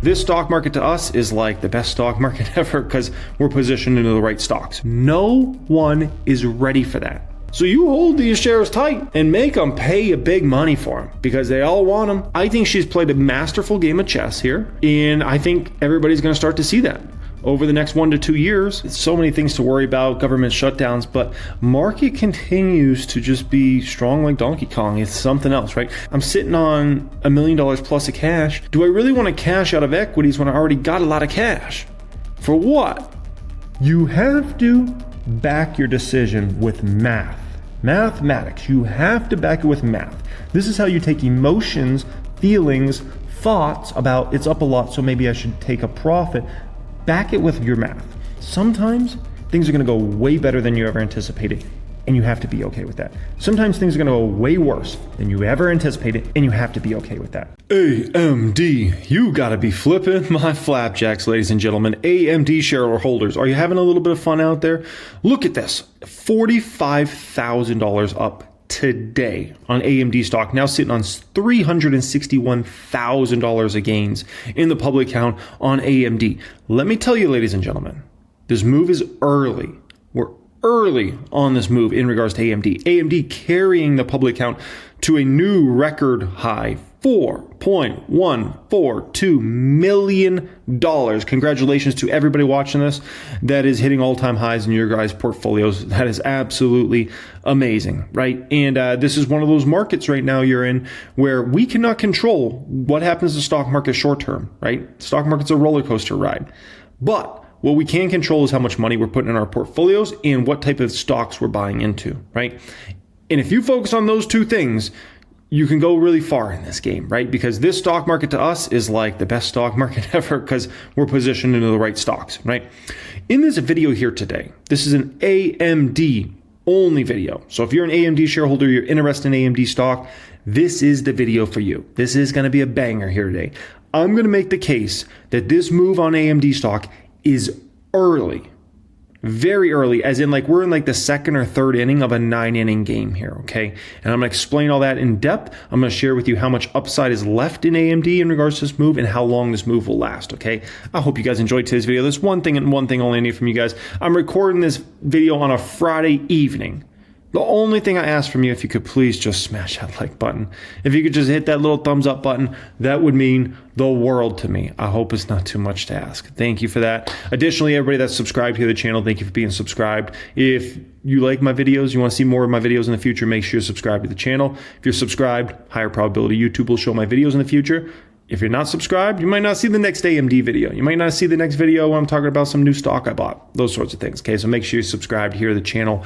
This stock market to us is like the best stock market ever because we're positioned into the right stocks. No one is ready for that. So you hold these shares tight and make them pay a big money for them because they all want them. I think she's played a masterful game of chess here, and I think everybody's going to start to see that over the next 1 to 2 years. It's so many things to worry about, government shutdowns, but market continues to just be strong like Donkey Kong. It's something else, right? I'm sitting on $1 million plus of cash. Do I really want to cash out of equities when I already got a lot of cash? For what? You have to back your decision with mathematics. You have to back it with math. This is how you take emotions, feelings, thoughts about it's up a lot, so maybe I should take a profit. Back it with your math. Sometimes things are going to go way better than you ever anticipated, and you have to be okay with that. Sometimes things are going to go way worse than you ever anticipated, and you have to be okay with that. AMD, you got to be flipping my flapjacks, ladies and gentlemen. AMD shareholders, are you having a little bit of fun out there? Look at this, $45,000 up today on AMD stock, now sitting on $361,000 of gains in the public count on AMD. Let me tell you, ladies and gentlemen, this move is early. We're early on this move in regards to AMD. AMD carrying the public count to a new record high, $4.142 million. Congratulations to everybody watching this that is hitting all-time highs in your guys' portfolios. That is absolutely amazing, right? And this is one of those markets right now you're in where we cannot control what happens to the stock market short term, right? Stock market's a roller coaster ride. But what we can control is how much money we're putting in our portfolios and what type of stocks we're buying into, right? And if you focus on those two things, you can go really far in this game, right? Because this stock market to us is like the best stock market ever because we're positioned into the right stocks, right? In this video here today, this is an AMD only video. So if you're an AMD shareholder, you're interested in AMD stock, this is the video for you. This is going to be a banger here today. I'm going to make the case that this move on AMD stock is early. Very early, as in like we're in like the second or third inning of a 9-inning game here, okay? And I'm going to explain all that in depth. I'm going to share with you how much upside is left in AMD in regards to this move and how long this move will last, okay? I hope you guys enjoyed today's video. There's one thing and one thing only I need from you guys. I'm recording this video on a Friday evening. The only thing I ask from you, if you could please just smash that like button. If you could just hit that little thumbs up button, that would mean the world to me. I hope it's not too much to ask. Thank you for that. Additionally, everybody that's subscribed to the channel, thank you for being subscribed. If you like my videos, you want to see more of my videos in the future, make sure you subscribe to the channel. If you're subscribed, higher probability YouTube will show my videos in the future. If you're not subscribed, you might not see the next AMD video. You might not see the next video when I'm talking about some new stock I bought. Those sorts of things, okay? So make sure you subscribe here to the channel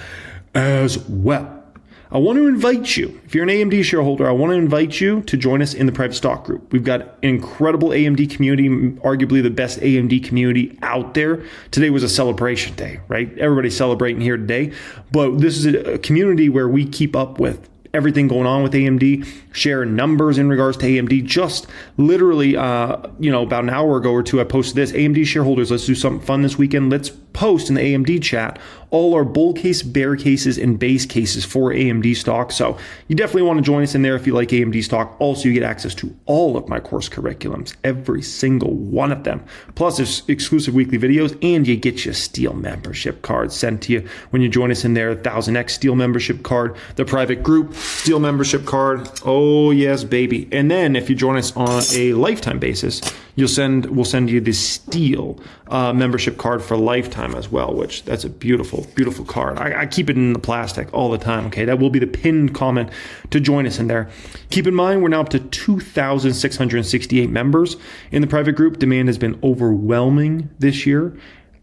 as well. I want to invite you, if you're an AMD shareholder, I want to invite you to join us in the private stock group. We've got an incredible AMD community, arguably the best AMD community out there. Today was a celebration day, right? Everybody's celebrating here today, but this is a community where we keep up with everything going on with AMD, share numbers in regards to AMD. Just literally, about an hour ago or two, I posted this. AMD shareholders, let's do something fun this weekend. Let's post in the AMD chat all our bull case, bear cases, and base cases for AMD stock. So you definitely want to join us in there if you like AMD stock. Also, you get access to all of my course curriculums, every single one of them. Plus, there's exclusive weekly videos, and you get your Steel membership card sent to you when you join us in there. 1000X Steel membership card, the private group Steel membership card. Oh yes, baby. And then if you join us on a lifetime basis, we'll send you the Steel membership card for lifetime as well, which that's a beautiful, beautiful card. I keep it in the plastic all the time, okay? That will be the pinned comment to join us in there. Keep in mind, we're now up to 2,668 members in the private group. Demand has been overwhelming this year.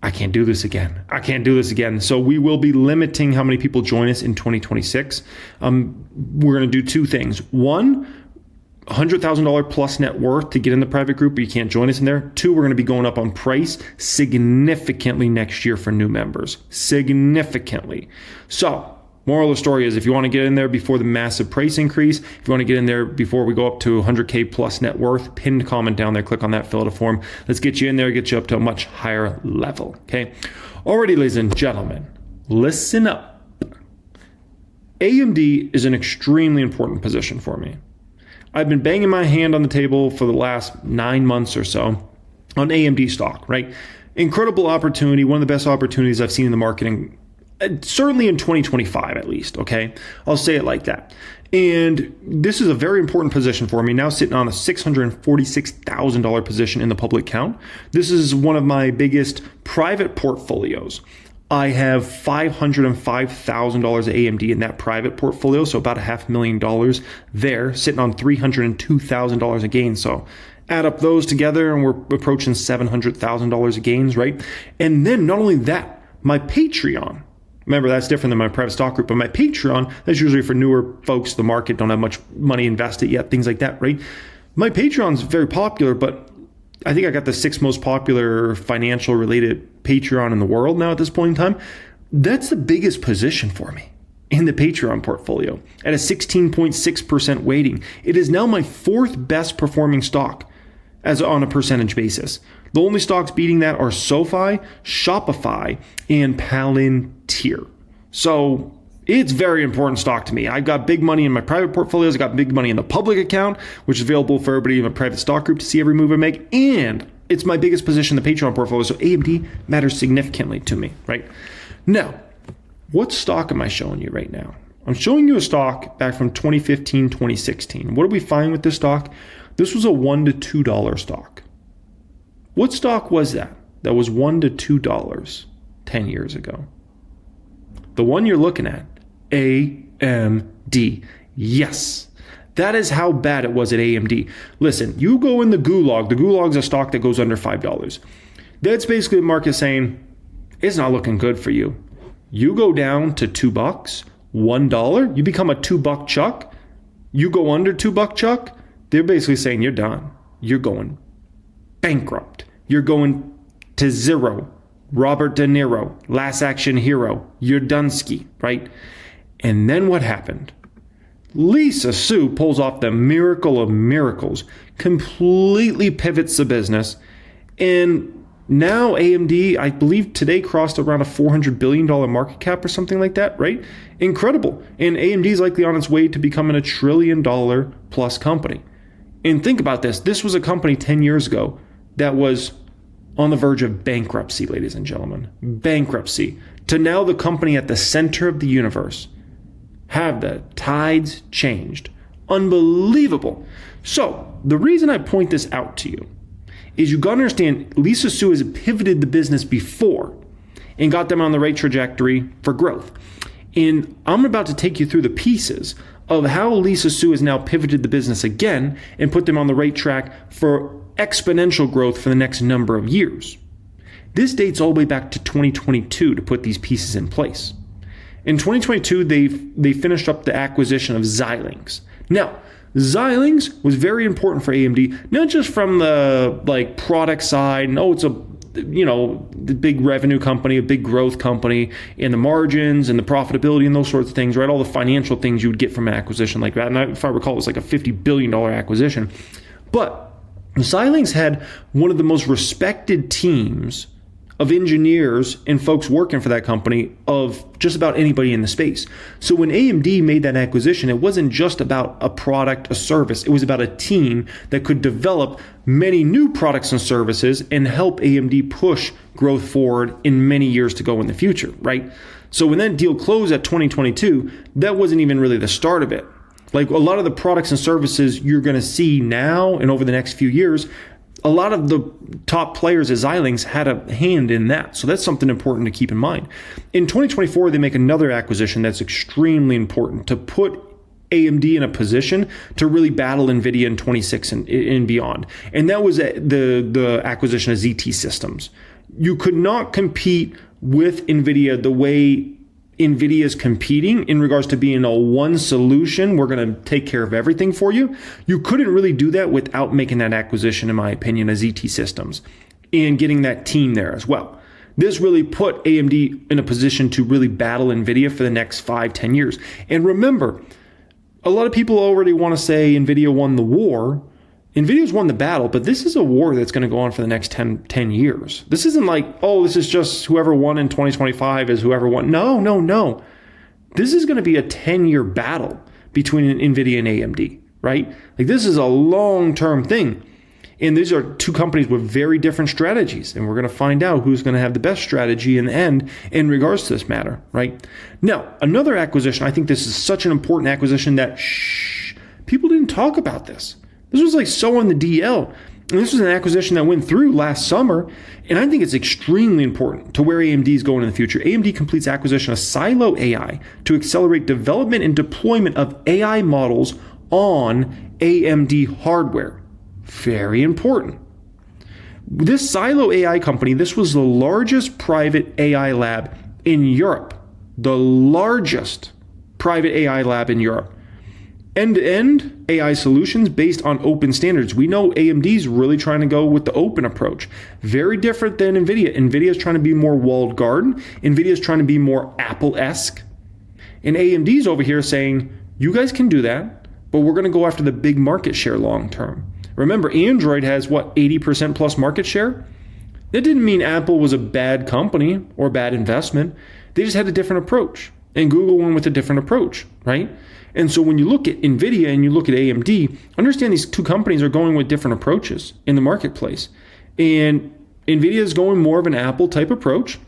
I can't do this again. So we will be limiting how many people join us in 2026. We're going to do two things. One, $100,000 plus net worth to get in the private group, but you can't join us in there. Two, we're going to be going up on price significantly next year for new members. Significantly. So, moral of the story is if you want to get in there before the massive price increase, if you want to get in there before we go up to 100K plus net worth, pinned comment down there, click on that, fill out a form. Let's get you in there, get you up to a much higher level, okay? Alrighty, ladies and gentlemen, listen up. AMD is an extremely important position for me. I've been banging my hand on the table for the last 9 months or so, on AMD stock, right? Incredible opportunity, one of the best opportunities I've seen in the market, certainly in 2025 at least, okay? I'll say it like that. And this is a very important position for me, now sitting on a $646,000 position in the public count. This is one of my biggest private portfolios. I have $505,000 of AMD in that private portfolio, so about $500,000 there, sitting on $302,000 of gain. So add up those together and we're approaching $700,000 of gains, right? And then not only that, my Patreon, remember that's different than my private stock group, but my Patreon, that's usually for newer folks, the market don't have much money invested yet, things like that, right? My Patreon's very popular, but I think I got the 6th most popular financial related Patreon in the world now at this point in time. That's the biggest position for me in the Patreon portfolio at a 16.6% weighting. It is now my 4th best performing stock as on a percentage basis. The only stocks beating that are SoFi, Shopify, and Palantir. So it's very important stock to me. I've got big money in my private portfolios. I've got big money in the public account, which is available for everybody in my private stock group to see every move I make. And it's my biggest position in the Patreon portfolio. So AMD matters significantly to me, right? Now, what stock am I showing you right now? I'm showing you a stock back from 2015, 2016. What do we find with this stock? This was a $1 to $2 stock. What stock was that? That was $1 to $2 10 years ago. The one you're looking at, AMD. Yes, that is how bad it was at AMD. Listen, you go in the gulag. The gulag's a stock that goes under $5. That's basically the market saying, it's not looking good for you. You go down to $2, $1, you become a $2 chuck. You go under $2 chuck, they're basically saying you're done. You're going bankrupt. You're going to zero. Robert De Niro, last action hero. You're Dunsky, right? And then what happened? Lisa Su pulls off the miracle of miracles, completely pivots the business, and now AMD, I believe today crossed around a $400 billion market cap or something like that, right? Incredible. And AMD is likely on its way to becoming a $1 trillion plus company. And think about this. This was a company 10 years ago that was on the verge of bankruptcy, ladies and gentlemen. Bankruptcy. To now the company at the center of the universe. Have the tides changed? Unbelievable. So the reason I point this out to you is you got to understand Lisa Su has pivoted the business before and got them on the right trajectory for growth. And I'm about to take you through the pieces of how Lisa Su has now pivoted the business again and put them on the right track for exponential growth for the next number of years. This dates all the way back to 2022 to put these pieces in place. In 2022, they finished up the acquisition of Xilinx. Now, Xilinx was very important for AMD, not just from the product side, and it's a the big revenue company, a big growth company, and the margins and the profitability and those sorts of things, right? All the financial things you would get from an acquisition like that. And if I recall, it was like a $50 billion acquisition. But Xilinx had one of the most respected teams of engineers and folks working for that company of just about anybody in the space. So when AMD made that acquisition, it wasn't just about a product, a service. It was about a team that could develop many new products and services and help AMD push growth forward in many years to go in the future, right? So when that deal closed at 2022, that wasn't even really the start of it. Like a lot of the products and services you're going to see now and over the next few years, a lot of the top players at Xilinx had a hand in that. So that's something important to keep in mind. In 2024, they make another acquisition that's extremely important to put AMD in a position to really battle NVIDIA in 26 and beyond. And that was the acquisition of ZT Systems. You could not compete with NVIDIA the way NVIDIA is competing in regards to being a one solution. We're going to take care of everything for you. You couldn't really do that without making that acquisition, in my opinion, of ZT Systems and getting that team there as well. This really put AMD in a position to really battle NVIDIA for the next 5-10 years. And remember, a lot of people already want to say NVIDIA won the war. NVIDIA's won the battle, but this is a war that's going to go on for the next 10 years. This isn't like, this is just whoever won in 2025 is whoever won. No. This is going to be a 10-year battle between NVIDIA and AMD, right? Like this is a long-term thing. And these are two companies with very different strategies. And we're going to find out who's going to have the best strategy in the end in regards to this matter, right? Now, another acquisition, I think this is such an important acquisition that people didn't talk about this. This was like so on the DL. And this was an acquisition that went through last summer, and I think it's extremely important to where AMD is going in the future. AMD completes acquisition of Silo AI to accelerate development and deployment of AI models on AMD hardware. Very important. This Silo AI company, this was the largest private AI lab in Europe. The largest private AI lab in Europe. End-to-end AI solutions based on open standards. We know AMD's really trying to go with the open approach. Very different than NVIDIA. NVIDIA's trying to be more walled garden. NVIDIA's trying to be more Apple-esque. And AMD's over here saying, you guys can do that, but we're going to go after the big market share long term. Remember, Android has, 80% plus market share? That didn't mean Apple was a bad company or bad investment. They just had a different approach. And Google went with a different approach, right? And so when you look at NVIDIA and you look at AMD, understand these two companies are going with different approaches in the marketplace. And NVIDIA is going more of an Apple type approach,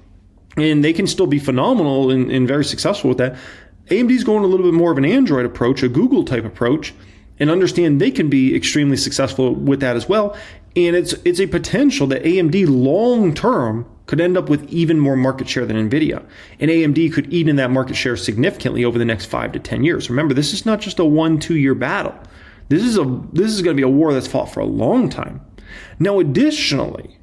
and they can still be phenomenal and very successful with that. AMD is going a little bit more of an Android approach, a Google type approach, and understand they can be extremely successful with that as well. And it's a potential that AMD long term could end up with even more market share than NVIDIA. And AMD could eat in that market share significantly over the next 5 to 10 years. Remember, this is not just a 1-2 year battle. This is going to be a war that's fought for a long time. Now, additionally,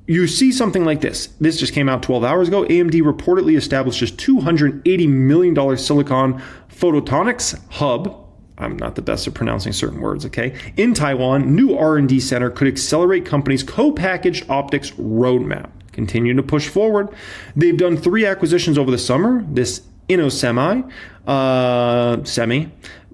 you see something like this. This just came out 12 hours ago. AMD reportedly establishes $280 million silicon photonics hub. I'm not the best at pronouncing certain words, okay? In Taiwan, new R&D center could accelerate company's co-packaged optics roadmap. Continue to push forward. They've done 3 acquisitions over the summer. This InnoSemi,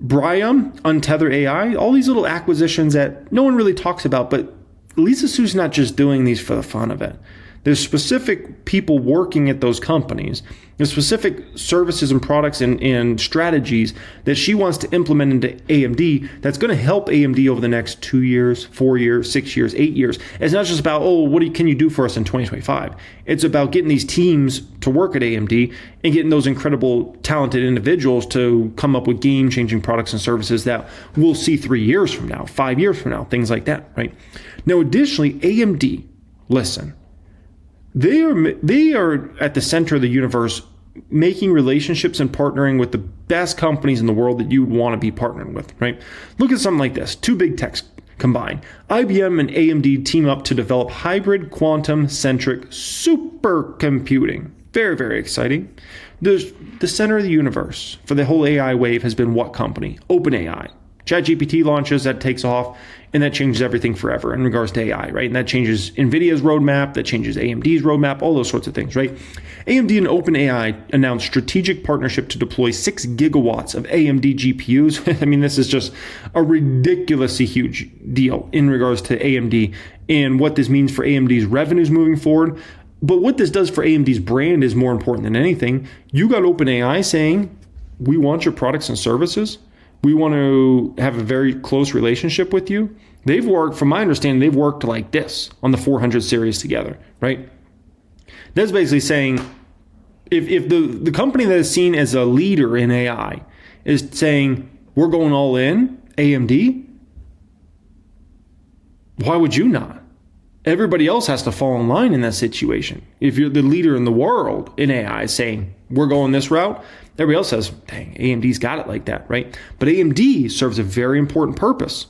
Brium, Untethered AI, all these little acquisitions that no one really talks about, but Lisa Su's not just doing these for the fun of it. There's specific people working at those companies. There's specific services and products and strategies that she wants to implement into AMD that's going to help AMD over the next 2 years, 4 years, 6 years, 8 years. It's not just about, can you do for us in 2025? It's about getting these teams to work at AMD and getting those incredible, talented individuals to come up with game-changing products and services that we'll see 3 years from now, 5 years from now, things like that, right? Now, additionally, AMD, listen, they are at the center of the universe, making relationships and partnering with the best companies in the world that you would want to be partnering with, right? Look at something like this. 2 big techs combine. IBM and AMD team up to develop hybrid quantum-centric supercomputing. Very, very exciting. The center of the universe for the whole AI wave has been what company? OpenAI. ChatGPT launches, that takes off, and that changes everything forever in regards to AI, right? And that changes NVIDIA's roadmap, that changes AMD's roadmap, all those sorts of things, right? AMD and OpenAI announced strategic partnership to deploy 6 gigawatts of AMD GPUs. I mean, this is just a ridiculously huge deal in regards to AMD and what this means for AMD's revenues moving forward. But what this does for AMD's brand is more important than anything. You got OpenAI saying, we want your products and services. We want to have a very close relationship with you. They've worked, from my understanding, they've worked like this on the 400 series together, right? That's basically saying, if the company that is seen as a leader in AI is saying, we're going all in, AMD, why would you not? Everybody else has to fall in line in that situation. If you're the leader in the world in AI saying, we're going this route, everybody else says, dang, AMD's got it like that, right? But AMD serves a very important purpose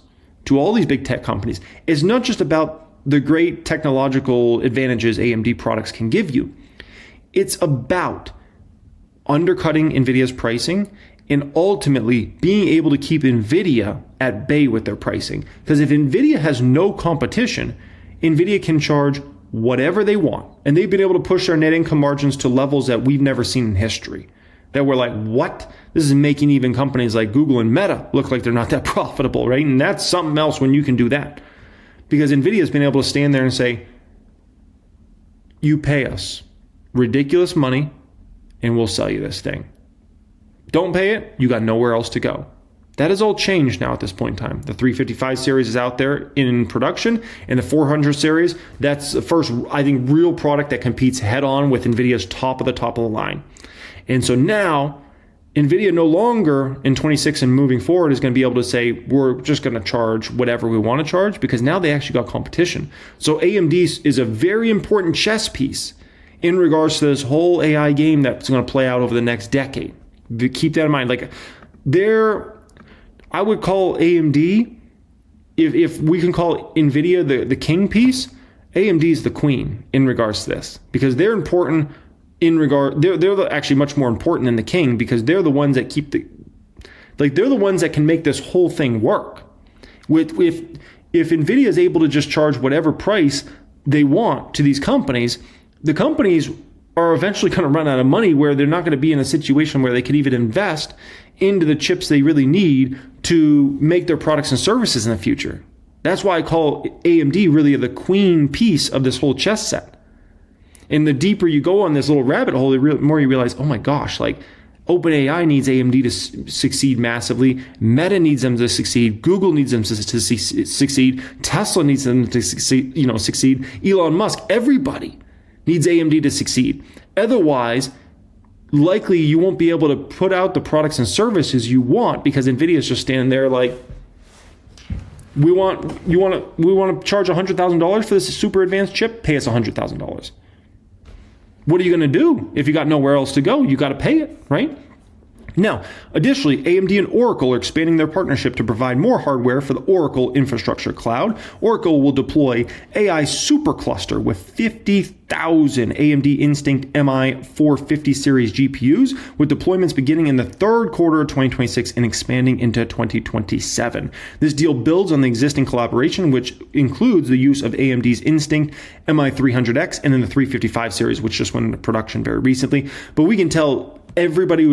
to all these big tech companies. It's not just about the great technological advantages AMD products can give you. It's about undercutting NVIDIA's pricing and ultimately being able to keep NVIDIA at bay with their pricing. Because if NVIDIA has no competition, NVIDIA can charge whatever they want. And they've been able to push their net income margins to levels that we've never seen in history. That we're like, what? This is making even companies like Google and Meta look like they're not that profitable, right? And that's something else when you can do that. Because NVIDIA has been able to stand there and say, you pay us ridiculous money and we'll sell you this thing. Don't pay it, you got nowhere else to go. That has all changed now at this point in time. The 355 series is out there in production, and the 400 series, that's the first, I think, real product that competes head on with NVIDIA's top of the line. And so now, NVIDIA no longer in 26 and moving forward is going to be able to say, we're just going to charge whatever we want to charge, because now they actually got competition. So AMD is a very important chess piece in regards to this whole AI game that's going to play out over the next decade. Keep that in mind. Like, I would call AMD, if we can call NVIDIA the king piece, AMD is the queen in regards to this, because they're important they're actually much more important than the king, because they're the ones that they're the ones that can make this whole thing work. If NVIDIA is able to just charge whatever price they want to these companies, the companies are eventually going to run out of money, where they're not going to be in a situation where they could even invest into the chips they really need to make their products and services in the future. That's why I call AMD really the queen piece of this whole chess set. And the deeper you go on this little rabbit hole, the more you realize, oh my gosh, like OpenAI needs AMD to succeed massively. Meta needs them to succeed. Google needs them to succeed. Tesla needs them to succeed. Elon Musk, everybody needs AMD to succeed. Otherwise, likely you won't be able to put out the products and services you want, because NVIDIA is just standing there like, we want to charge $100,000 for this super advanced chip. Pay us $100,000. What are you going to do if you got nowhere else to go? You got to pay it, right? Now, additionally, AMD and Oracle are expanding their partnership to provide more hardware for the Oracle Infrastructure Cloud. Oracle will deploy AI supercluster with 50,000 AMD Instinct MI450 series GPUs, with deployments beginning in the third quarter of 2026 and expanding into 2027. This deal builds on the existing collaboration, which includes the use of AMD's Instinct MI300X and then the 355 series, which just went into production very recently. But we can tell everybody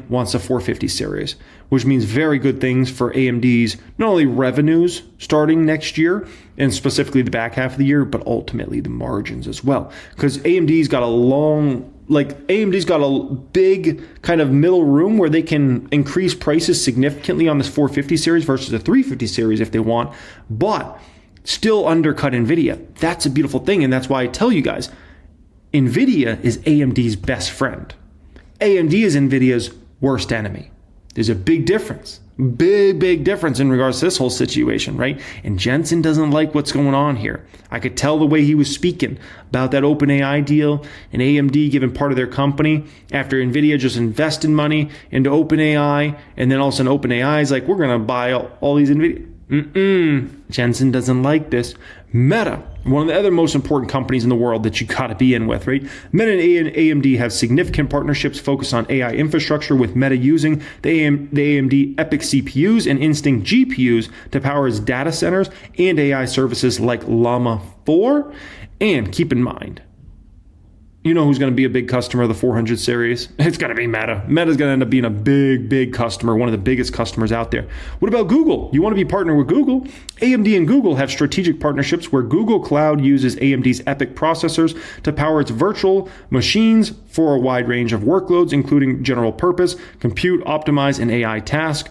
wants a 450 series, which means very good things for AMD's not only revenues starting next year and specifically the back half of the year, but ultimately the margins as well. Because AMD's got a big kind of middle room where they can increase prices significantly on this 450 series versus the 350 series if they want, but still undercut NVIDIA. That's a beautiful thing, and that's why I tell you guys, NVIDIA is AMD's best friend. AMD is NVIDIA's worst enemy. There's a big difference, big difference in regards to this whole situation, right? And Jensen doesn't like what's going on here. I could tell the way he was speaking about that OpenAI deal and AMD giving part of their company after NVIDIA just invested money into OpenAI, and then all of a sudden OpenAI is like, we're going to buy all these NVIDIA. Jensen doesn't like this. Meta, one of the other most important companies in the world that you got to be in with, right? Meta and AMD have significant partnerships focused on AI infrastructure, with Meta using the AMD EPYC CPUs and Instinct GPUs to power its data centers and AI services like Llama 4. And keep in mind, you know who's going to be a big customer of the 400 series? It's going to be Meta. Meta's going to end up being a big customer, one of the biggest customers out there. What about Google? You want to be partnered with Google? AMD and Google have strategic partnerships where Google Cloud uses AMD's EPYC processors to power its virtual machines for a wide range of workloads, including general purpose, compute, optimize, and AI tasks.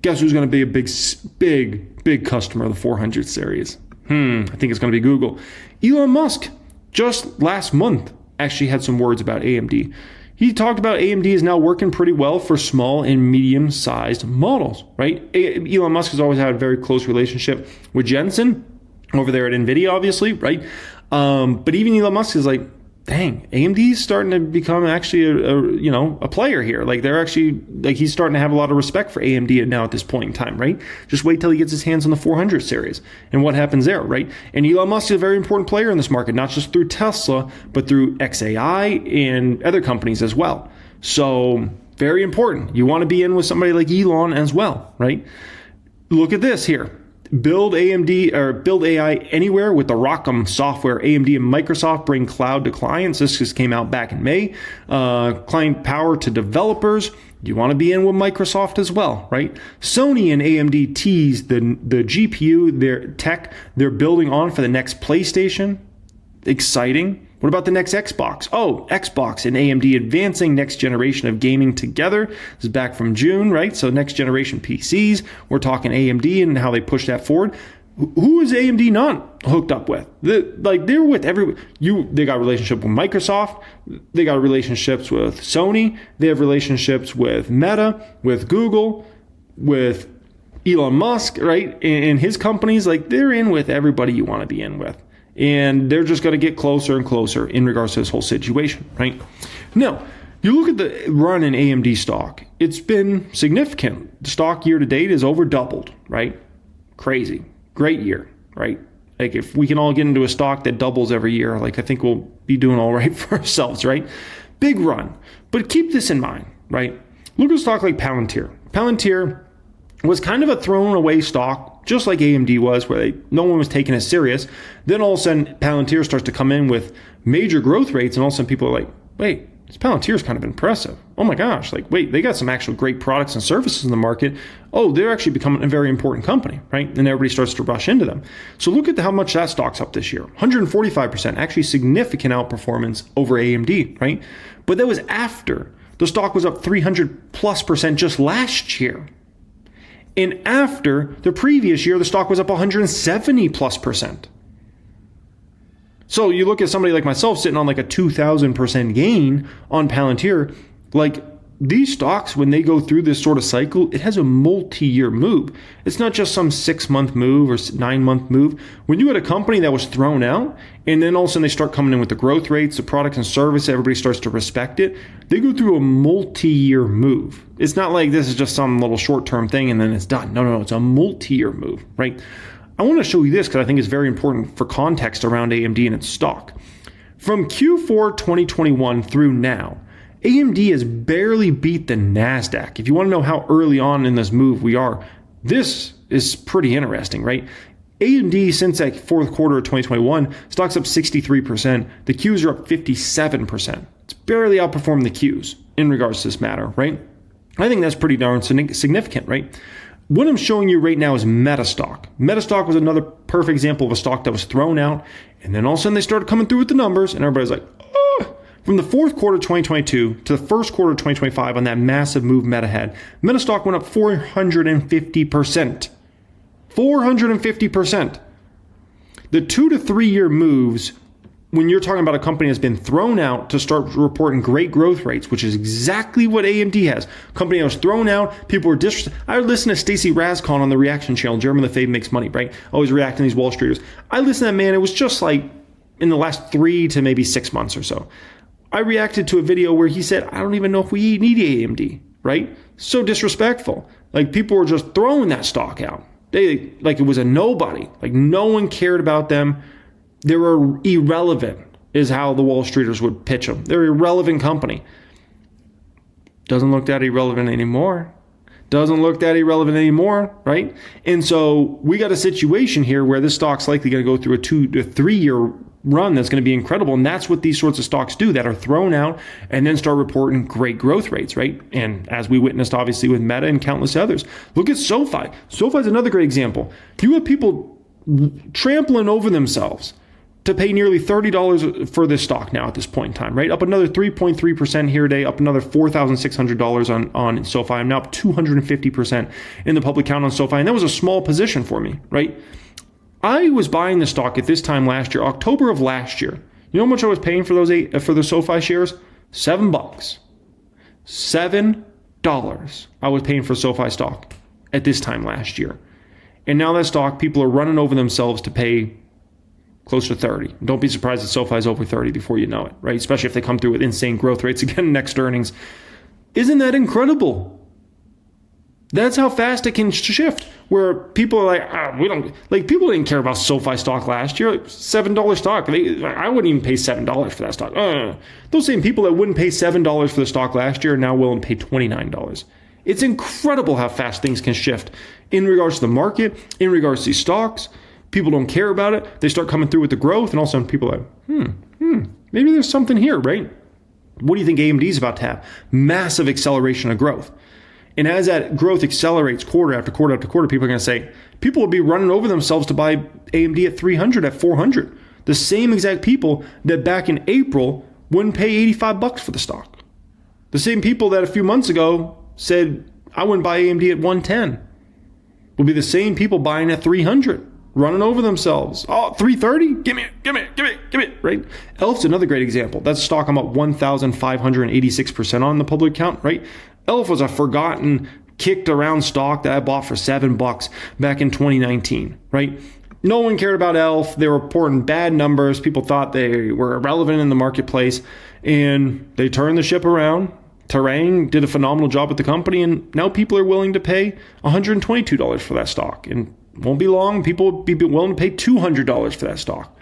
Guess who's going to be a big customer of the 400 series? I think it's going to be Google. Elon Musk, just last month, actually had some words about AMD. He talked about AMD is now working pretty well for small and medium-sized models, right? Elon Musk has always had a very close relationship with Jensen over there at NVIDIA, obviously, right? But even Elon Musk is like, dang, AMD is starting to become actually a player here. Like they're actually, like he's starting to have a lot of respect for AMD now at this point in time, right? Just wait till he gets his hands on the 400 series and what happens there, right? And Elon Musk is a very important player in this market, not just through Tesla, but through XAI and other companies as well. So very important. You want to be in with somebody like Elon as well, right? Look at this here. Build AI anywhere with the ROCm software. AMD and Microsoft bring cloud to clients. This just came out back in May. Client power to developers. You want to be in with Microsoft as well, right? Sony and AMD tease the GPU, their tech they're building on for the next PlayStation. Exciting. What about the next Xbox? Oh, Xbox and AMD advancing next generation of gaming together. This is back from June, right? So next generation PCs. We're talking AMD and how they push that forward. Who is AMD not hooked up with? They're with every. They got a relationship with Microsoft. They got relationships with Sony. They have relationships with Meta, with Google, with Elon Musk, right? And his companies. Like, they're in with everybody you want to be in with. And they're just going to get closer and closer in regards to this whole situation, right? Now, you look at the run in AMD stock. It's been significant. The stock year to date is over doubled, right? Crazy. Great year, right? Like, if we can all get into a stock that doubles every year, like, I think we'll be doing all right for ourselves, right? Big run. But keep this in mind, right? Look at a stock like Palantir. Palantir was kind of a thrown away stock, just like AMD was, where no one was taking it serious. Then all of a sudden, Palantir starts to come in with major growth rates, and all of a sudden people are like, wait, this Palantir is kind of impressive. Oh my gosh, like, wait, they got some actual great products and services in the market. Oh, they're actually becoming a very important company, right? And everybody starts to rush into them. So look at how much that stock's up this year. 145%, actually significant outperformance over AMD, right? But that was after the stock was up 300+% just last year. And after the previous year, the stock was up 170+%. So you look at somebody like myself sitting on like a 2,000% gain on Palantir, like, these stocks, when they go through this sort of cycle, it has a multi-year move. It's not just some 6-month move or 9-month move. When you had a company that was thrown out, and then all of a sudden they start coming in with the growth rates, the products and service, everybody starts to respect it, they go through a multi-year move. It's not like this is just some little short-term thing and then it's done. No, it's a multi-year move, right? I want to show you this because I think it's very important for context around AMD and its stock. From Q4 2021 through now, AMD has barely beat the NASDAQ. If you want to know how early on in this move we are, this is pretty interesting, right? AMD, since that fourth quarter of 2021, stock's up 63%. The Qs are up 57%. It's barely outperformed the Qs in regards to this matter, right? I think that's pretty darn significant, right? What I'm showing you right now is Meta stock. Meta stock was another perfect example of a stock that was thrown out, and then all of a sudden they started coming through with the numbers, and everybody's like, oh. From the fourth quarter of 2022 to the first quarter of 2025 on that massive move Meta had, Meta stock went up 450%. 450%. The 2 to 3 year moves, when you're talking about a company that's been thrown out to start reporting great growth rates, which is exactly what AMD has. Company that was thrown out, people were I listened to Stacy Rascon on the Reaction channel. Jeremy Lefebvre makes money, right? Always reacting to these Wall Streeters. I listened to that man. It was just like in the last 3 to maybe 6 months or so. I reacted to a video where he said, I don't even know if we need AMD, right? So disrespectful. Like, people were just throwing that stock out. Like it was a nobody. Like, no one cared about them. They were irrelevant, is how the Wall Streeters would pitch them. They're an irrelevant company. Doesn't look that irrelevant anymore. Right? And so we got a situation here where this stock's likely going to go through a 2 to 3 year run that's going to be incredible. And that's what these sorts of stocks do, that are thrown out and then start reporting great growth rates, right? And as we witnessed, obviously, with Meta and countless others. Look at SoFi. SoFi is another great example. You have people trampling over themselves to pay nearly $30 for this stock now at this point in time, right? Up another 3.3% here today, up another $4,600 on SoFi. I'm now up 250% in the public count on SoFi. And that was a small position for me, right? I was buying the stock at this time last year, October of last year. You know how much I was paying for for the SoFi shares? $7. $7 I was paying for SoFi stock at this time last year. And now that stock, people are running over themselves to pay close to 30. Don't be surprised if SoFi is over 30 before you know it, right? Especially if they come through with insane growth rates again next earnings. Isn't that incredible? That's how fast it can shift. Where people are like, people didn't care about SoFi stock last year. $7 stock. I wouldn't even pay $7 for that stock. Those same people that wouldn't pay $7 for the stock last year are now willing to pay $29. It's incredible how fast things can shift in regards to the market, in regards to these stocks. People don't care about it. They start coming through with the growth, and all of a sudden people are like, maybe there's something here, right? What do you think AMD is about to have? Massive acceleration of growth. And as that growth accelerates quarter after quarter after quarter, people are going to say, people will be running over themselves to buy AMD at 300, at 400. The same exact people that back in April wouldn't pay $85 for the stock. The same people that a few months ago said, I wouldn't buy AMD at 110, will be the same people buying at 300, running over themselves. Oh, 330? Give me it, right? ELF's another great example. That's a stock I'm up 1,586% on the public account, right? ELF was a forgotten, kicked around stock that I bought for $7 back in 2019, right? No one cared about ELF. They were reporting bad numbers. People thought they were irrelevant in the marketplace, and they turned the ship around. Terang did a phenomenal job at the company, and now people are willing to pay $122 for that stock. And won't be long, people will be willing to pay $200 for that stock.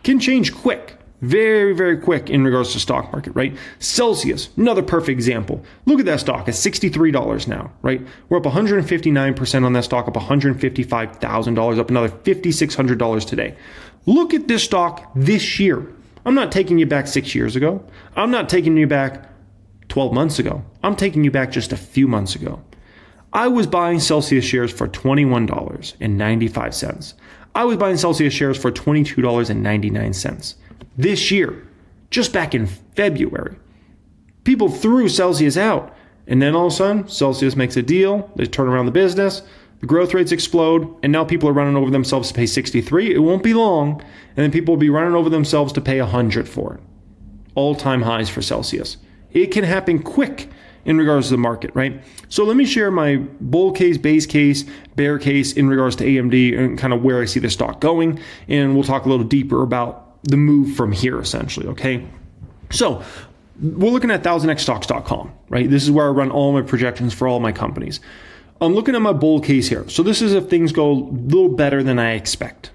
Can change quick. Very, very quick in regards to stock market, right? Celsius, another perfect example. Look at that stock at $63 now, right? We're up 159% on that stock, up $155,000, up another $5,600 today. Look at this stock this year. I'm not taking you back 6 years ago. I'm not taking you back 12 months ago. I'm taking you back just a few months ago. I was buying Celsius shares for $21.95. I was buying Celsius shares for $22.99. This year, just back in February, people threw Celsius out. And then all of a sudden, Celsius makes a deal. They turn around the business. The growth rates explode. And now people are running over themselves to pay 63. It won't be long. And then people will be running over themselves to pay 100 for it. All-time highs for Celsius. It can happen quick in regards to the market, right? So let me share my bull case, base case, bear case in regards to AMD and kind of where I see the stock going. And we'll talk a little deeper about the move from here, essentially, okay? So we're looking at 1000xstocks.com, right? This is where I run all my projections for all my companies. I'm looking at my bull case here. So this is if things go a little better than I expect.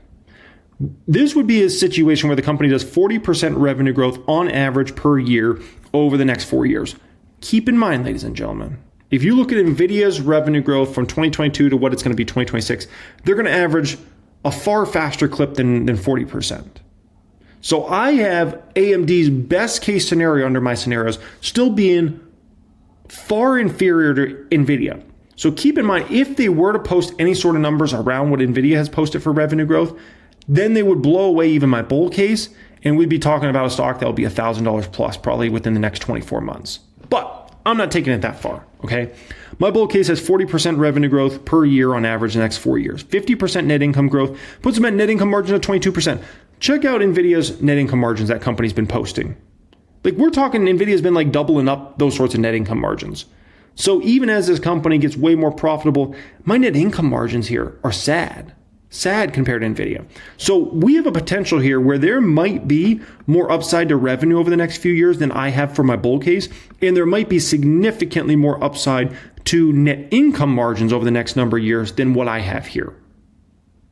This would be a situation where the company does 40% revenue growth on average per year over the next 4 years. Keep in mind, ladies and gentlemen, if you look at NVIDIA's revenue growth from 2022 to what it's going to be 2026, they're going to average a far faster clip than 40%. So I have AMD's best case scenario under my scenarios still being far inferior to NVIDIA. So keep in mind, if they were to post any sort of numbers around what NVIDIA has posted for revenue growth, then they would blow away even my bull case, and we'd be talking about a stock that will be $1,000 plus probably within the next 24 months. But I'm not taking it that far, okay? My bull case has 40% revenue growth per year on average in the next 4 years. 50% net income growth puts them at net income margin of 22%. Check out NVIDIA's net income margins that company's been posting. Like we're talking, NVIDIA's been like doubling up those sorts of net income margins. So even as this company gets way more profitable, my net income margins here are sad compared to NVIDIA. So we have a potential here where there might be more upside to revenue over the next few years than I have for my bull case. And there might be significantly more upside to net income margins over the next number of years than what I have here.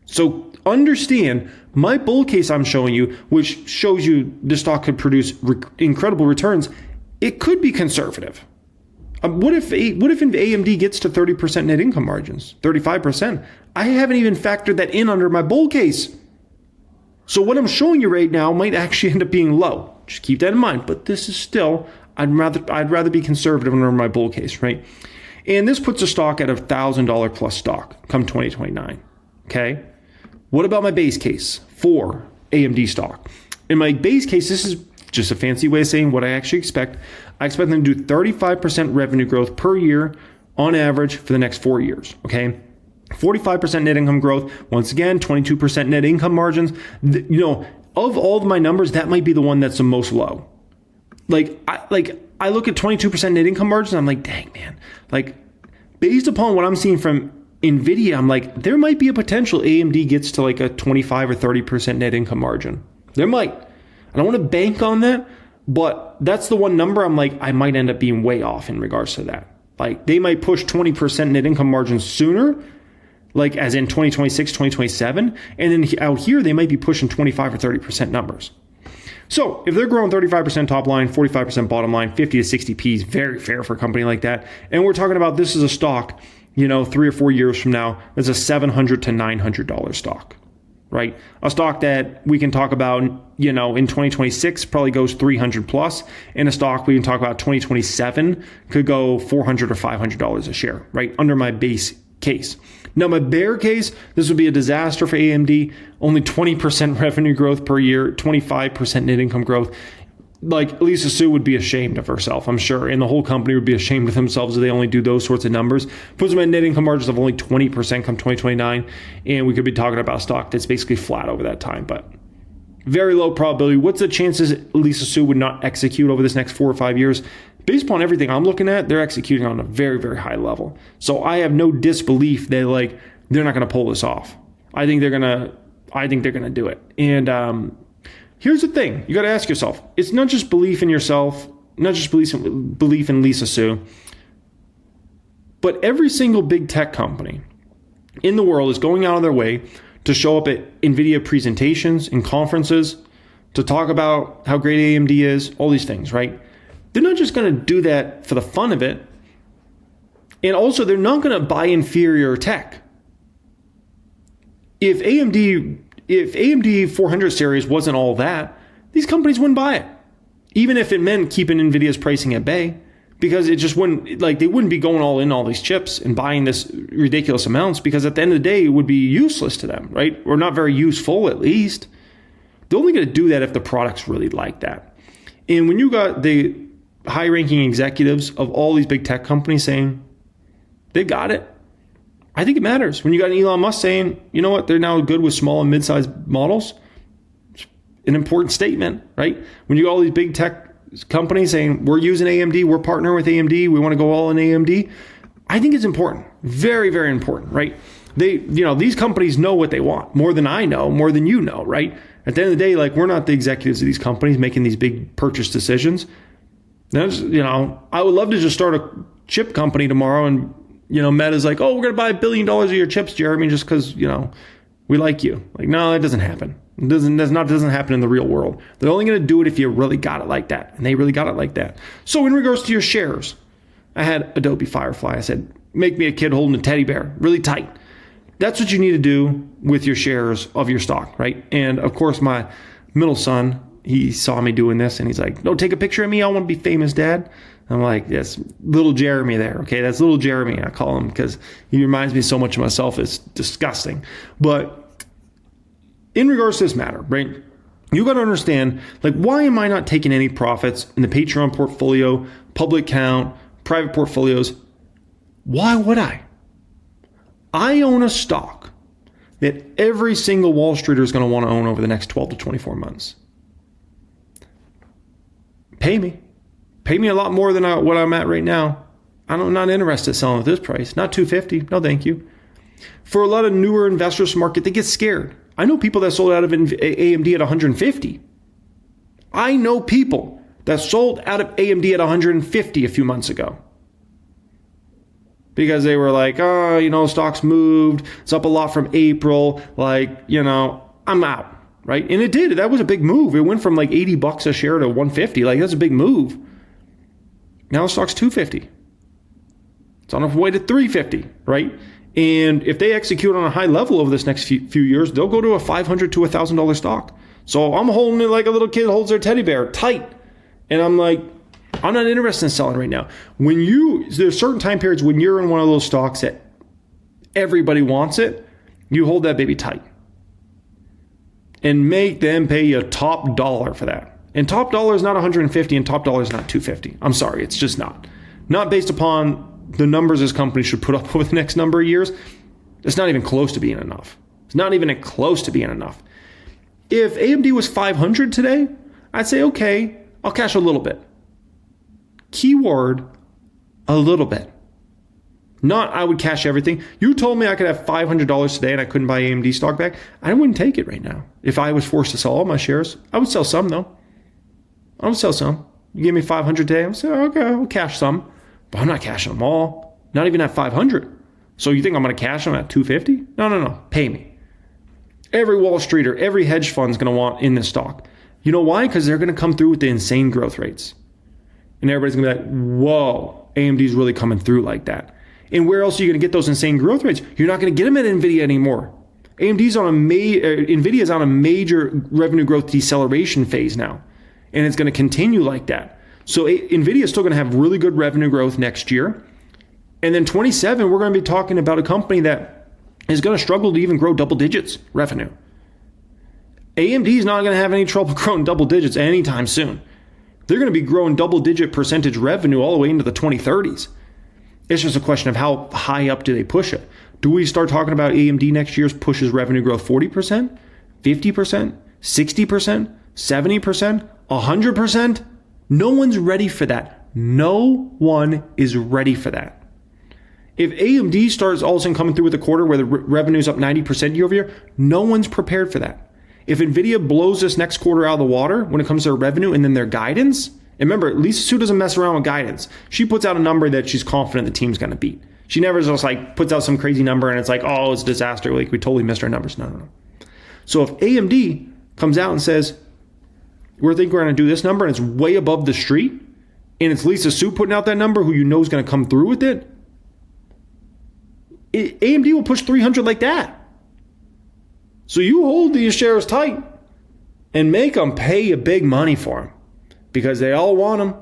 So understand my bull case I'm showing you, which shows you the stock could produce incredible returns. It could be conservative. What if AMD gets to 30% net income margins, 35%? I haven't even factored that in under my bull case. So what I'm showing you right now might actually end up being low. Just keep that in mind. But this is still, I'd rather be conservative under my bull case, right? And this puts a stock at $1,000 plus stock come 2029. Okay. What about my base case for AMD stock? In my base case, this is just a fancy way of saying what I actually expect. I expect them to do 35% revenue growth per year on average for the next 4 years, okay? 45% net income growth. Once again, 22% net income margins. Of all of my numbers, that might be the one that's the most low. I look at 22% net income margins, I'm like, dang, man. Like, based upon what I'm seeing from NVIDIA, I'm like, there might be a potential AMD gets to like a 25 or 30% net income margin. There might. I don't want to bank on that, but that's the one number I'm like, I might end up being way off in regards to that. Like they might push 20% net income margins sooner, like as in 2026, 2027. And then out here, they might be pushing 25 or 30% numbers. So if they're growing 35% top line, 45% bottom line, 50 to 60 P is very fair for a company like that. And we're talking about this is a stock, 3 or 4 years from now, that's a $700 to $900 stock. Right? A stock that we can talk about, in 2026 probably goes 300 plus, and a stock we can talk about 2027 could go $400 or $500 a share, right? Under my base case. Now, my bear case, this would be a disaster for AMD. Only 20% revenue growth per year, 25% net income growth. Like, Lisa Su would be ashamed of herself, I'm sure, and the whole company would be ashamed of themselves if they only do those sorts of numbers. Puts them at net income margins of only 20% come 2029, and we could be talking about a stock that's basically flat over that time, but very low probability. What's the chances Lisa Su would not execute over this next 4 or 5 years? Based upon everything I'm looking at, they're executing on a very, very high level. So I have no disbelief that they're not going to pull this off. I think they're going to do it. And here's the thing. You got to ask yourself. It's not just belief in yourself, not just belief in Lisa Su, but every single big tech company in the world is going out of their way to show up at NVIDIA presentations and conferences to talk about how great AMD is, all these things, right? They're not just going to do that for the fun of it. And also, they're not going to buy inferior tech. If AMD 400 series wasn't all that, these companies wouldn't buy it. Even if it meant keeping NVIDIA's pricing at bay, because it just wouldn't, they wouldn't be going all in all these chips and buying this ridiculous amounts, because at the end of the day, it would be useless to them, right? Or not very useful, at least. They're only going to do that if the product's really like that. And when you got the high-ranking executives of all these big tech companies saying they got it, I think it matters. When you got Elon Musk saying, you know what, they're now good with small and mid-sized models, it's an important statement, right? When you got all these big tech companies saying, we're using AMD, we're partnering with AMD, we want to go all in AMD, I think it's important. Very, very important, right? These companies know what they want more than I know, more than you know, right? At the end of the day, we're not the executives of these companies making these big purchase decisions. I would love to just start a chip company tomorrow and, Meta's like, oh, we're going to buy $1 billion of your chips, Jeremy, just because, we like you. No, that doesn't happen. It doesn't happen in the real world. They're only going to do it if you really got it like that. And they really got it like that. So in regards to your shares, I had Adobe Firefly. I said, make me a kid holding a teddy bear, really tight. That's what you need to do with your shares of your stock, right? And of course, my middle son, he saw me doing this and he's like, no, take a picture of me. I want to be famous, Dad. I'm like, yes, little Jeremy there. Okay, that's little Jeremy, I call him, because he reminds me so much of myself. It's disgusting. But in regards to this matter, right, you got to understand, why am I not taking any profits in the Patreon portfolio, public count, private portfolios? Why would I? I own a stock that every single Wall Streeter is going to want to own over the next 12 to 24 months. Pay me. Pay me a lot more than what I'm at right now. I'm not interested in selling at this price. Not $250. No, thank you. For a lot of newer investors market, they get scared. I know people that sold out of AMD at 150. I know people that sold out of AMD at 150 a few months ago. Because they were like, oh, stocks moved. It's up a lot from April. I'm out. Right? And it did. That was a big move. It went from $80 a share to 150. That's a big move. Now the stock's 250. It's on its way to 350, right? And if they execute on a high level over this next few years, they'll go to a $500 to $1,000 stock. So I'm holding it like a little kid holds their teddy bear, tight. And I'm like, I'm not interested in selling right now. There's certain time periods when you're in one of those stocks that everybody wants it, you hold that baby tight. And make them pay you top dollar for that. And top dollar is not 150 and top dollar is not 250. I'm sorry, it's just not. Not based upon the numbers this company should put up over the next number of years. It's not even close to being enough. It's not even close to being enough. If AMD was 500 today, I'd say, okay, I'll cash a little bit. Keyword, a little bit. Not I would cash everything. You told me I could have $500 today and I couldn't buy AMD stock back. I wouldn't take it right now. If I was forced to sell all my shares, I would sell some though. I would sell some. You give me 500 today, I'm saying, okay, I'll cash some. But I'm not cashing them all. Not even at 500. So you think I'm going to cash them at 250? No. Pay me. Every Wall Streeter, every hedge fund is going to want in this stock. You know why? Because they're going to come through with the insane growth rates. And everybody's going to be like, whoa, AMD's really coming through like that. And where else are you going to get those insane growth rates? You're not going to get them at NVIDIA anymore. NVIDIA's on a major revenue growth deceleration phase now. And it's going to continue like that. So NVIDIA is still going to have really good revenue growth next year. And then 27, we're going to be talking about a company that is going to struggle to even grow double digits revenue. AMD is not going to have any trouble growing double digits anytime soon. They're going to be growing double-digit percentage revenue all the way into the 2030s. It's just a question of how high up do they push it. Do we start talking about AMD next year's pushes revenue growth 40%, 50%, 60%, 70%, 100%? No one's ready for that. No one is ready for that. If AMD starts all of a sudden coming through with a quarter where the revenue is up 90% year over year, no one's prepared for that. If NVIDIA blows this next quarter out of the water when it comes to their revenue and then their guidance, and remember, Lisa Su doesn't mess around with guidance. She puts out a number that she's confident the team's going to beat. She never just like puts out some crazy number and it's like, oh, it's a disaster. Like we totally missed our numbers. No. So if AMD comes out and says, we think we're going to do this number and it's way above the street, and it's Lisa Su putting out that number who you know is going to come through with it, AMD will push 300 like that. So you hold these shares tight and make them pay you big money for them because they all want them.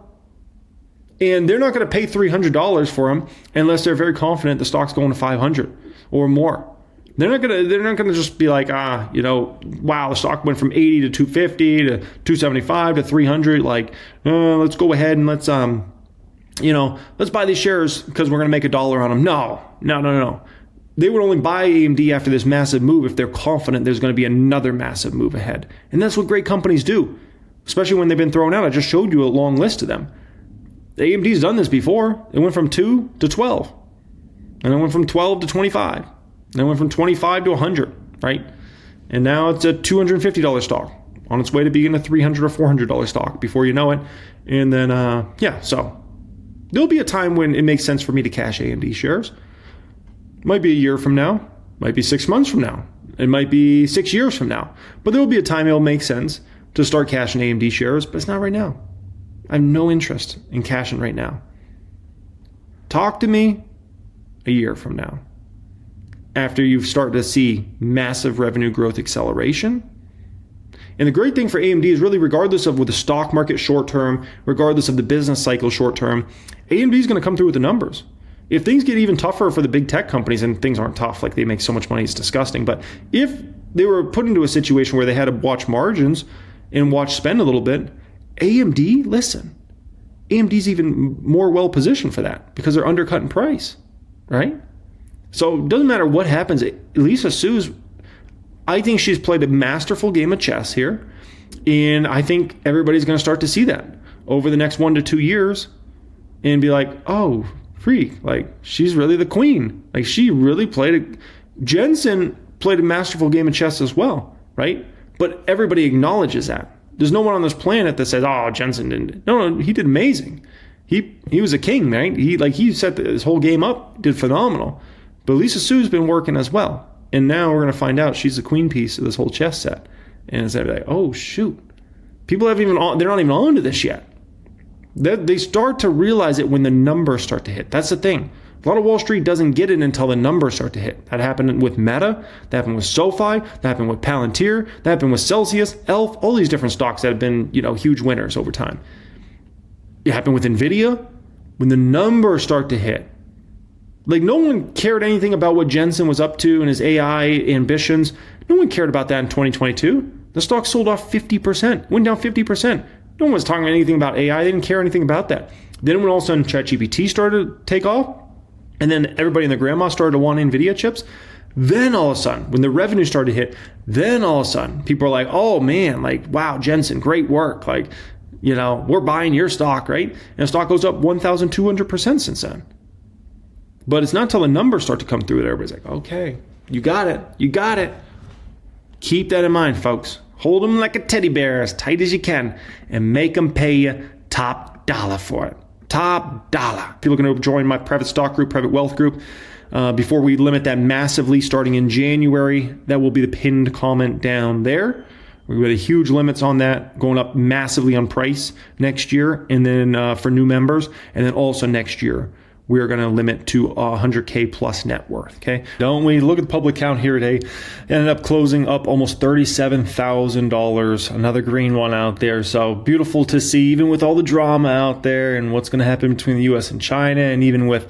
And they're not going to pay $300 for them unless they're very confident the stock's going to 500 or more. They're not going to just be like, wow, the stock went from 80 to 250 to 275 to 300. Like, let's go ahead and let's buy these shares because we're going to make $1 on them. No. They would only buy AMD after this massive move if they're confident there's going to be another massive move ahead. And that's what great companies do, especially when they've been thrown out. I just showed you a long list of them. AMD's done this before. It went from 2 to 12. And it went from 12 to 25. And it went from 25 to 100, right? And now it's a $250 stock on its way to being a $300 or $400 stock before you know it. And then, so there'll be a time when it makes sense for me to cash AMD shares. Might be a year from now, might be 6 months from now, it might be 6 years from now. But there will be a time it'll make sense to start cashing AMD shares, but it's not right now. I have no interest in cashing right now. Talk to me a year from now, after you've started to see massive revenue growth acceleration. And the great thing for AMD is really regardless of with the stock market short term, regardless of the business cycle short term, AMD is going to come through with the numbers. If things get even tougher for the big tech companies, and things aren't tough, like they make so much money, it's disgusting. But if they were put into a situation where they had to watch margins and watch spend a little bit, AMD's even more well positioned for that because they're undercutting price, right? So it doesn't matter what happens. Lisa Su's, I think she's played a masterful game of chess here. And I think everybody's going to start to see that over the next 1 to 2 years and be like, oh, freak, like she's really the queen. Like she really Jensen played a masterful game of chess as well, right? But everybody acknowledges that. There's no one on this planet that says, oh, Jensen didn't. No, he did amazing. He was a king, right? He set this whole game up, did phenomenal. But Lisa Su's been working as well. And now we're going to find out she's the queen piece of this whole chess set. And it's like, oh, shoot. People they're not even on to this yet. They start to realize it when the numbers start to hit. That's the thing. A lot of Wall Street doesn't get it until the numbers start to hit. That happened with Meta. That happened with SoFi. That happened with Palantir. That happened with Celsius, Elf, all these different stocks that have been, huge winners over time. It happened with NVIDIA when the numbers start to hit. Like no one cared anything about what Jensen was up to and his AI ambitions. No one cared about that in 2022. The stock sold off 50%, went down 50%. No one was talking anything about AI. They didn't care anything about that. Then when all of a sudden ChatGPT started to take off, and then everybody and their grandma started to want NVIDIA chips, then all of a sudden, when the revenue started to hit, then all of a sudden, people are like, oh man, like, wow, Jensen, great work. Like, we're buying your stock, right? And the stock goes up 1,200% since then. But it's not until the numbers start to come through that everybody's like, okay, you got it. Keep that in mind, folks. Hold them like a teddy bear as tight as you can and make them pay you top dollar for it. Top dollar. If you're looking to join my private stock group, private wealth group, before we limit that massively starting in January, that will be the pinned comment down there. We've got huge limits on that, going up massively on price next year, and then for new members, and then also next year, we're going to limit to 100K plus net worth. Okay. Don't we look at the public count here today? Ended up closing up almost $37,000. Another green one out there. So beautiful to see, even with all the drama out there and what's going to happen between the US and China, and even with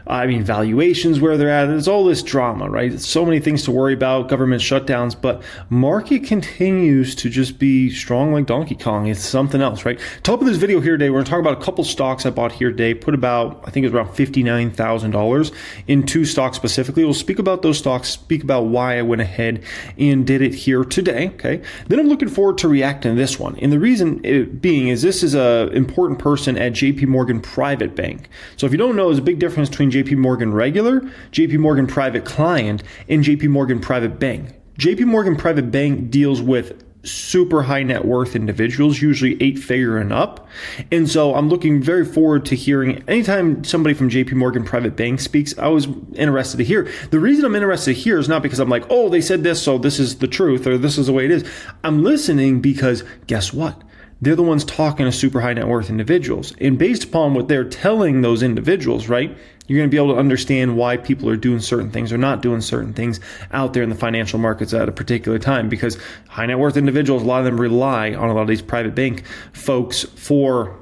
valuations where they're at. There's all this drama, right? So many things to worry about, government shutdowns, but market continues to just be strong like Donkey Kong. It's something else, right? Top of this video here today, we're going to talk about a couple stocks I bought here today, put about, I think it was around $59,000 in 2 stocks specifically. We'll speak about those stocks, speak about why I went ahead and did it here today, okay? Then I'm looking forward to reacting to this one. And the reason it being is this is an important person at JP Morgan Private Bank. So if you don't know, there's a big difference between JP Morgan regular, JP Morgan Private Client, and JP Morgan Private Bank. JP Morgan Private Bank deals with super high net worth individuals, usually 8-figure and up. And so I'm looking very forward to hearing anytime somebody from JP Morgan Private Bank speaks. I was interested to hear. The reason I'm interested to hear is not because I'm like, oh, they said this, so this is the truth, or this is the way it is. I'm listening because guess what? They're the ones talking to super high net worth individuals. And based upon what they're telling those individuals, right, you're going to be able to understand why people are doing certain things or not doing certain things out there in the financial markets at a particular time, because high net worth individuals, a lot of them rely on a lot of these private bank folks for,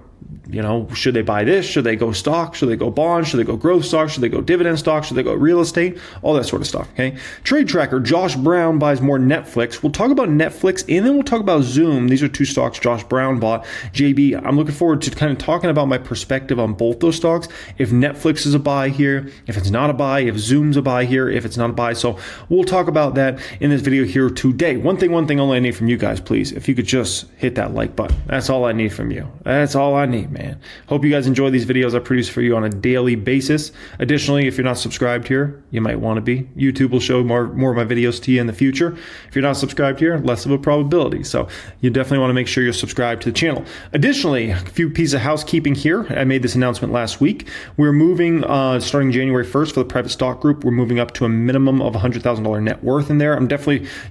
should they buy this? Should they go stock? Should they go bonds? Should they go growth stocks? Should they go dividend stocks? Should they go real estate? All that sort of stuff, okay? Trade tracker, Josh Brown buys more Netflix. We'll talk about Netflix and then we'll talk about Zoom. These are 2 stocks Josh Brown bought. JB, I'm looking forward to kind of talking about my perspective on both those stocks. If Netflix is a buy here, if it's not a buy, if Zoom's a buy here, if it's not a buy. So we'll talk about that in this video here today. One thing only I need from you guys, please. If you could just hit that like button. That's all I need from you. That's all I need, man. Hope you guys enjoy these videos I produce for you on a daily basis. Additionally, if you're not subscribed here, you might want to be. YouTube will show more of my videos to you in the future. If you're not subscribed here, less of a probability. So you definitely want to make sure you're subscribed to the channel. Additionally, a few pieces of housekeeping here. I made this announcement last week. We're moving, starting January 1st for the private stock group, we're moving up to a minimum of $100,000 net worth in there.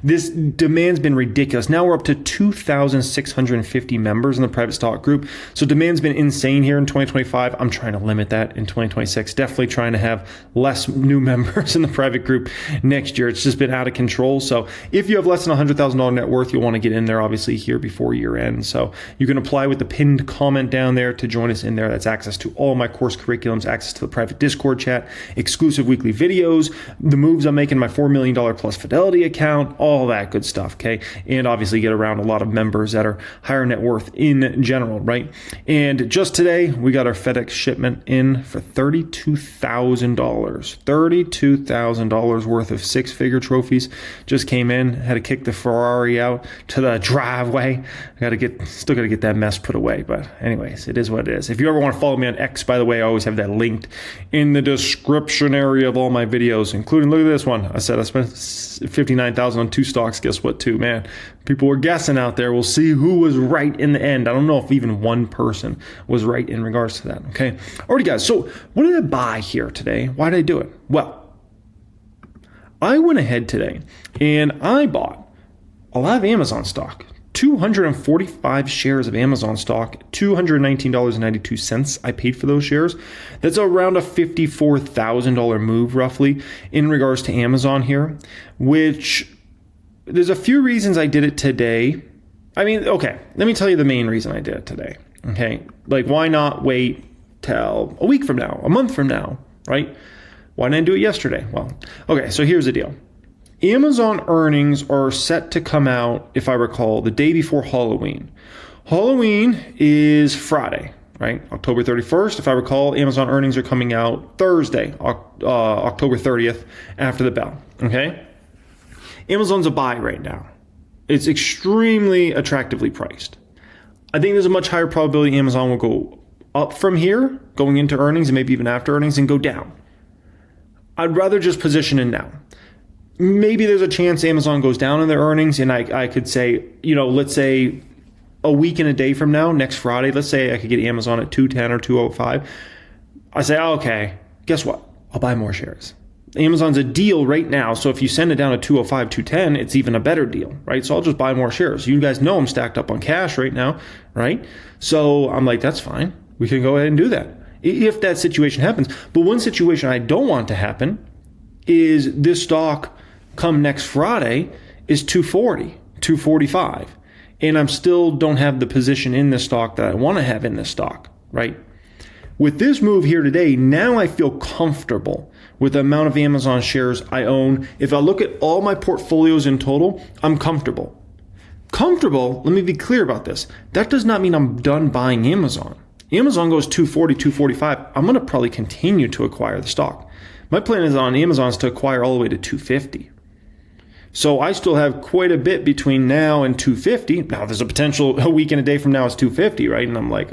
This demand's been ridiculous. Now we're up to 2,650 members in the private stock group. So demand's been insane here in 2025. I'm trying to limit that in 2026. Definitely trying to have less new members in the private group next year. It's just been out of control. So if you have less than $100,000 net worth, you'll want to get in there obviously here before year end. So you can apply with the pinned comment down there to join us in there. That's access to all my course curriculums, access to the private Discord chat, exclusive weekly videos, the moves I'm making, my $4 million plus Fidelity account, all that good stuff. Okay. And obviously get around a lot of members that are higher net worth in general, right? And just today, we got our FedEx shipment in for $32,000. $32,000 worth of 6-figure trophies just came in. Had to kick the Ferrari out to the driveway. Still got to get that mess put away. But anyways, it is what it is. If you ever want to follow me on X, by the way, I always have that linked in the description area of all my videos, including, look at this one. I said I spent $59,000 on 2 stocks. Guess what, too, man? People were guessing out there. We'll see who was right in the end. I don't know if even one person was right in regards to that, okay? Alrighty, guys, so what did I buy here today? Why did I do it? Well, I went ahead today and I bought a lot of Amazon stock. 245 shares of Amazon stock, $219.92 I paid for those shares. That's around a $54,000 move roughly in regards to Amazon here, which there's a few reasons I did it today. Okay, let me tell you the main reason I did it today. Okay, like why not wait till a week from now, a month from now, right? Why didn't I do it yesterday? Well, okay, so here's the deal. Amazon earnings are set to come out, if I recall, the day before Halloween. Halloween is Friday, right? October 31st. If I recall, Amazon earnings are coming out Thursday, October 30th, after the bell, okay? Amazon's a buy right now. It's extremely attractively priced. I think there's a much higher probability Amazon will go up from here, going into earnings and maybe even after earnings, and go down. I'd rather just position in now. Maybe there's a chance Amazon goes down in their earnings, and I could say, let's say a week and a day from now, next Friday, let's say I could get Amazon at 210 or 205. I say, okay, guess what? I'll buy more shares. Amazon's a deal right now, so if you send it down to 205, 210, it's even a better deal, right? So I'll just buy more shares. You guys know I'm stacked up on cash right now, right? So I'm like, that's fine. We can go ahead and do that if that situation happens. But one situation I don't want to happen is this stock come next Friday is 240, 245. And I'm still don't have the position in this stock that I want to have in this stock, right? with this move here today, now I feel comfortable with the amount of Amazon shares I own. If I look at all my portfolios in total, I'm comfortable. Comfortable, let me be clear about this. That does not mean I'm done buying Amazon. Amazon goes 240, 245. I'm going to probably continue to acquire the stock. My plan is on Amazon is to acquire all the way to 250. So I still have quite a bit between now and 250. Now there's a potential a week and a day from now it's 250, right? And I'm like,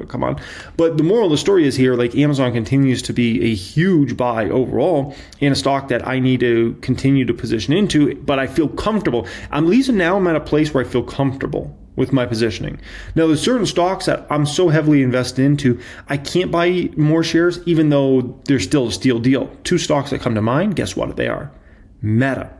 come on. But the moral of the story is here, like Amazon continues to be a huge buy overall in a stock that I need to continue to position into, but I feel comfortable. At least now I'm at a place where I feel comfortable with my positioning. Now there's certain stocks that I'm so heavily invested into, I can't buy more shares even though they're still a steal deal. Two stocks that come to mind, guess what they are? Meta.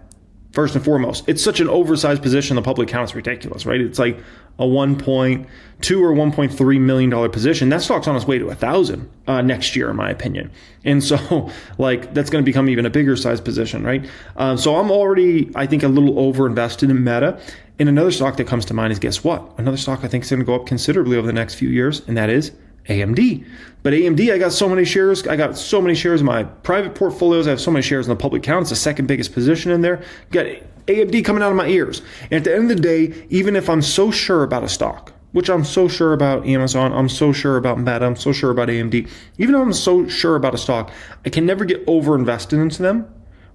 First and foremost, it's such an oversized position, the public count is ridiculous, right? It's like a $1.2 or $1.3 million position. That stock's on its way to 1,000 next year, in my opinion. And so, like, that's going to become even a bigger size position, right? So I'm already, I think, a little over invested in Meta. And another stock that comes to mind is, guess what? Another stock I think is going to go up considerably over the next few years, and that is AMD. But AMD, I got so many shares. I got so many shares in my private portfolios. I have so many shares in the public count. It's the second biggest position in there. Got AMD coming out of my ears. And at the end of the day, even if I'm so sure about a stock, which I'm so sure about Amazon, I'm so sure about Meta, I'm so sure about AMD, even though I'm so sure about a stock, I can never get over invested into them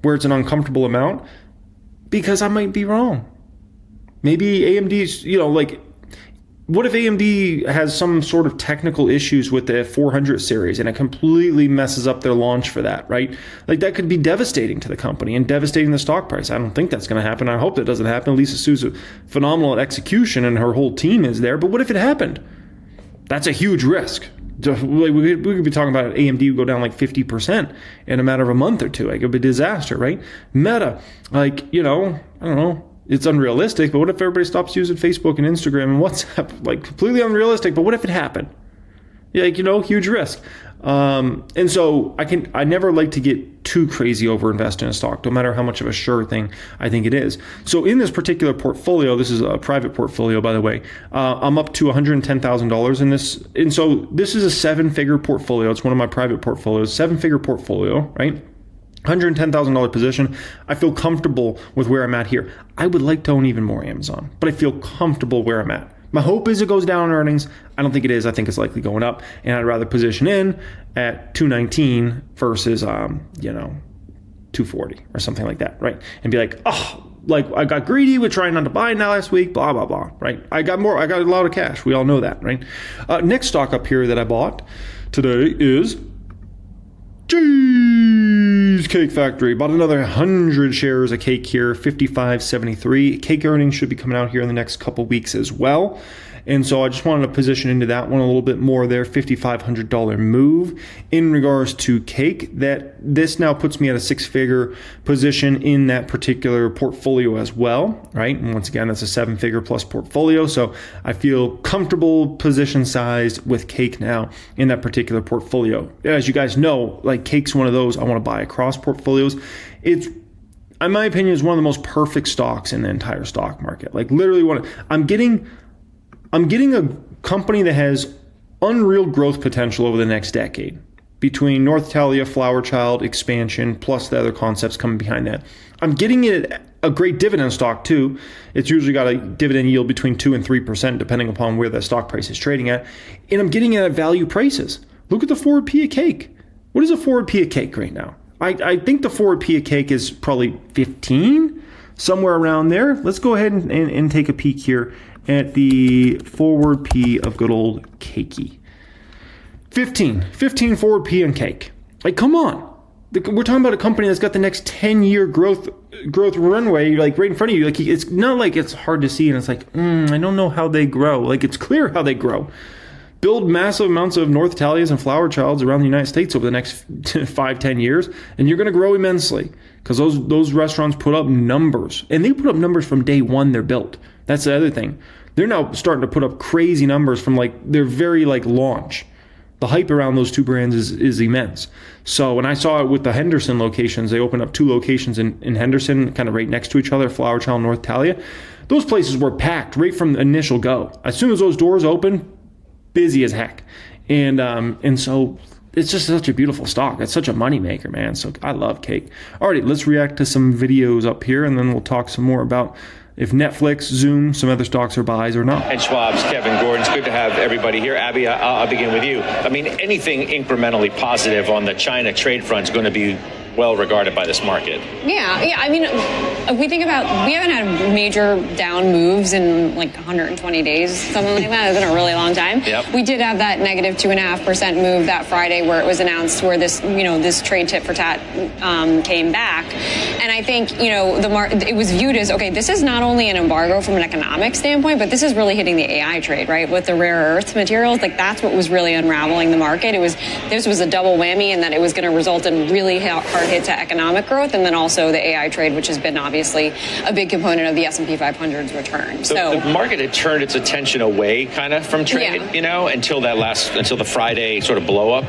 where it's an uncomfortable amount because I might be wrong. Maybe AMD's, what if AMD has some sort of technical issues with the 400 series and it completely messes up their launch for that, right? Like that could be devastating to the company and devastating the stock price. I don't think that's going to happen. I hope that doesn't happen. Lisa Su's phenomenal at execution and her whole team is there. But what if it happened? That's a huge risk. We could be talking about AMD would go down like 50% in a matter of a month or two. Like it would be a disaster, right? Meta, I don't know. It's unrealistic, but what if everybody stops using Facebook and Instagram and WhatsApp? Like completely unrealistic, but what if it happened? Huge risk. And so I never like to get too crazy over invest in a stock, no matter how much of a sure thing I think it is. So in this particular portfolio, this is a private portfolio, by the way, I'm up to $110,000 in this. And so this is a 7-figure portfolio. It's one of my private portfolios, 7-figure portfolio, right? $110,000 position. I feel comfortable with where I'm at here. I would like to own even more Amazon, but I feel comfortable where I'm at. My hope is it goes down in earnings. I don't think it is. I think it's likely going up, and I'd rather position in at 219 versus 240 or something like that, right? And be like, I got greedy with trying not to buy now last week, blah blah blah, right? I got a lot of cash. We all know that, right? Next stock up here that I bought today is Cake Factory. Bought another 100 shares of cake here, 55.73. Cake earnings should be coming out here in the next couple weeks as well. And so I just wanted to position into that one a little bit more there, $5,500 move in regards to cake. That this now puts me at a 6-figure position in that particular portfolio as well, right? And once again, that's a 7-figure plus portfolio. So I feel comfortable position sized with cake now in that particular portfolio. As you guys know, like cake's one of those I want to buy across portfolios. It's, in my opinion, is one of the most perfect stocks in the entire stock market. Like literally I'm getting a company that has unreal growth potential over the next decade between North Italia, Flower Child, expansion, plus the other concepts coming behind that. I'm getting it a great dividend stock too. It's usually got a dividend yield between 2 and 3% depending upon where the stock price is trading at. And I'm getting it at value prices. Look at the forward P of cake. What is a forward P of cake right now? I think the forward P of cake is probably 15, somewhere around there. Let's go ahead and take a peek here at the forward P of good old cakey. 15 forward P on cake. Like, come on. We're talking about a company that's got the next 10-year growth runway, like right in front of you. Like, it's not like it's hard to see and it's like, I don't know how they grow. Like, it's clear how they grow. Build massive amounts of North Italias and Flower Childs around the United States over the next 5-10 years, and you're going to grow immensely because those restaurants put up numbers, and they put up numbers from day one they're built. That's the other thing. They're now starting to put up crazy numbers from like their very like launch. The hype around those two brands is immense. So when I saw it with the Henderson locations, they opened up 2 locations in Henderson, kind of right next to each other, Flower Child and North Italia. Those places were packed right from the initial go. As soon as those doors opened, busy as heck. And so it's just such a beautiful stock. It's such a moneymaker, man. So I love cake. Alrighty, let's react to some videos up here, and then we'll talk some more about if Netflix, Zoom, some other stocks are buys or not. And Schwab's Kevin Gordon. It's good to have everybody here. Abby, I'll begin with you. I mean, anything incrementally positive on the China trade front is going to be well regarded by this market. Yeah. I mean, if we think about, we haven't had major down moves in like 120 days, something like that. It's been a really long time. Yep. We did have that negative 2.5% move that Friday where it was announced where this, this trade tit for tat came back. And I think, it was viewed as, okay, this is not only an embargo from an economic standpoint, but this is really hitting the AI trade, right? With the rare earth materials, like that's what was really unraveling the market. This was a double whammy in that it was going to result in really hard hit to economic growth, and then also the AI trade, which has been obviously a big component of the S&P 500's return. So the market had turned its attention away kind of from trade, until the Friday sort of blow up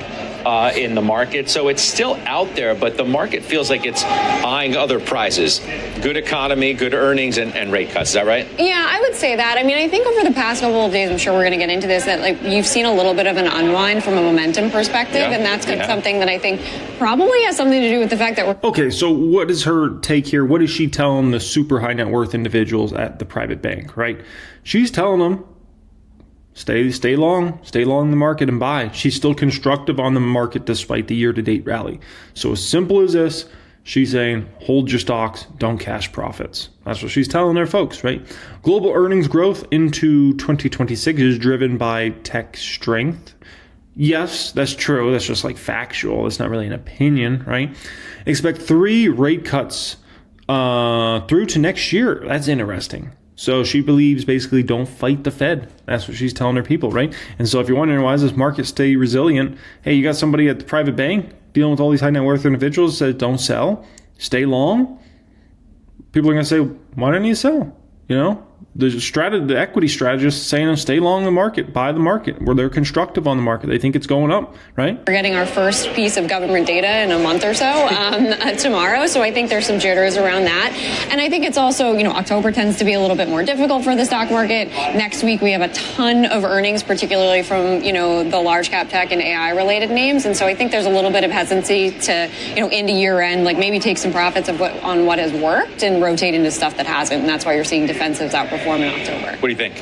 in the market. So it's still out there, but the market feels like it's eyeing other prizes. Good economy, good earnings, and rate cuts. Is that right? Yeah, I would say that. I mean, I think over the past couple of days, I'm sure we're going to get into this, that like you've seen a little bit of an unwind from a momentum perspective, and that's something that I think probably has something to do with the fact that we're... Okay, so what is her take here? What is she telling the super high net worth individuals at the private bank, right? She's telling them, stay long the market and buy. She's still constructive on the market despite the year-to-date rally. So as simple as this, she's saying, hold your stocks, don't cash profits. That's what she's telling their folks, right? Global earnings growth into 2026 is driven by tech strength. Yes, that's true. That's just like factual. It's not really an opinion, right? Expect 3 rate cuts through to next year. That's interesting. So she believes basically don't fight the Fed. That's what she's telling her people, right? And so if you're wondering why does this market stay resilient, hey, you got somebody at the private bank dealing with all these high net worth individuals that says don't sell, stay long. People are going to say, why don't you sell? The equity strategist saying stay long the market, buy the market, where they're constructive on the market. They think it's going up, right? We're getting our first piece of government data in a month or so tomorrow. So I think there's some jitters around that. And I think it's also, October tends to be a little bit more difficult for the stock market. Next week, we have a ton of earnings, particularly from, the large cap tech and AI related names. And so I think there's a little bit of hesitancy to, into year end, like maybe take some profits on what has worked and rotate into stuff that hasn't. And that's why you're seeing defensives outperform in October. What do you think?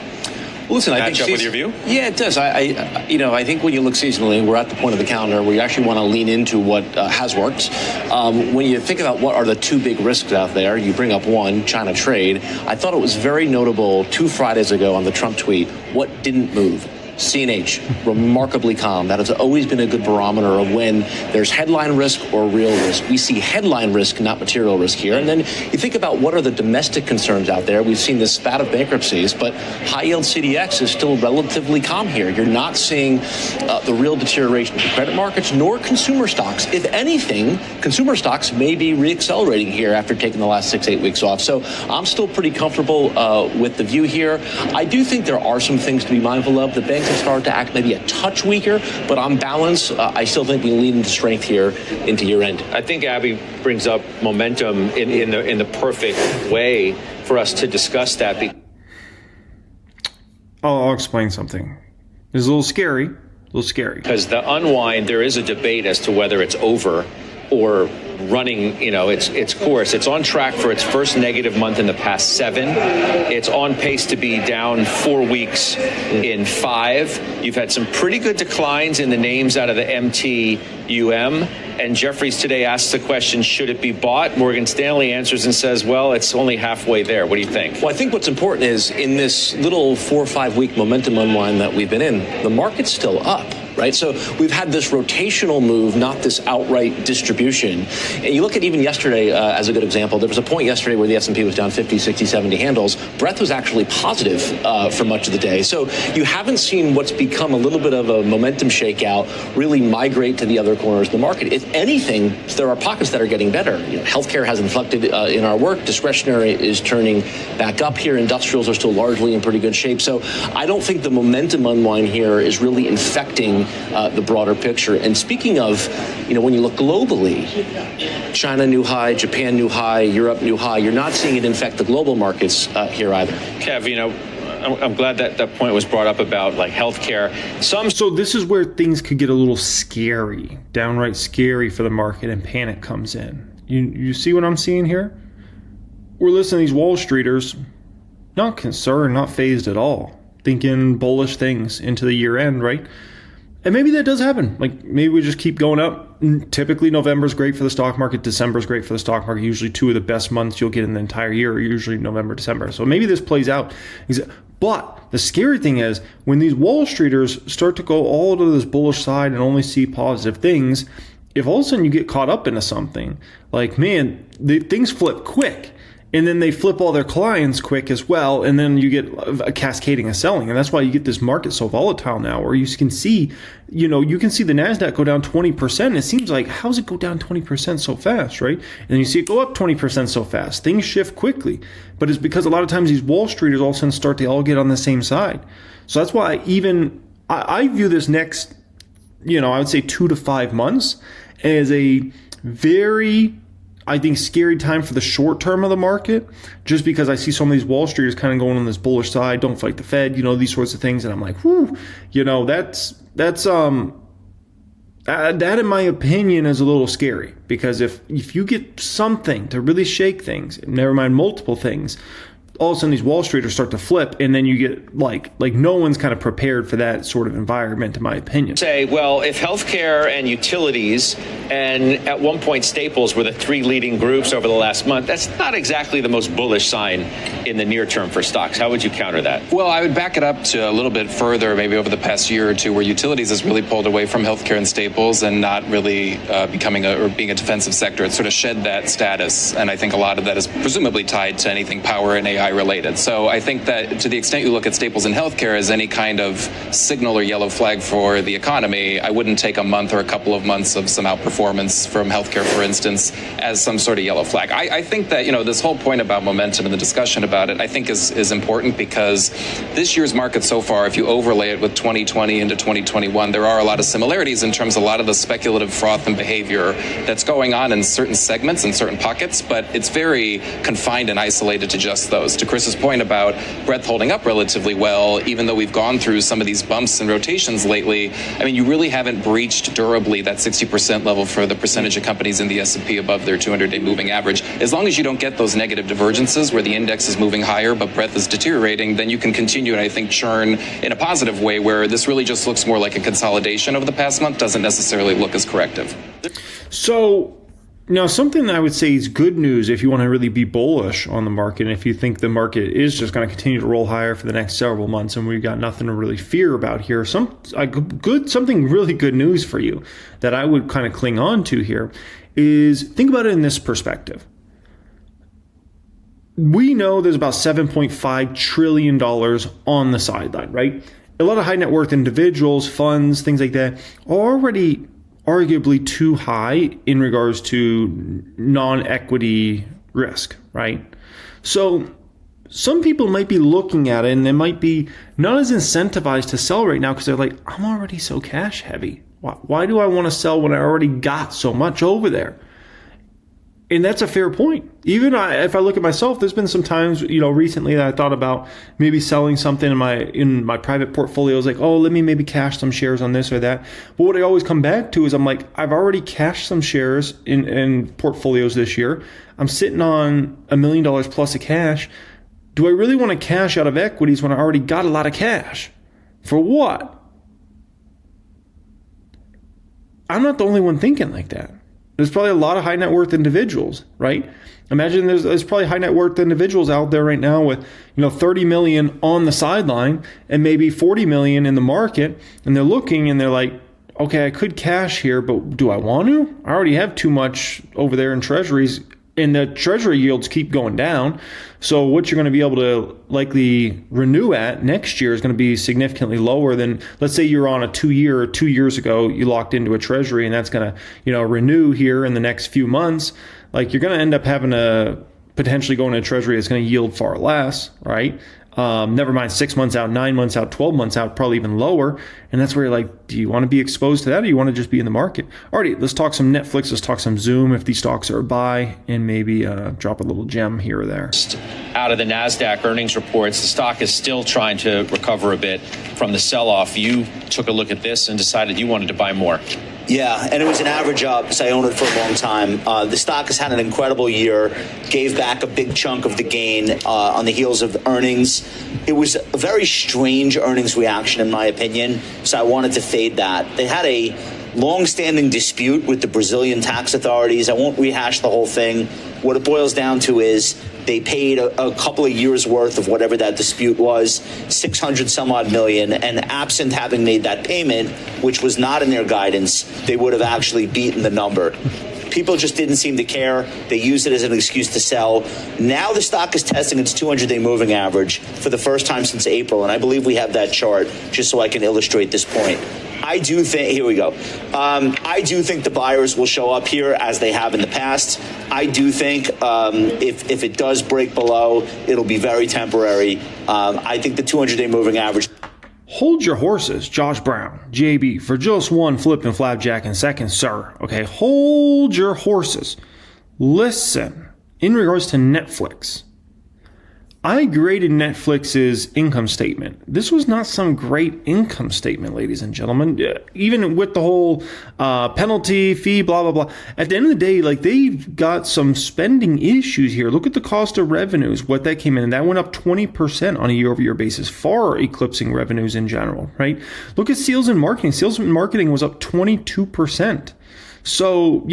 Well, listen, I think up with your view? Yeah, it does. I think when you look seasonally, we're at the point of the calendar where you actually want to lean into what has worked. When you think about what are the 2 big risks out there, you bring up one, China trade. I thought it was very notable 2 Fridays ago on the Trump tweet, what didn't move. CNH, remarkably calm. That has always been a good barometer of when there's headline risk or real risk. We see headline risk, not material risk here. And then you think about what are the domestic concerns out there. We've seen this spat of bankruptcies, but high-yield CDX is still relatively calm here. You're not seeing the real deterioration of the credit markets nor consumer stocks. If anything, consumer stocks may be reaccelerating here after taking the last 6-8 weeks off. So I'm still pretty comfortable with the view here. I do think there are some things to be mindful of. The banks start to act maybe a touch weaker, but on balance, I still think we lean into strength here into year end. I think Abby brings up momentum in the perfect way for us to discuss that. I'll explain something. It's a little scary. Because the unwind, there is a debate as to whether it's over or running, its course. It's on track for its first negative month in the past 7. It's on pace to be down 4 weeks in 5. You've had some pretty good declines in the names out of the MTUM. And Jeffries today asks the question, should it be bought? Morgan Stanley answers and says, well, it's only halfway there. What do you think? Well, I think what's important is in this little 4 or 5 week momentum unwind that we've been in, the market's still up. Right. So we've had this rotational move, not this outright distribution. And you look at even yesterday as a good example. There was a point yesterday where the S&P was down 50, 60, 70 handles. Breadth was actually positive for much of the day. So you haven't seen what's become a little bit of a momentum shakeout really migrate to the other corners of the market. If anything, there are pockets that are getting better. Healthcare has inflected in our work. Discretionary is turning back up here. Industrials are still largely in pretty good shape. So I don't think the momentum unwind here is really infecting the broader picture. And speaking of, when you look globally, China new high, Japan new high, Europe new high, you're not seeing it infect the global markets here either. Kev, I'm glad that that point was brought up about like healthcare. So this is where things could get a little scary, downright scary for the market, and panic comes in. You see what I'm seeing here? We're listening to these Wall Streeters, not concerned, not phased at all, thinking bullish things into the year end, right? And maybe that does happen. Like maybe we just keep going up. Typically November is great for the stock market. December is great for the stock market. Usually two of the best months you'll get in the entire year are usually November, December. So maybe this plays out. But the scary thing is when these Wall Streeters start to go all to this bullish side and only see positive things, if all of a sudden you get caught up into something, like, man, things flip quick. And then they flip all their clients quick as well. And then you get a cascading of selling. And that's why you get this market so volatile now, where you can see, you can see the NASDAQ go down 20%. It seems like, how's it go down 20% so fast, right? And then you see it go up 20% so fast. Things shift quickly. But it's because a lot of times these Wall Streeters all of a sudden start to all get on the same side. So that's why I view this next, I would say 2 to 5 months as a very, I think, scary time for the short term of the market, just because I see some of these Wall Streeters kind of going on this bullish side, don't fight the Fed, these sorts of things. And I'm like, whew, that in my opinion is a little scary, because if you get something to really shake things, never mind multiple things, all of a sudden these Wall Streeters start to flip, and then you get like no one's kind of prepared for that sort of environment, in my opinion. Say, well, if healthcare and utilities and at one point staples were the three leading groups over the last month, that's not exactly the most bullish sign in the near term for stocks. How would you counter that? Well, I would back it up to a little bit further, maybe over the past year or two, where utilities has really pulled away from healthcare and staples and not really being a defensive sector. It sort of shed that status, and I think a lot of that is presumably tied to anything power and AI related. So I think that to the extent you look at staples in healthcare as any kind of signal or yellow flag for the economy, I wouldn't take a month or a couple of months of some outperformance from healthcare, for instance, as some sort of yellow flag. I think that, this whole point about momentum and the discussion about it, I think is important, because this year's market so far, if you overlay it with 2020 into 2021, there are a lot of similarities in terms of a lot of the speculative froth and behavior that's going on in certain segments and certain pockets, but it's very confined and isolated to just those. To Chris's point about breadth holding up relatively well, even though we've gone through some of these bumps and rotations lately, you really haven't breached durably that 60% level for the percentage of companies in the S&P above their 200-day moving average. As long as you don't get those negative divergences where the index is moving higher but breadth is deteriorating, then you can continue and I think churn in a positive way, where this really just looks more like a consolidation over the past month, doesn't necessarily look as corrective. So now, something that I would say is good news if you want to really be bullish on the market, and if you think the market is just going to continue to roll higher for the next several months and we've got nothing to really fear about here, something really good news for you that I would kind of cling on to here is, think about it in this perspective. We know there's about $7.5 trillion on the sideline, right? A lot of high net worth individuals, funds, things like that are already arguably too high in regards to non-equity risk, right? So some people might be looking at it and they might be not as incentivized to sell right now, because they're like, I'm already so cash heavy. Why do I want to sell when I already got so much over there? And that's a fair point. Even if I look at myself, there's been some times, recently that I thought about maybe selling something in my private portfolios, like, oh, let me maybe cash some shares on this or that. But what I always come back to is, I'm like, I've already cashed some shares in portfolios this year. I'm sitting on $1 million plus of cash. Do I really want to cash out of equities when I already got a lot of cash? For what? I'm not the only one thinking like that. There's probably a lot of high net worth individuals, right? Imagine there's probably high net worth individuals out there right now with, 30 million on the sideline and maybe 40 million in the market, and they're looking and they're like, okay, I could cash here, but do I want to? I already have too much over there in treasuries, and the treasury yields keep going down. So what you're going to be able to likely renew at next year is going to be significantly lower than, let's say you're on a 2 year, 2 years ago, you locked into a treasury, and that's going to, renew here in the next few months. Like, you're going to end up having to potentially go into a treasury that's going to yield far less, right? Never mind 6 months out, 9 months out, 12 months out, probably even lower. And that's where you're like, do you want to be exposed to that, or do you want to just be in the market? Alrighty, let's talk some Netflix, let's talk some Zoom if these stocks are a buy, and maybe drop a little gem here or there. Out of the NASDAQ earnings reports, the stock is still trying to recover a bit from the sell-off. You took a look at this and decided you wanted to buy more. Yeah, and it was an average up because I owned it for a long time. The stock has had an incredible year, gave back a big chunk of the gain on the heels of earnings. It was a very strange earnings reaction, in my opinion, so I wanted to fade that. They had a long-standing dispute with the Brazilian tax authorities. I won't rehash the whole thing. What it boils down to is they paid a couple of years worth of whatever that dispute was, 600 some odd million, and absent having made that payment, which was not in their guidance, they would have actually beaten the number. People just didn't seem to care. They used it as an excuse to sell. Now the stock is testing its 200-day moving average for the first time since April, and I believe we have that chart just so I can illustrate this point. I do think, here we go. I do think the buyers will show up here as they have in the past. I do think if it does break below, it'll be very temporary. I think the 200-day moving average. Hold your horses, Josh Brown, JB, for just one flip and flapjack in seconds, sir. Okay, hold your horses. Listen, in regards to Netflix, I graded Netflix's income statement. This was not some great income statement, ladies and gentlemen. Even with the whole penalty, fee, blah, blah, blah. At the end of the day, like, they've got some spending issues here. Look at the cost of revenues, what that came in. And that went up 20% on a year-over-year basis, far eclipsing revenues in general, right? Look at sales and marketing. Sales and marketing was up 22%. So,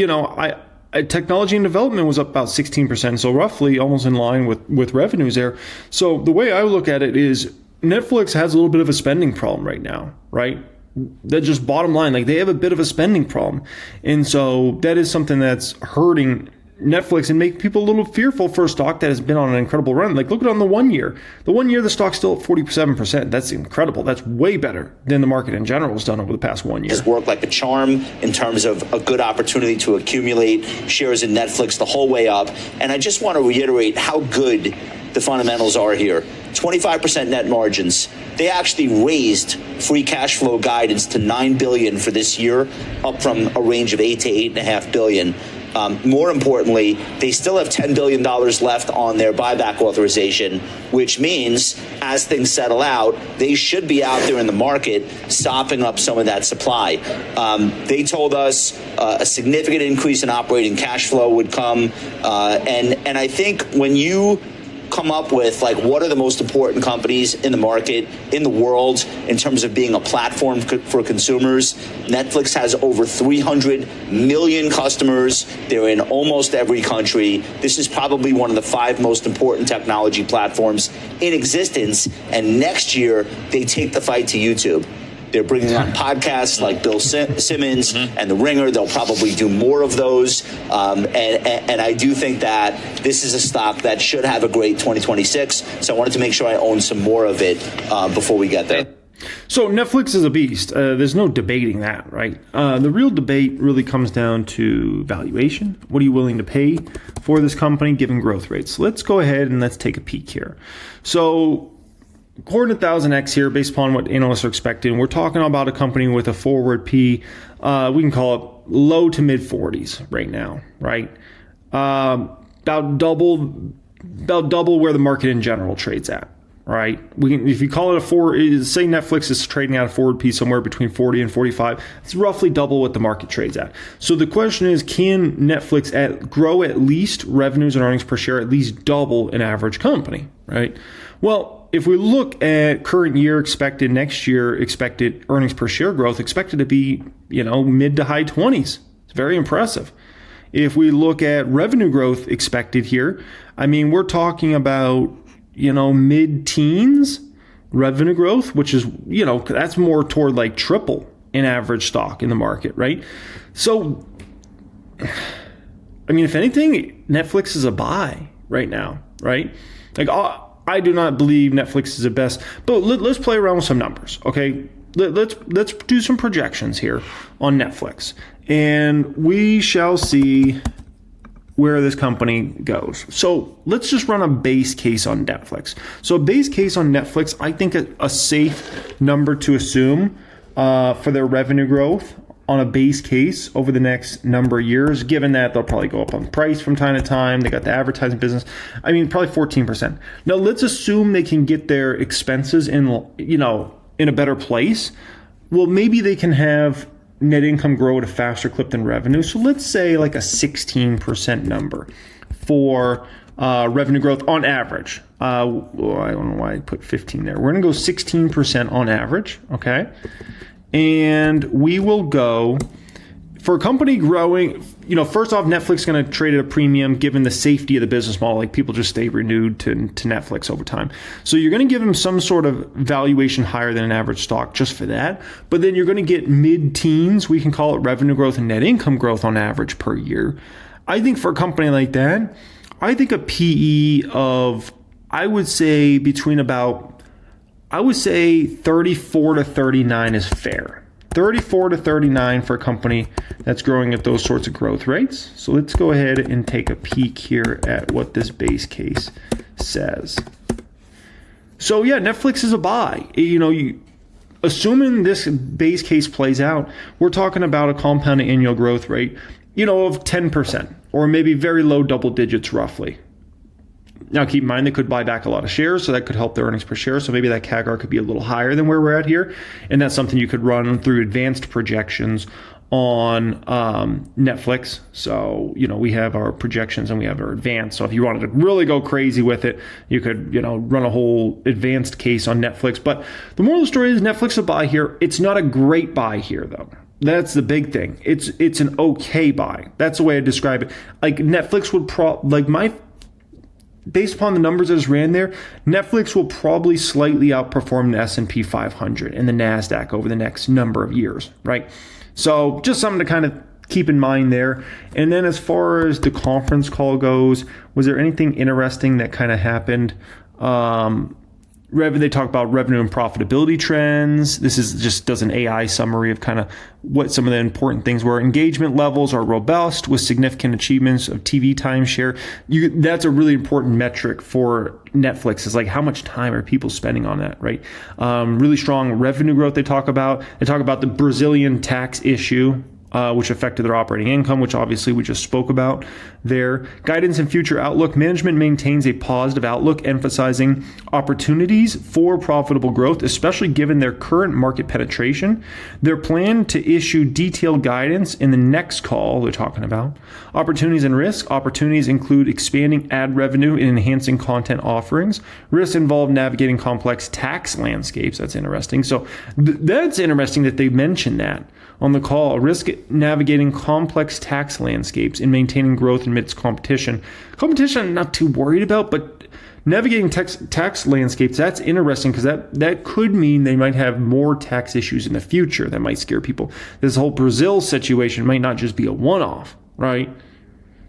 technology and development was up about 16%, so roughly almost in line with revenues there. So the way I look at it is Netflix has a little bit of a spending problem right now, right? That just bottom line, like, they have a bit of a spending problem. And so that is something that's hurting Netflix and make people a little fearful for a stock that has been on an incredible run. Like, look at it on the 1 year. The 1 year, the stock's still at 47%. That's incredible. That's way better than the market in general has done over the past 1 year. Has worked like a charm in terms of a good opportunity to accumulate shares in Netflix the whole way up. And I just want to reiterate how good the fundamentals are here. 25% net margins. They actually raised free cash flow guidance to $9 billion for this year, up from a range of $8 to $8.5 billion. More importantly, they still have $10 billion left on their buyback authorization, which means as things settle out, they should be out there in the market sopping up some of that supply. They told us a significant increase in operating cash flow would come. And I think when you come up with, like, what are the most important companies in the market, in the world, in terms of being a platform for consumers, Netflix has over 300 million customers. They're in almost every country. This is probably one of the 5 most important technology platforms in existence. And next year, they take the fight to YouTube. They're bringing on podcasts like Bill Simmons and The Ringer. They'll probably do more of those. And I do think that this is a stock that should have a great 2026. So I wanted to make sure I own some more of it before we get there. So Netflix is a beast. There's no debating that, right? The real debate really comes down to valuation. What are you willing to pay for this company given growth rates? Let's go ahead and let's take a peek here. So according to 1000X here, based upon what analysts are expecting, we're talking about a company with a forward P, we can call it low to mid 40s right now, right? About double where the market in general trades at, right? If you call it say Netflix is trading at a forward P somewhere between 40 and 45, it's roughly double what the market trades at. So the question is, can Netflix grow at least revenues and earnings per share at least double an average company, right? Well, if we look at current year expected, next year expected earnings per share growth, expected to be, mid to high 20s. It's very impressive. If we look at revenue growth expected here, I mean, we're talking about, mid-teens revenue growth, which is, that's more toward like triple an average stock in the market, right? So, I mean, if anything, Netflix is a buy right now, right? Like, I do not believe Netflix is the best, but let's play around with some numbers, okay? Let's do some projections here on Netflix, and we shall see where this company goes. So let's just run a base case on Netflix. So a base case on Netflix, I think a safe number to assume for their revenue growth on a base case over the next number of years, given that they'll probably go up on price from time to time. They got the advertising business. I mean, probably 14%. Now let's assume they can get their expenses in a better place. Well, maybe they can have net income grow at a faster clip than revenue. So let's say like a 16% number for revenue growth on average. I don't know why I put 15 there. We're going to go 16% on average, okay? And we will go for a company growing, first off, Netflix is going to trade at a premium given the safety of the business model. Like people just stay renewed to Netflix over time. So you're going to give them some sort of valuation higher than an average stock just for that. But then you're going to get mid-teens, we can call it revenue growth and net income growth on average per year. I think for a company like that, I think a PE of, I would say 34 to 39 is fair. 34 to 39 for a company that's growing at those sorts of growth rates. So let's go ahead and take a peek here at what this base case says. So yeah, Netflix is a buy. Assuming this base case plays out, we're talking about a compound annual growth rate, of 10% or maybe very low double digits roughly. Now, keep in mind, they could buy back a lot of shares, so that could help their earnings per share. So maybe that CAGR could be a little higher than where we're at here. And that's something you could run through advanced projections on Netflix. So, we have our projections and we have our advanced. So if you wanted to really go crazy with it, you could, run a whole advanced case on Netflix. But the moral of the story is Netflix is a buy here. It's not a great buy here, though. That's the big thing. It's an okay buy. That's the way I describe it. Like Netflix would based upon the numbers I just ran there, Netflix will probably slightly outperform the S&P 500 and the NASDAQ over the next number of years, right? So just something to kind of keep in mind there. And then as far as the conference call goes, was there anything interesting that kind of happened? They talk about revenue and profitability trends. This is just does an AI summary of kind of what some of the important things were. Engagement levels are robust with significant achievements of TV time share. That's a really important metric for Netflix is like how much time are people spending on that, right? Really strong revenue growth they talk about. They talk about the Brazilian tax issue, which affected their operating income, which obviously we just spoke about there. Guidance and future outlook. Management maintains a positive outlook, emphasizing opportunities for profitable growth, especially given their current market penetration. Their plan to issue detailed guidance in the next call they're talking about. Opportunities and risks. Opportunities include expanding ad revenue and enhancing content offerings. Risks involve navigating complex tax landscapes. That's interesting. So that's interesting that they mentioned that on the call. Risk navigating complex tax landscapes and maintaining growth amidst competition. Competition I'm not too worried about, but navigating tax landscapes, that's interesting because that could mean they might have more tax issues in the future that might scare people. This whole Brazil situation might not just be a one-off, right?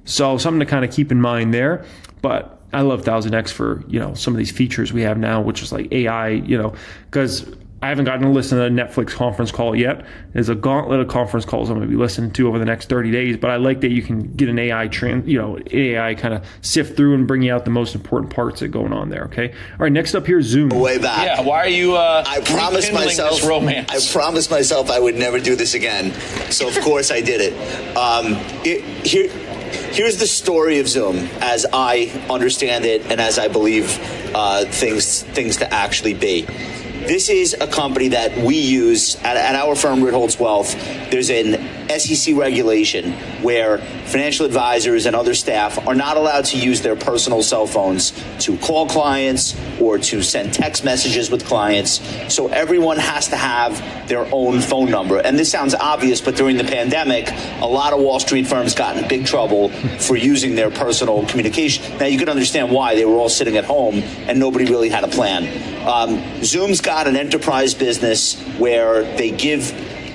So something to kind of keep in mind there. But I love 1000X for, some of these features we have now, which is like AI, because I haven't gotten to listen to the Netflix conference call yet. There's a gauntlet of conference calls I'm going to be listening to over the next 30 days, but I like that you can get an AI AI kind of sift through and bring you out the most important parts that are going on there, okay? All right, next up here, Zoom. Way back. Yeah, why are you I promised myself this romance? I promised myself I would never do this again. So of course I did it. Here's the story of Zoom as I understand it and as I believe things to actually be. This is a company that we use at our firm, Ritholtz Wealth. There's an SEC regulation where financial advisors and other staff are not allowed to use their personal cell phones to call clients or to send text messages with clients. So everyone has to have their own phone number. And this sounds obvious, but during the pandemic, a lot of Wall Street firms got in big trouble for using their personal communication. Now, you can understand why. They were all sitting at home and nobody really had a plan. Zoom's got an enterprise business where they give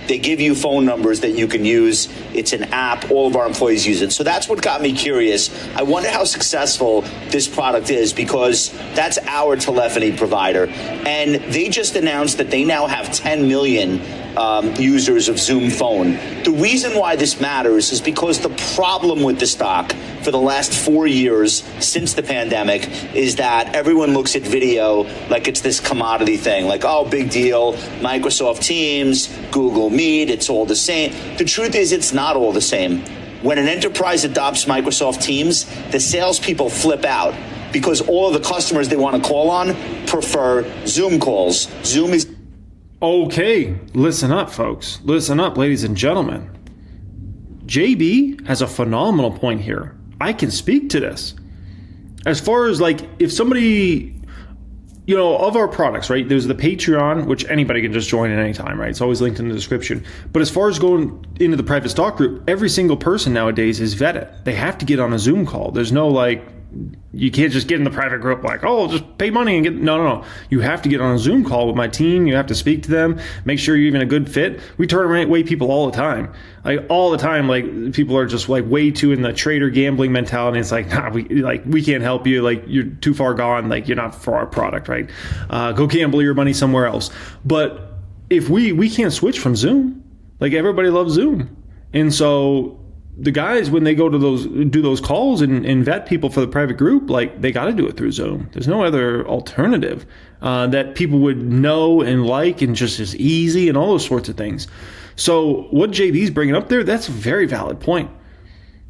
you phone numbers that you can use. It's an app. All of our employees use it. So that's what got me curious. I wonder how successful this product is because that's our telephony provider. And they just announced that they now have 10 million users of Zoom Phone. The reason why this matters is because the problem with the stock for the last 4 years since the pandemic is that everyone looks at video like it's this commodity thing, like, oh, big deal, Microsoft Teams, Google Meet, it's all the same. The truth is it's not all the same. When an enterprise adopts Microsoft Teams, the salespeople flip out because all of the customers they want to call on prefer Zoom calls. Zoom is... Okay, listen up, folks. Listen up, ladies and gentlemen. JB has a phenomenal point here. I can speak to this. As far as like, if somebody, you know, of our products, right? There's the Patreon, which anybody can just join at any time, right? It's always linked in the description. But as far as going into the private stock group, every single person nowadays is vetted. They have to get on a Zoom call. There's no like, you can't just get in the private group like, oh, just pay money and get, no. You have to get on a Zoom call with my team. You have to speak to them, make sure you're even a good fit. We turn away people all the time. Like all the time, like people are just like way too in the trader gambling mentality. It's like, nah, we can't help you. Like you're too far gone. Like you're not for our product, right? Go gamble your money somewhere else. But if we can't switch from Zoom, like everybody loves Zoom. And so the guys, when they go to do those calls and vet people for the private group, like they got to do it through Zoom. There's no other alternative that people would know and like and just as easy and all those sorts of things. So what JB's bringing up there, that's a very valid point.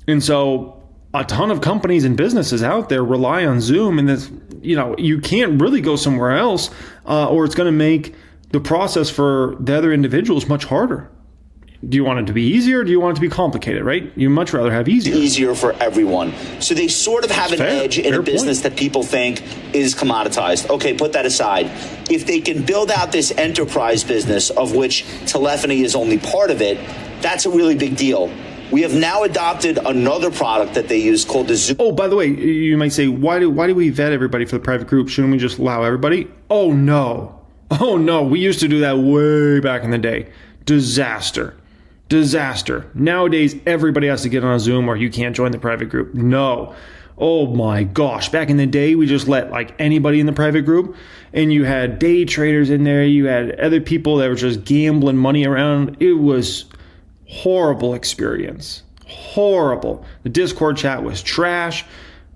And so a ton of companies and businesses out there rely on Zoom, and this, you know, you can't really go somewhere else or it's going to make the process for the other individuals much harder. Do you want it to be easier or do you want it to be complicated, right? You much rather have easier. Easier for everyone. So they sort of have an edge in a business that people think is commoditized. Okay, put that aside. If they can build out this enterprise business, of which telephony is only part of it, that's a really big deal. We have now adopted another product that they use called the Zoom. Oh, by the way, you might say, why do we vet everybody for the private group? Shouldn't we just allow everybody? Oh, no. We used to do that way back in the day. Disaster. Nowadays, everybody has to get on a Zoom or you can't join the private group. No. Oh my gosh. Back in the day, we just let like anybody in the private group, and you had day traders in there. You had other people that were just gambling money around. It was horrible experience. Horrible. The Discord chat was trash.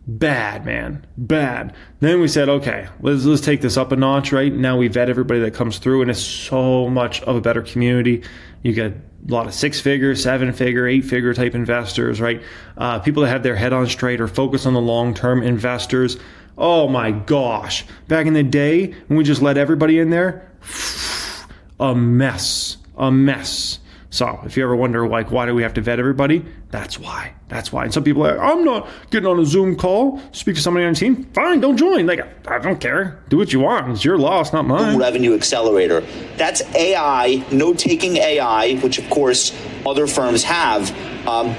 Bad, man. Bad. Then we said, okay, let's take this up a notch, right? Now we vet everybody that comes through, and it's so much of a better community. You get a lot of 6-figure, 7-figure, 8-figure type investors, right? People that have their head on straight or focus on the long-term investors. Oh my gosh. Back in the day, when we just let everybody in there, a mess. So if you ever wonder, like, why do we have to vet everybody? That's why. And some people are like, I'm not getting on a Zoom call, speak to somebody on your team. Fine, don't join. Like, I don't care. Do what you want. It's your loss, not mine. Revenue accelerator. That's AI, note-taking AI, which of course other firms have,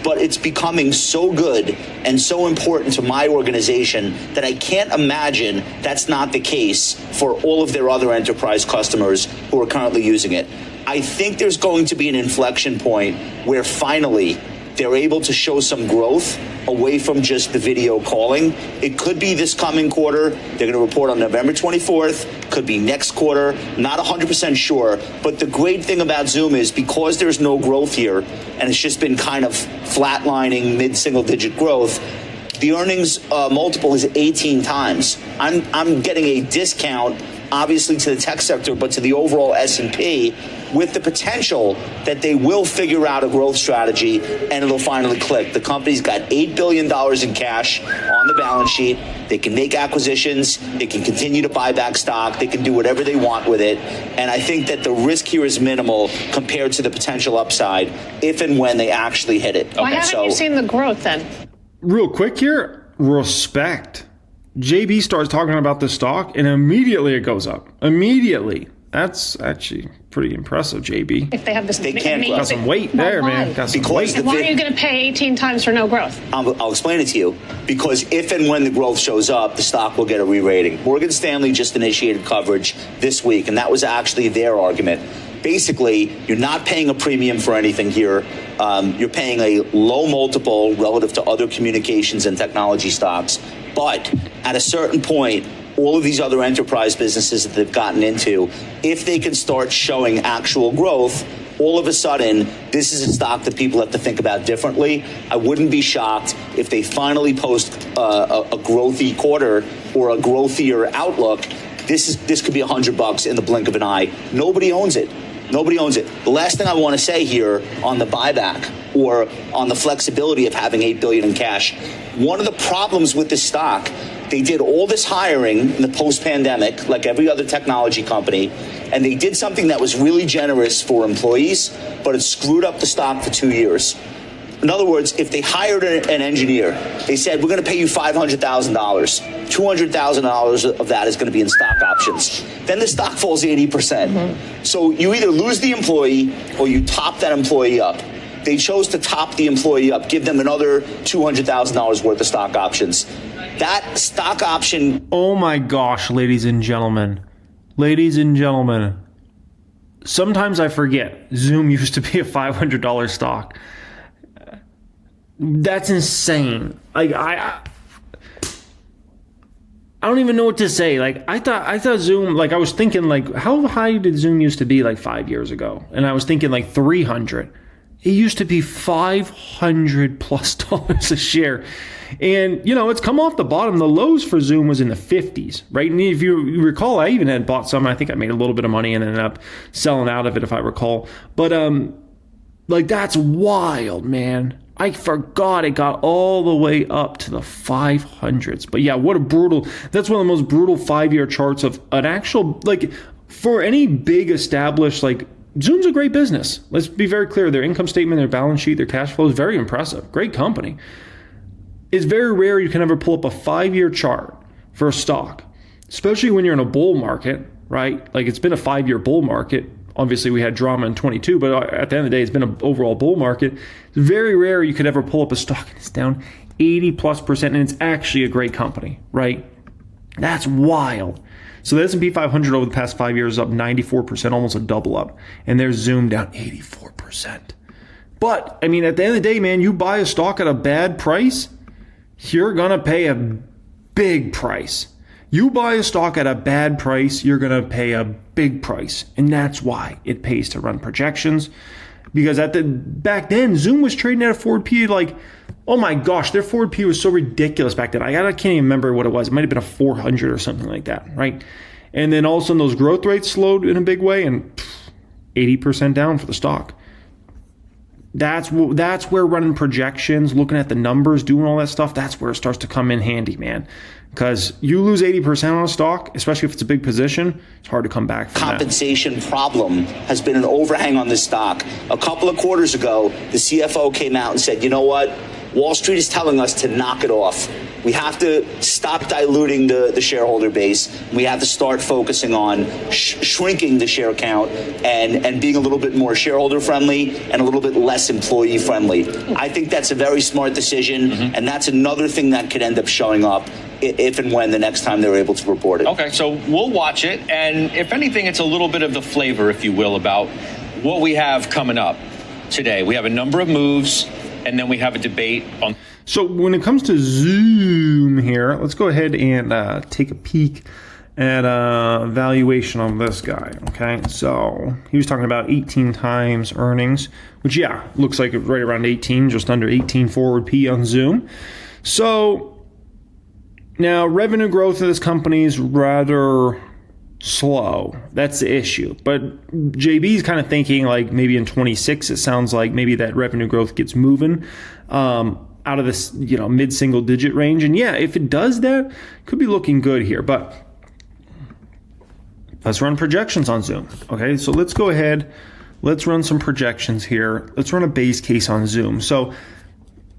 but it's becoming so good and so important to my organization that I can't imagine that's not the case for all of their other enterprise customers who are currently using it. I think there's going to be an inflection point where finally they're able to show some growth away from just the video calling. It could be this coming quarter. They're going to report on November 24th. Could be next quarter. Not 100% sure. But the great thing about Zoom is because there's no growth here, and it's just been kind of flatlining mid-single digit growth, the earnings multiple is 18 times. I'm getting a discount, obviously, to the tech sector, but to the overall S&P, with the potential that they will figure out a growth strategy and it'll finally click. The company's got $8 billion in cash on the balance sheet. They can make acquisitions. They can continue to buy back stock. They can do whatever they want with it. And I think that the risk here is minimal compared to the potential upside if and when they actually hit it. Why haven't you seen the growth then? Real quick here, respect. JB starts talking about the stock and immediately it goes up. Immediately. That's actually pretty impressive, JB. If they have this, they can't got some weight there, man. Got some weight. And why are you going to pay 18 times for no growth? I'll explain it to you. Because if and when the growth shows up, the stock will get a re-rating. Morgan Stanley just initiated coverage this week, and that was actually their argument. Basically, you're not paying a premium for anything here. You're paying a low multiple relative to other communications and technology stocks. But at a certain point, all of these other enterprise businesses that they've gotten into, if they can start showing actual growth, all of a sudden, this is a stock that people have to think about differently. I wouldn't be shocked if they finally post a growthy quarter or a growthier outlook. This could be $100 in the blink of an eye. Nobody owns it. Nobody owns it. The last thing I want to say here on the buyback or on the flexibility of having $8 billion in cash, one of the problems with this stock, they did all this hiring in the post-pandemic, like every other technology company, and they did something that was really generous for employees, but it screwed up the stock for 2 years. In other words, if they hired an engineer, they said, we're going to pay you $500,000. $200,000 of that is going to be in stock options. Then the stock falls 80%. So you either lose the employee or you top that employee up. They chose to top the employee up, give them another $200,000 worth of stock options. That stock option. Oh my gosh, ladies and gentlemen. Ladies and gentlemen. Sometimes I forget Zoom used to be a $500 stock. That's insane. Like I don't even know what to say. Like I thought Zoom, like I was thinking like how high did Zoom used to be like 5 years ago? And I was thinking like 300. It used to be $500+ a share. And you know, it's come off the bottom. The lows for Zoom was in the 50s, right? And if you recall, I even had bought some. I think I made a little bit of money and ended up selling out of it if I recall. But like that's wild, man. I forgot it got all the way up to the 500s. But yeah, what a brutal, that's one of the most brutal 5-year charts of an actual, like for any big established, like Zoom's a great business. Let's be very clear. Their income statement, their balance sheet, their cash flow is very impressive. Great company. It's very rare you can ever pull up a 5-year chart for a stock, especially when you're in a bull market, right? Like it's been a 5-year bull market. Obviously, we had drama in 22, but at the end of the day, it's been an overall bull market. It's very rare you could ever pull up a stock and it's down 80+%, and it's actually a great company, right? That's wild. So the S&P 500 over the past 5 years is up 94%, almost a double up, and there's Zoom down 84%. But, I mean, at the end of the day, man, you buy a stock at a bad price, you're going to pay a big price. You buy a stock at a bad price, you're going to pay a big price. And that's why it pays to run projections. Because back then, Zoom was trading at a forward P like, oh my gosh, their forward P was so ridiculous back then. I can't even remember what it was. It might have been a 400 or something like that, right? And then all of a sudden, those growth rates slowed in a big way and 80% down for the stock. That's where running projections, looking at the numbers, doing all that stuff, that's where it starts to come in handy, man. Because you lose 80% on a stock, especially if it's a big position, it's hard to come back from compensation problem has been an overhang on this stock. A couple of quarters ago, the CFO came out and said, you know what? Wall Street is telling us to knock it off. We have to stop diluting the shareholder base. We have to start focusing on shrinking the share count and being a little bit more shareholder friendly and a little bit less employee friendly. I think that's a very smart decision, and that's another thing that could end up showing up if and when the next time they're able to report it. Okay, so we'll watch it, and if anything, it's a little bit of the flavor, if you will, about what we have coming up today. We have a number of moves, and then we have a debate on. So when it comes to Zoom here, let's go ahead and take a peek at valuation on this guy. Okay, so he was talking about 18 times earnings, which yeah, looks like right around 18, just under 18 forward P on Zoom. So now revenue growth of this company is rather slow. That's the issue. But JB's kind of thinking like maybe in 26, it sounds like maybe that revenue growth gets moving out of this, mid-single digit range. And yeah, if it does that, it could be looking good here. But let's run projections on Zoom. Okay, so let's go ahead. Let's run some projections here. Let's run a base case on Zoom. So,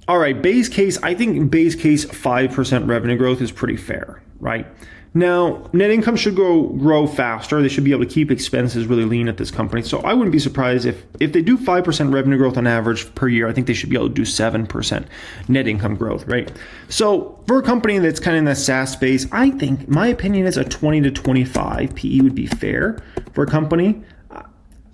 all right, base case, I think base case 5% revenue growth is pretty fair, right? Now, net income should grow faster. They should be able to keep expenses really lean at this company. So I wouldn't be surprised if they do 5% revenue growth on average per year. I think they should be able to do 7% net income growth, right? So for a company that's kind of in the SaaS space, I think, my opinion is a 20 to 25 PE would be fair for a company.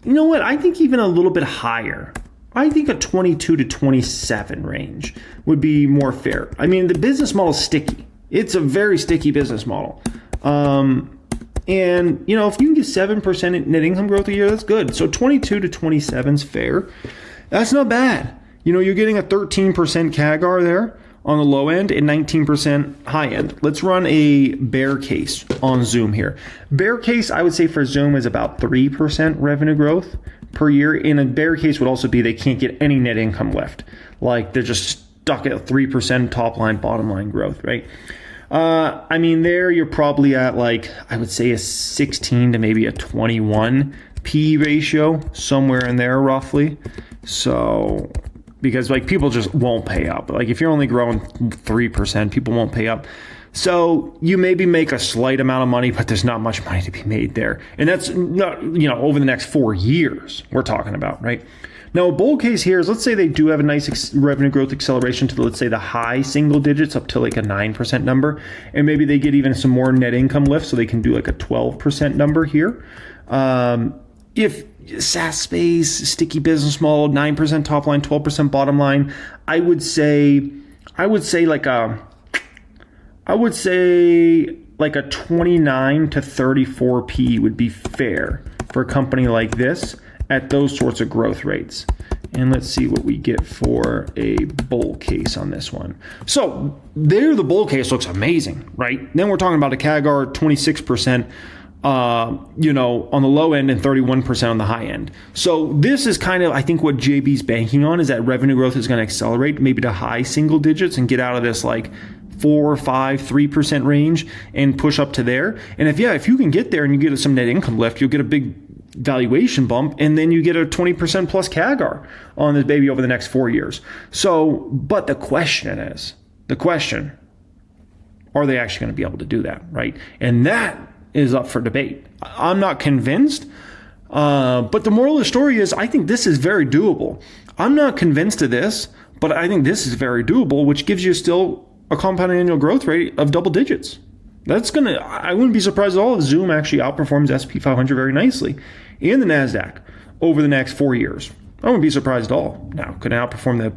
You know what? I think even a little bit higher. I think a 22 to 27 range would be more fair. I mean, the business model is sticky. It's a very sticky business model. And, if you can get 7% net income growth a year, that's good. So 22 to 27 is fair. That's not bad. You're getting a 13% CAGR there on the low end and 19% high end. Let's run a bear case on Zoom here. Bear case, I would say for Zoom is about 3% revenue growth per year. And a bear case would also be they can't get any net income left. Like they're just stuck at 3% top line, bottom line growth, right? There you're probably at I would say a 16 to maybe a 21 P ratio, somewhere in there roughly. So, because people just won't pay up. If you're only growing 3%, people won't pay up. So you maybe make a slight amount of money, but there's not much money to be made there. And that's not, over the next 4 years we're talking about, right? Now, a bull case here is, let's say they do have a nice revenue growth acceleration to, let's say, the high single digits up to a 9% number. And maybe they get even some more net income lift so they can do a 12% number here. If SaaS space, sticky business model, 9% top line, 12% bottom line, I would say like a 29 to 34 P would be fair for a company like this at those sorts of growth rates. And let's see what we get for a bull case on this one. So there, the bull case looks amazing, right? Then we're talking about a CAGR 26%, on the low end and 31% on the high end. So this is kind of, I think, what JB's banking on, is that revenue growth is going to accelerate maybe to high single digits and get out of this 4, 5, 3% range and push up to there. And if you can get there and you get some net income lift, you'll get a big valuation bump, and then you get a 20% plus CAGR on this baby over the next 4 years. So, but the question, are they actually going to be able to do that, right? And that is up for debate. I'm not convinced, but the moral of the story is I think this is very doable. I'm not convinced of this, but I think this is very doable, which gives you still a compound annual growth rate of double digits. I wouldn't be surprised at all if Zoom actually outperforms S&P 500 very nicely and the NASDAQ over the next 4 years. I wouldn't be surprised at all. Now, could it outperform that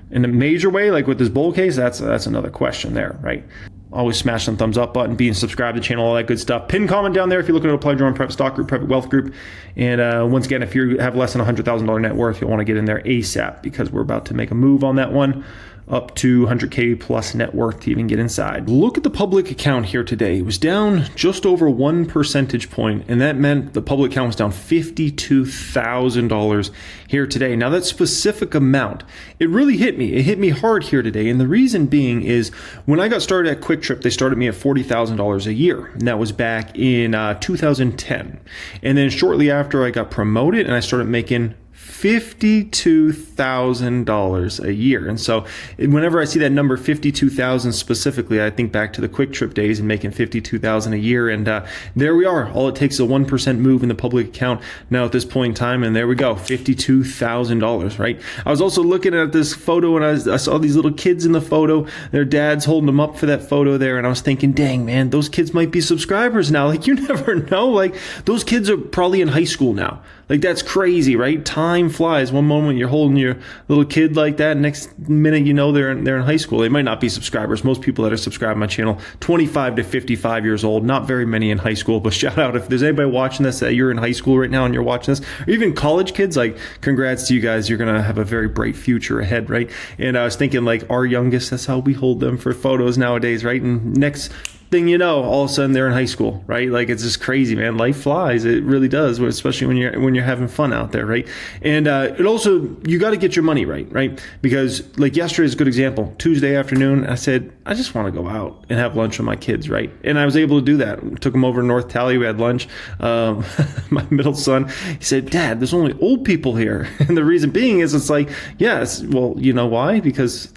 in a major way, like with this bull case? That's another question there, right? Always smash the thumbs up button, be and subscribe to the channel, all that good stuff. Pin comment down there if you're looking to apply to join Private Stock Group, Private Wealth Group. And once again, if you have less than $100,000 net worth, you'll want to get in there ASAP, because we're about to make a move on that one, up to 100K plus net worth to even get inside. Look at the public account here today. It was down just over 1 percentage point, and that meant the public account was down $52,000 here today. Now, that specific amount, it really hit me. It hit me hard here today, and the reason being is when I got started at Quick Trip, they started me at $40,000 a year, and that was back in 2010. And then shortly after, I got promoted, and I started making $52,000 a year. And so whenever I see that number 52,000 specifically, I think back to the Quick Trip days and making 52,000 a year. And there we are. All it takes is a 1% move in the public account now at this point in time. And there we go, $52,000, right? I was also looking at this photo, and I saw these little kids in the photo. Their dad's holding them up for that photo there. And I was thinking, dang, man, those kids might be subscribers now. You never know. Those kids are probably in high school now. That's crazy, right? Time flies. One moment you're holding your little kid like that, next minute they're in high school. They might not be subscribers. Most people that are subscribed to my channel, 25 to 55 years old, not very many in high school. But shout out if there's anybody watching this that you're in high school right now and you're watching this, or even college kids, congrats to you guys. You're gonna have a very bright future ahead, right? And I was thinking, our youngest, that's how we hold them for photos nowadays, right? And next thing you know, all of a sudden they're in high school, right? It's just crazy, man. Life flies. It really does, especially when you're having fun out there, right? And it also, you got to get your money right? Because yesterday is a good example. Tuesday afternoon, I said, I just want to go out and have lunch with my kids, right? And I was able to do that. Took them over to North Tally. We had lunch. My middle son, he said, Dad, there's only old people here. And the reason being is yes, well, you know why? Because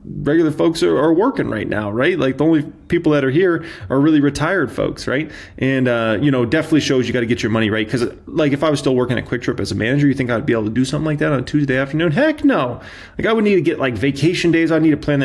regular folks are working right now, right? The only people that are here are really retired folks, right? And, definitely shows you got to get your money right. Because, if I was still working at Quick Trip as a manager, you think I'd be able to do something like that on a Tuesday afternoon? Heck no. I would need to get, vacation days. I need to plan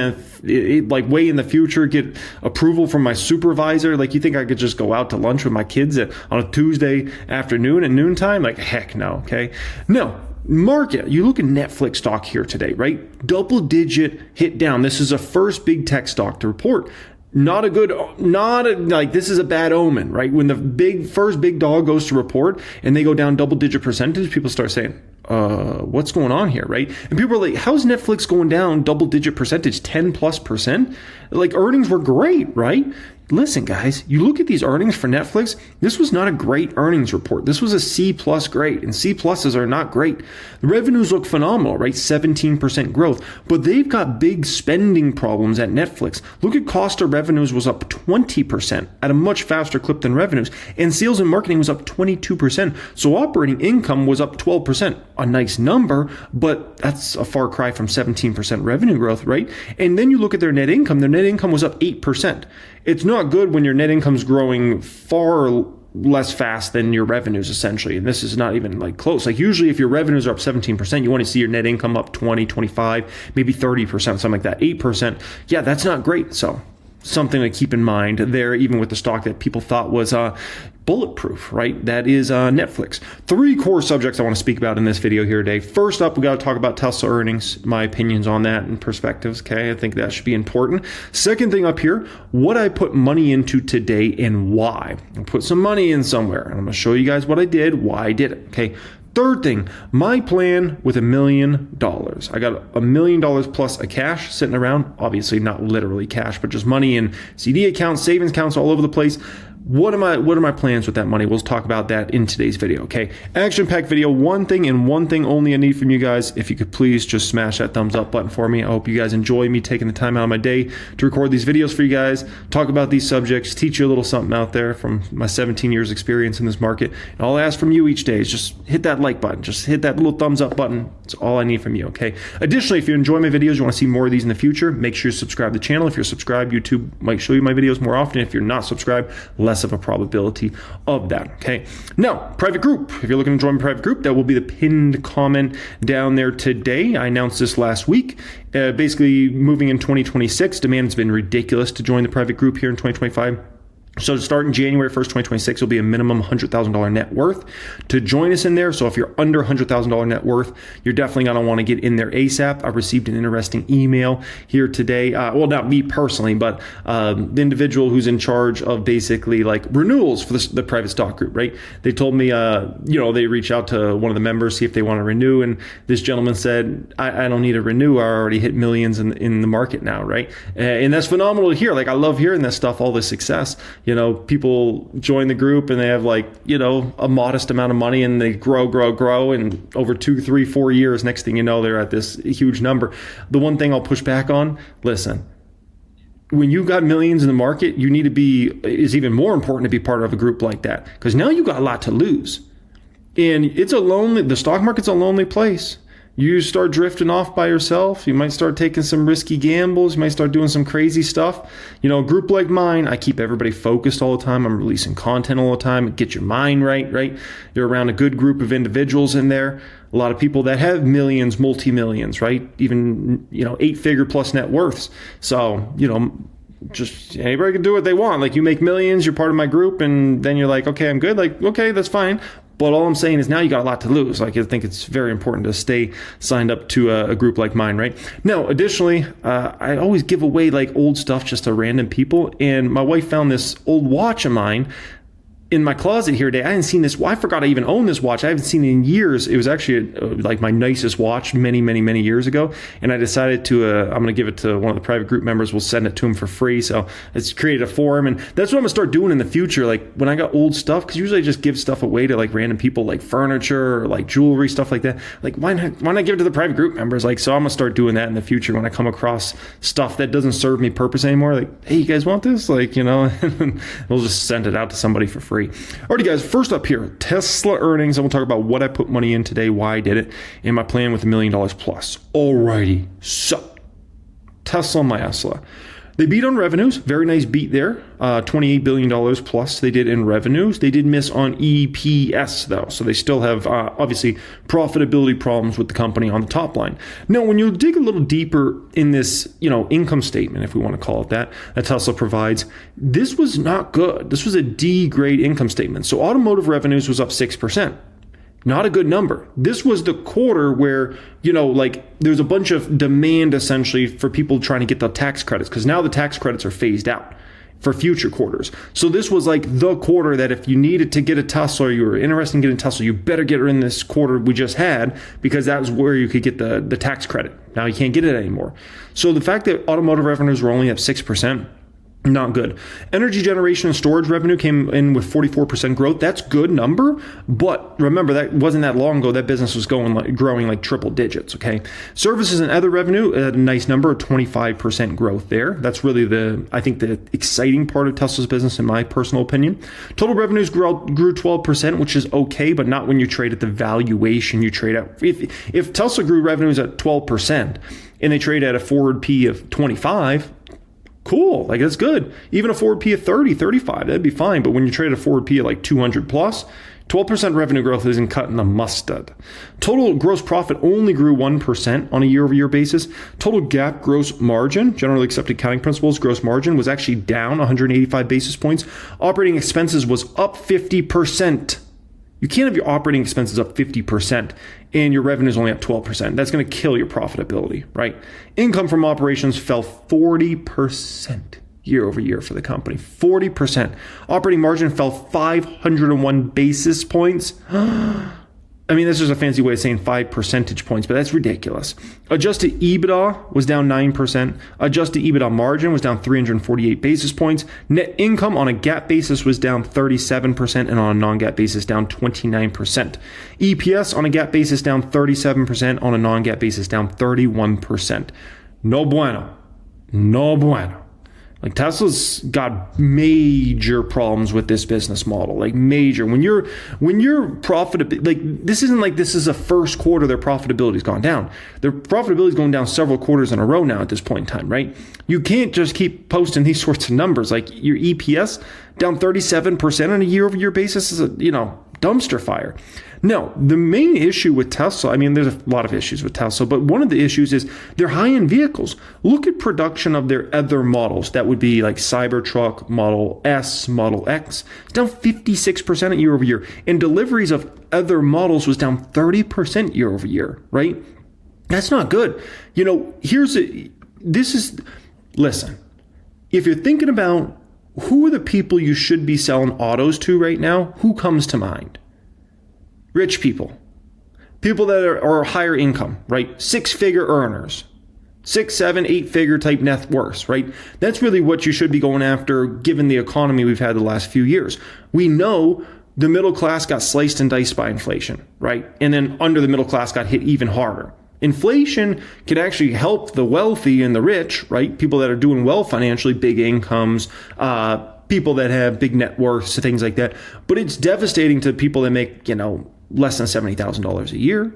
way in the future, get approval from my supervisor. You think I could just go out to lunch with my kids on a Tuesday afternoon at noontime? Heck no, okay? No. Market, you look at Netflix stock here today, right? Double digit hit down. This is the first big tech stock to report. Not a good, like this is a bad omen, right? When the first big dog goes to report and they go down double-digit percentage, people start saying, what's going on here, right? And people are like, how's Netflix going down double-digit percentage, 10+%? Like earnings were great, right? Listen, guys, you look at these earnings for Netflix, this was not a great earnings report. This was a C+ grade, and C+ are not great. The revenues look phenomenal, right? 17% growth, but they've got big spending problems at Netflix. Look at cost of revenues was up 20% at a much faster clip than revenues, and sales and marketing was up 22%. So operating income was up 12%, a nice number, but that's a far cry from 17% revenue growth, right? And then you look at their net income was up 8%. It's not good when your net income's growing far less fast than your revenues, essentially. And this is not even like close. Like usually if your revenues are up 17%, you want to see your net income up 20, 25, maybe 30%, something like that. 8%. Yeah, that's not great. So something to keep in mind there, even with the stock that people thought was bulletproof, right? That is Netflix. 3 core subjects I want to speak about in this video here today. First up, we got to talk about Tesla earnings, my opinions on that and perspectives. Okay, I think that should be important. Second thing up here, what I put money into today and why. I put some money in somewhere, and I'm going to show you guys what I did, why I did it. Okay. Third thing, my plan with $1 million. I got $1 million plus of cash sitting around, obviously not literally cash, but just money in CD accounts, savings accounts all over the place. What are my plans with that money? We'll talk about that in today's video, okay? Action-packed video, one thing and one thing only I need from you guys. If you could please just smash that thumbs up button for me. I hope you guys enjoy me taking the time out of my day to record these videos for you guys, talk about these subjects, teach you a little something out there from my 17 years experience in this market. And all I ask from you each day is just hit that like button, just hit that little thumbs up button. It's all I need from you, okay? Additionally, if you enjoy my videos, you want to see more of these in the future, make sure you subscribe to the channel. If you're subscribed, YouTube might show you my videos more often. If you're not subscribed, less of a probability of that, okay? Now, private group. If you're looking to join my private group, that will be the pinned comment down there today. I announced this last week. Basically, moving in 2026, demand has been ridiculous to join the private group here in 2025. So to start in January 1st, 2026, will be a minimum $100,000 net worth to join us in there. So if you're under $100,000 net worth, you're definitely going to want to get in there ASAP. I received an interesting email here today. Well, not me personally, but the individual who's in charge of basically like renewals for the private stock group, right? They told me, they reach out to one of the members, see if they want to renew. And this gentleman said, I don't need to renew. I already hit millions in the market now, right? And that's phenomenal to hear. Like, I love hearing this stuff, all this success. People join the group and they have a modest amount of money and they grow. And over 2, 3, 4 years, next thing you know, they're at this huge number. The one thing I'll push back on, listen, when you got millions in the market, it's even more important to be part of a group like that because now you got a lot to lose. And the stock market's a lonely place. You start drifting off by yourself. You might start taking some risky gambles. You might start doing some crazy stuff. A group like mine, I keep everybody focused all the time. I'm releasing content all the time. Get your mind right? You're around a good group of individuals in there. A lot of people that have millions, multi-millions, right? Even, 8-figure plus net worths. So, just anybody can do what they want. Like, you make millions, you're part of my group, and then you're like, okay, I'm good. Like, okay, that's fine. But all I'm saying is now you got a lot to lose. Like, I think it's very important to stay signed up to a group like mine, right? Now, additionally, I always give away like old stuff just to random people. And my wife found this old watch of mine in my closet here today. I hadn't seen this. Well, I forgot I even owned this watch. I haven't seen it in years. It was actually like my nicest watch many, many, many years ago. And I decided to, I'm going to give it to one of the private group members. We'll send it to him for free. So it's created a forum. And that's what I'm going to start doing in the future. Like when I got old stuff, because usually I just give stuff away to like random people, like furniture or like jewelry, stuff like that. Like why not give it to the private group members? Like, so I'm going to start doing that in the future when I come across stuff that doesn't serve me purpose anymore. Like, hey, you guys want this? Like, we'll just send it out to somebody for free. Alrighty guys, first up here, Tesla earnings. I'm going to talk about what I put money in today, why I did it, and my plan with $1 million plus. Alrighty, so Tesla, my Tesla. They beat on revenues, very nice beat there, $28 billion plus they did in revenues. They did miss on EPS though, so they still have obviously profitability problems with the company on the top line. Now, when you dig a little deeper in this, income statement, if we want to call it that Tesla provides, this was not good. This was a D grade income statement. So automotive revenues was up 6%. Not a good number. This was the quarter where, there's a bunch of demand essentially for people trying to get the tax credits because now the tax credits are phased out. for future quarters. So this was like the quarter that if you needed to get a Tesla or you were interested in getting a Tesla, you better get her in this quarter we just had, because that was where you could get the tax credit. Now you can't get it anymore. So the fact that automotive revenues were only up 6%, not good. Energy generation and storage revenue came in with 44% growth. That's good number, but remember that wasn't that long ago. That business was growing like triple digits. Okay, services and other revenue had a nice number of 25% growth there. That's really I think the exciting part of Tesla's business, in my personal opinion. Total revenues grew 12%, which is okay, but not when you trade at the valuation you trade at. If Tesla grew revenues at 12% and they trade at a forward P of 25. Cool, like that's good. Even a forward P of 30, 35, that'd be fine. But when you trade a forward P of like 200 plus, 12% revenue growth isn't cutting the mustard. Total gross profit only grew 1% on a year-over-year basis. Total GAAP gross margin, generally accepted accounting principles, gross margin was actually down 185 basis points. Operating expenses was up 50%. You can't have your operating expenses up 50% and your revenue is only up 12%. That's going to kill your profitability, right? Income from operations fell 40% year over year for the company. 40%. Operating margin fell 501 basis points. I mean, that's just a fancy way of saying 5 percentage points, but that's ridiculous. Adjusted EBITDA was down 9%. Adjusted EBITDA margin was down 348 basis points. Net income on a GAAP basis was down 37% and on a non-GAAP basis down 29%. EPS on a GAAP basis down 37%, on a non-GAAP basis down 31%. No bueno. No bueno. Like Tesla's got major problems with this business model, like major. When you're profitable, like this isn't like this is a first quarter their profitability's gone down. Their profitability's going down several quarters in a row now at this point in time, right? You can't just keep posting these sorts of numbers. Like your EPS down 37% on a year-over-year basis is a dumpster fire. No, the main issue with Tesla, I mean, there's a lot of issues with Tesla, but one of the issues is they're high-end vehicles. Look at production of their other models. That would be like Cybertruck, Model S, Model X. It's down 56% year over year. And deliveries of other models was down 30% year over year, right? That's not good. Listen, if you're thinking about who are the people you should be selling autos to right now, who comes to mind? Rich people that are higher income, right? 6-figure earners, 6, 7, 8-figure type net worths, right? That's really what you should be going after given the economy we've had the last few years. We know the middle class got sliced and diced by inflation, right? And then under the middle class got hit even harder. Inflation can actually help the wealthy and the rich, right? People that are doing well financially, big incomes, people that have big net worths, things like that. But it's devastating to people that make, less than $70,000 a year,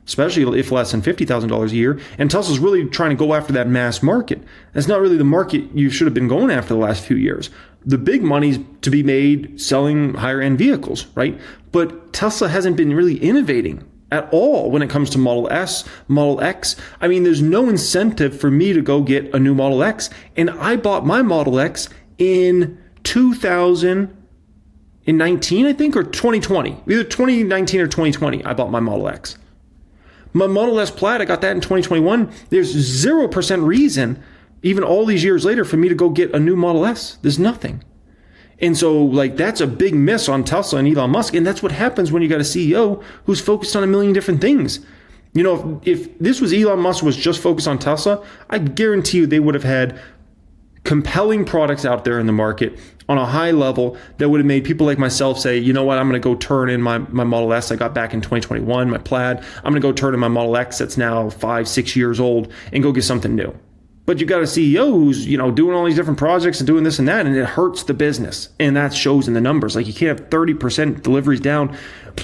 especially if less than $50,000 a year. And Tesla's really trying to go after that mass market. That's not really the market you should have been going after the last few years. The big money's to be made selling higher end vehicles, right? But Tesla hasn't been really innovating at all when it comes to Model S, Model X. I mean, there's no incentive for me to go get a new Model X. And I bought my Model X in 2019, I think, or 2020. Either 2019 or 2020, I bought my Model X. My Model S Plaid, I got that in 2021. There's 0% reason, even all these years later, for me to go get a new Model S. There's nothing. And so, that's a big miss on Tesla and Elon Musk. And that's what happens when you got a CEO who's focused on a million different things. If this was Elon Musk was just focused on Tesla, I guarantee you they would have had compelling products out there in the market on a high level that would have made people like myself say, you know what, I'm going to go turn in my Model S I got back in 2021, my Plaid. I'm going to go turn in my Model X that's now 5-6 years old and go get something new. But you got a CEO who's, doing all these different projects and doing this and that, and it hurts the business. And that shows in the numbers. Like, you can't have 30% deliveries down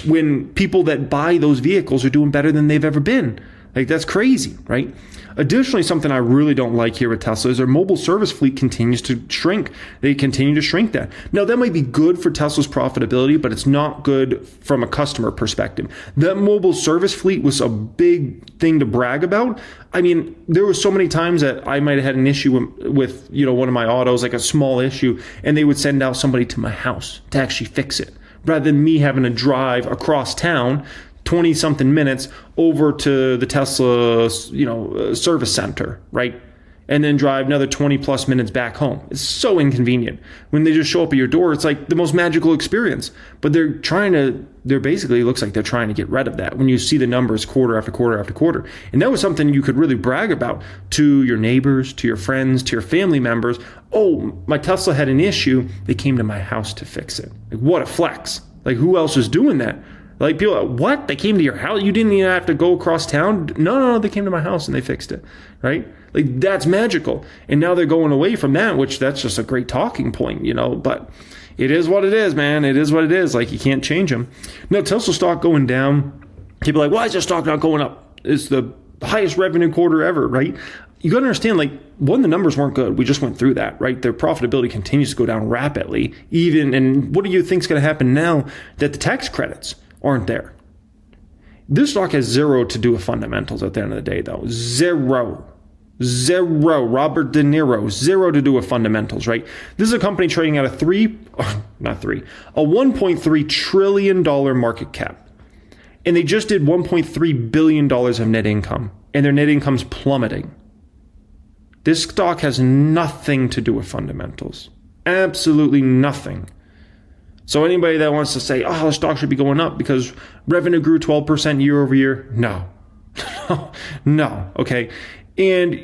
when people that buy those vehicles are doing better than they've ever been. Like, that's crazy, right? Additionally, something I really don't like here with Tesla is their mobile service fleet continues to shrink. They continue to shrink that. Now, that might be good for Tesla's profitability, but it's not good from a customer perspective. That mobile service fleet was a big thing to brag about. I mean, there were so many times that I might have had an issue with one of my autos, like a small issue, and they would send out somebody to my house to actually fix it, rather than me having to drive across town 20-something minutes over to the Tesla, service center, right? and then drive another 20 plus minutes back home. It's so inconvenient. When they just show up at your door, it's like the most magical experience. But they're basically, it looks like they're trying to get rid of that when you see the numbers quarter after quarter after quarter. And that was something you could really brag about to your neighbors, to your friends, to your family members. Oh, my Tesla had an issue. They came to my house to fix it. Like, what a flex. Like, who else is doing that? Like, people are like, what? They came to your house? You didn't even have to go across town? No, they came to my house and they fixed it, right? Like, that's magical. And now they're going away from that, which that's just a great talking point, but it is what it is, man. It is what it is. Like, you can't change them. Now, Tesla stock going down. People are like, why is their stock not going up? It's the highest revenue quarter ever, right? You got to understand, like, one, the numbers weren't good. We just went through that, right? Their profitability continues to go down rapidly. And what do you think is going to happen now that the tax credits aren't there? This stock has zero to do with fundamentals at the end of the day, though. Zero. Robert De Niro, zero to do with fundamentals, right? This is a company trading at a $1.3 trillion market cap. And they just did $1.3 billion of net income, and their net income's plummeting. This stock has nothing to do with fundamentals. Absolutely nothing. So anybody that wants to say, the stock should be going up because revenue grew 12% year over year, no. No, okay? And,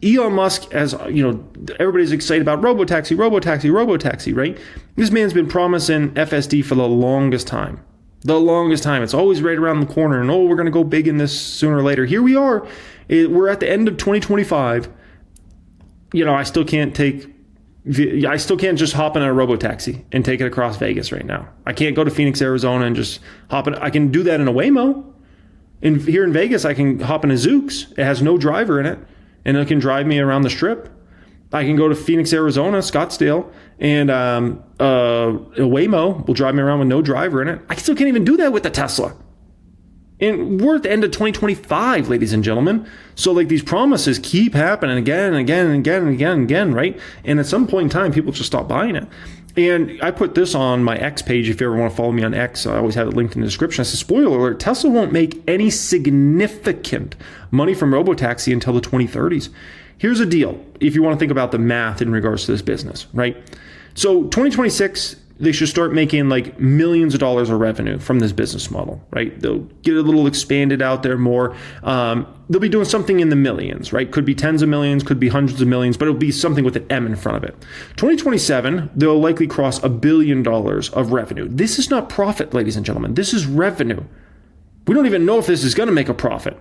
Elon Musk, as everybody's excited about Robotaxi, right? This man's been promising FSD for the longest time. It's always right around the corner. And, we're going to go big in this sooner or later. Here we are. We're at the end of 2025. I still can't just hop in a Robotaxi and take it across Vegas right now. I can't go to Phoenix, Arizona and just hop in. I can do that in a Waymo. Here in Vegas, I can hop in a Zoox. It has no driver in it, and it can drive me around the Strip. I can go to Phoenix, Arizona, Scottsdale, and a Waymo will drive me around with no driver in it. I still can't even do that with the Tesla. And we're at the end of 2025, ladies and gentlemen. So like these promises keep happening again and again and again and again and again, right? And at some point in time, people just stop buying it. And I put this on my X page. If you ever want to follow me on X, I always have it linked in the description. I said, spoiler alert, Tesla won't make any significant money from Robotaxi until the 2030s. Here's a deal. If you want to think about the math in regards to this business, right? So 2026, they should start making like millions of dollars of revenue from this business model, right? They'll get a little expanded out there more. They'll be doing something in the millions, right? Could be tens of millions, could be hundreds of millions, but it'll be something with an M in front of it. 2027, they'll likely cross $1 billion of revenue. This is not profit, ladies and gentlemen. This is revenue. We don't even know if this is going to make a profit.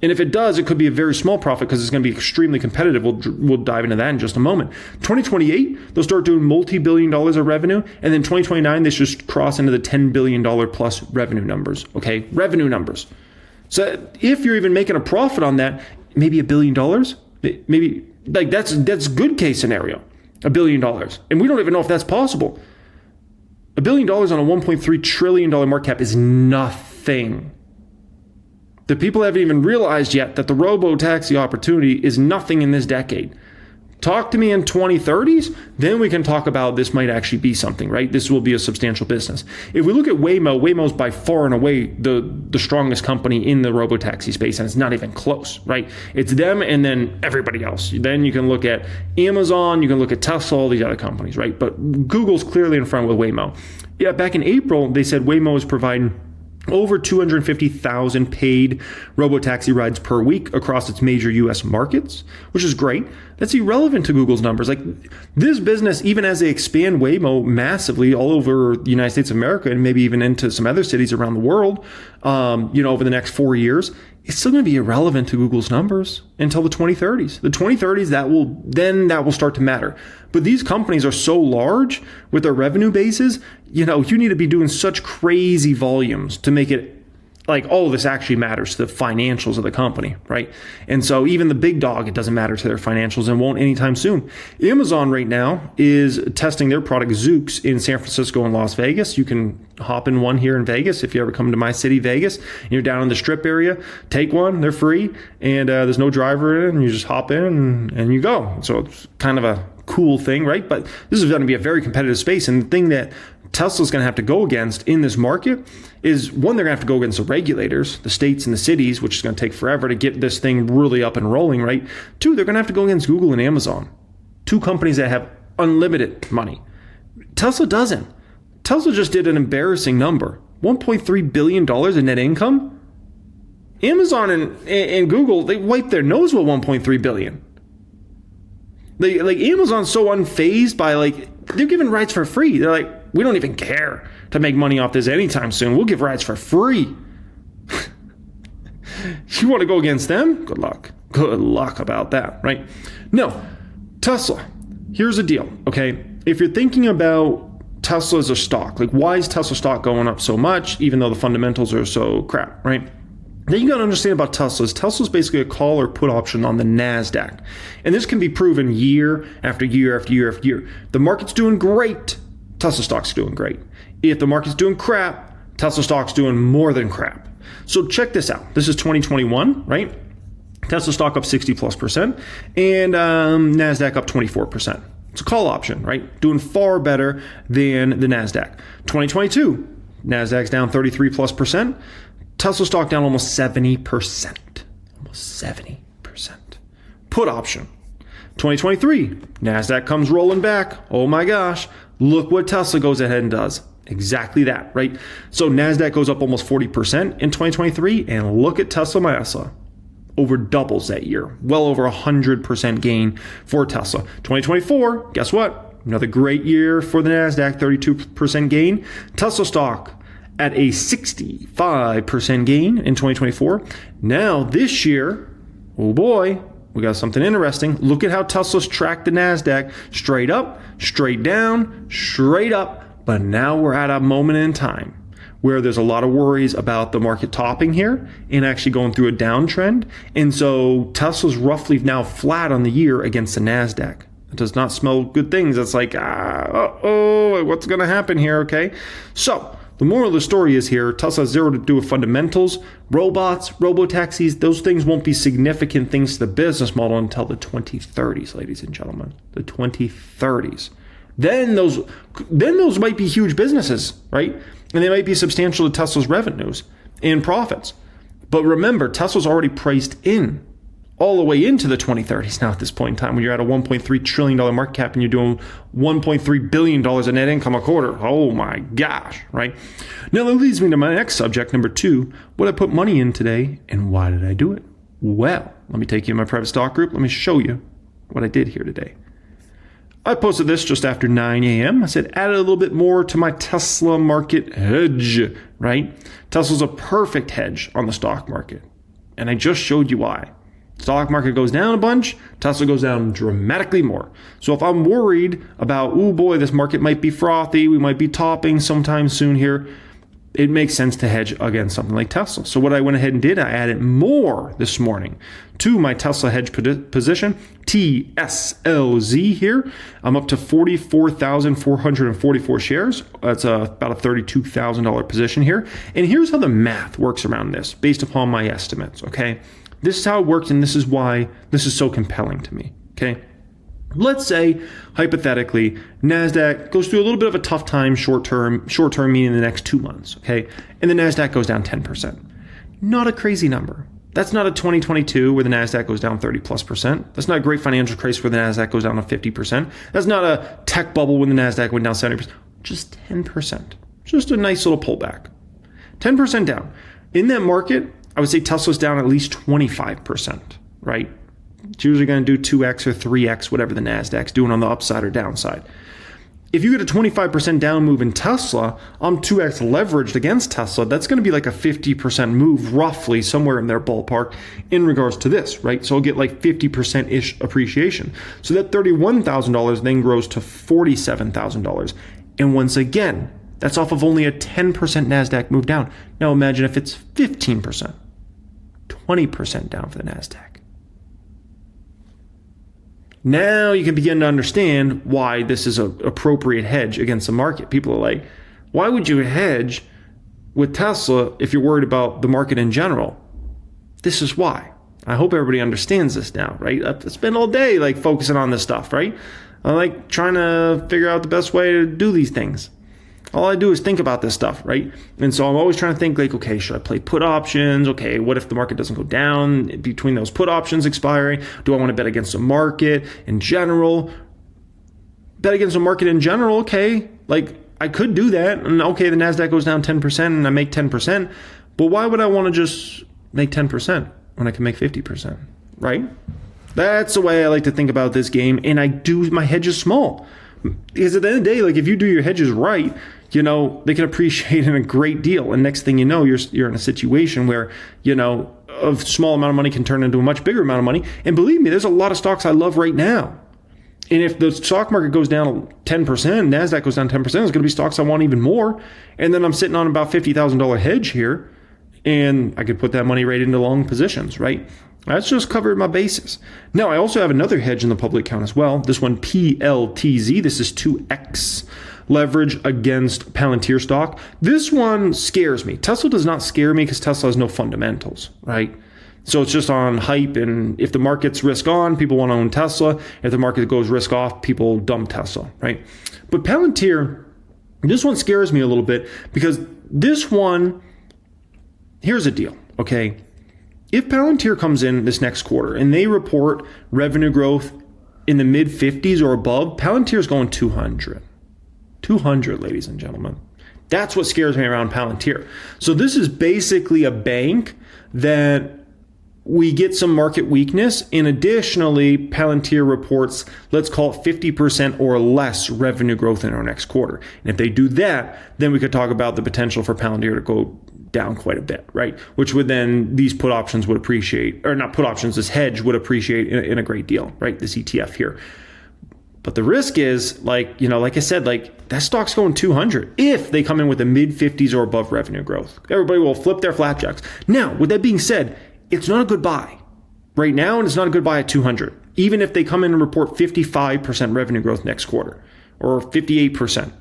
And if it does, it could be a very small profit because it's going to be extremely competitive. We'll dive into that in just a moment. 2028, they'll start doing multi-billion dollars of revenue. And then 2029, they should cross into the $10 billion plus revenue numbers. Okay, revenue numbers. So if you're even making a profit on that, maybe $1 billion, maybe like that's good case scenario, $1 billion. And we don't even know if that's possible. $1 billion on a $1.3 trillion market cap is nothing. The people haven't even realized yet that the robo-taxi opportunity is nothing in this decade. Talk to me in 2030s, then we can talk about this might actually be something, right? This will be a substantial business. If we look at Waymo, Waymo's by far and away the strongest company in the robo-taxi space, and it's not even close, right? It's them and then everybody else. Then you can look at Amazon, you can look at Tesla, all these other companies, right? But Google's clearly in front with Waymo. Yeah, back in April, they said Waymo is providing over 250,000 paid robotaxi rides per week across its major U.S. markets, which is great. That's irrelevant to Google's numbers. Like this business, even as they expand Waymo massively all over the United States of America and maybe even into some other cities around the world, over the next 4 years, it's still going to be irrelevant to Google's numbers until the 2030s. The 2030s, that will start to matter. But these companies are so large with their revenue bases, you need to be doing such crazy volumes to make it like, this actually matters to the financials of the company, right? And so even the big dog, it doesn't matter to their financials and won't anytime soon. Amazon right now is testing their product Zoox in San Francisco and Las Vegas. You can hop in one here in Vegas. If you ever come to my city, Vegas, and you're down in the Strip area, take one, they're free. And there's no driver in it, and you just hop in and you go. So it's kind of a cool thing, right? But this is going to be a very competitive space. And the thing that Tesla's going to have to go against in this market is, one, they're going to have to go against the regulators, the states and the cities, which is going to take forever to get this thing really up and rolling, right? Two, they're going to have to go against Google and Amazon, two companies that have unlimited money. Tesla doesn't. Tesla just did an embarrassing number, $1.3 billion in net income. Amazon and Google, they wiped their nose with $1.3 billion. Amazon's so unfazed by, they're giving rides for free. They're like, we don't even care to make money off this anytime soon. We'll give rides for free. You want to go against them? Good luck. Good luck about that, right? No, Tesla. Here's the deal, okay? If you're thinking about Tesla as a stock, why is Tesla stock going up so much, even though the fundamentals are so crap, right? Then you got to understand about Tesla. Tesla's basically a call or put option on the NASDAQ. And this can be proven year after year after year after year. The market's doing great. Tesla stock's doing great. If the market's doing crap, Tesla stock's doing more than crap. So check this out. This is 2021, right? Tesla stock up 60+%, and NASDAQ up 24%. It's a call option, right? Doing far better than the NASDAQ. 2022, NASDAQ's down 33+%. Tesla stock down almost 70%. Almost 70%. Put option. 2023, NASDAQ comes rolling back. Oh my gosh. Look what Tesla goes ahead and does. Exactly that, right? So NASDAQ goes up almost 40% in 2023. And look at Tesla. Over doubles that year. Well over 100% gain for Tesla. 2024, guess what? Another great year for the NASDAQ, 32% gain. Tesla stock at a 65% gain in 2024. Now this year, oh boy, we got something interesting. Look at how Tesla's tracked the NASDAQ. Straight up, straight down, straight up. But now we're at a moment in time where there's a lot of worries about the market topping here and actually going through a downtrend. And so Tesla's roughly now flat on the year against the NASDAQ. It does not smell good things. It's like, what's going to happen here, okay? So the moral of the story is here, Tesla has zero to do with fundamentals. Robots, robo-taxis, those things won't be significant things to the business model until the 2030s, ladies and gentlemen. The 2030s. Then those might be huge businesses, right? And they might be substantial to Tesla's revenues and profits. But remember, Tesla's already priced in all the way into the 2030s now at this point in time, when you're at a $1.3 trillion market cap and you're doing $1.3 billion in net income a quarter. Oh my gosh, right? Now that leads me to my next subject, number 2. What I put money in today and why did I do it? Well, let me take you to my private stock group. Let me show you what I did here today. I posted this just after 9 a.m. I said, add a little bit more to my Tesla market hedge, right? Tesla's a perfect hedge on the stock market. And I just showed you why. Stock market goes down a bunch, Tesla goes down dramatically more. So if I'm worried about, oh boy, this market might be frothy, we might be topping sometime soon here, it makes sense to hedge against something like Tesla. So what I went ahead and did, I added more this morning to my Tesla hedge position, TSLZ here. I'm up to 44,444 shares. That's about a $32,000 position here. And here's how the math works around this based upon my estimates, okay? This is how it works, and this is why this is so compelling to me, okay? Let's say, hypothetically, NASDAQ goes through a little bit of a tough time short-term meaning the next 2 months, okay? And the NASDAQ goes down 10%. Not a crazy number. That's not a 2022 where the NASDAQ goes down 30+%. That's not a great financial crisis where the NASDAQ goes down to 50%. That's not a tech bubble when the NASDAQ went down 70%. Just 10%. Just a nice little pullback. 10% down. In that market, I would say Tesla's down at least 25%, right? It's usually going to do 2x or 3x, whatever the NASDAQ's doing on the upside or downside. If you get a 25% down move in Tesla, I'm 2x leveraged against Tesla. That's going to be like a 50% move, roughly, somewhere in their ballpark in regards to this, right? So I'll get like 50%-ish appreciation. So that $31,000 then grows to $47,000. And once again, that's off of only a 10% NASDAQ move down. Now imagine if it's 15%, 20% down for the NASDAQ. Now you can begin to understand why this is an appropriate hedge against the market. People are like, why would you hedge with Tesla if you're worried about the market in general? This is why. I hope everybody understands this now, right? I spend all day like focusing on this stuff, right? I like trying to figure out the best way to do these things. All I do is think about this stuff, right? And so I'm always trying to think like, okay, should I play put options? Okay, what if the market doesn't go down between those put options expiring? Do I want to bet against the market in general? Bet against the market in general, okay. Like, I could do that. And okay, the NASDAQ goes down 10% and I make 10%. But why would I want to just make 10% when I can make 50%, right? That's the way I like to think about this game. And I do my hedges small. Because at the end of the day, like if you do your hedges right, you know, they can appreciate in a great deal. And next thing you know, you're in a situation where, you know, a small amount of money can turn into a much bigger amount of money. And believe me, there's a lot of stocks I love right now. And if the stock market goes down 10%, NASDAQ goes down 10%, there's going to be stocks I want even more. And then I'm sitting on about $50,000 hedge here, and I could put that money right into long positions, right? That's just covered my bases. Now, I also have another hedge in the public account as well. This one, PLTZ. This is 2x leverage against Palantir stock. This one scares me. Tesla does not scare me because Tesla has no fundamentals, right? So it's just on hype, and if the market's risk on, people want to own Tesla. If the market goes risk off, people dump Tesla, right? But Palantir, this one scares me a little bit because this one, here's the deal, okay? If Palantir comes in this next quarter and they report revenue growth in the mid 50s or above, Palantir's going 200. 200, ladies and gentlemen. That's what scares me around Palantir. So this is basically a bank that we get some market weakness, and additionally, Palantir reports, let's call it 50% or less revenue growth in our next quarter. And if they do that, then we could talk about the potential for Palantir to go down quite a bit, right? Which would then, these put options would appreciate, or not put options, this hedge would appreciate in a great deal, right? This ETF here. But the risk is, like, you know, like I said, like that stock's going 200 if they come in with a mid 50s or above revenue growth. Everybody will flip their flapjacks. Now, with that being said, it's not a good buy right now, and it's not a good buy at 200, even if they come in and report 55% revenue growth next quarter or 58%.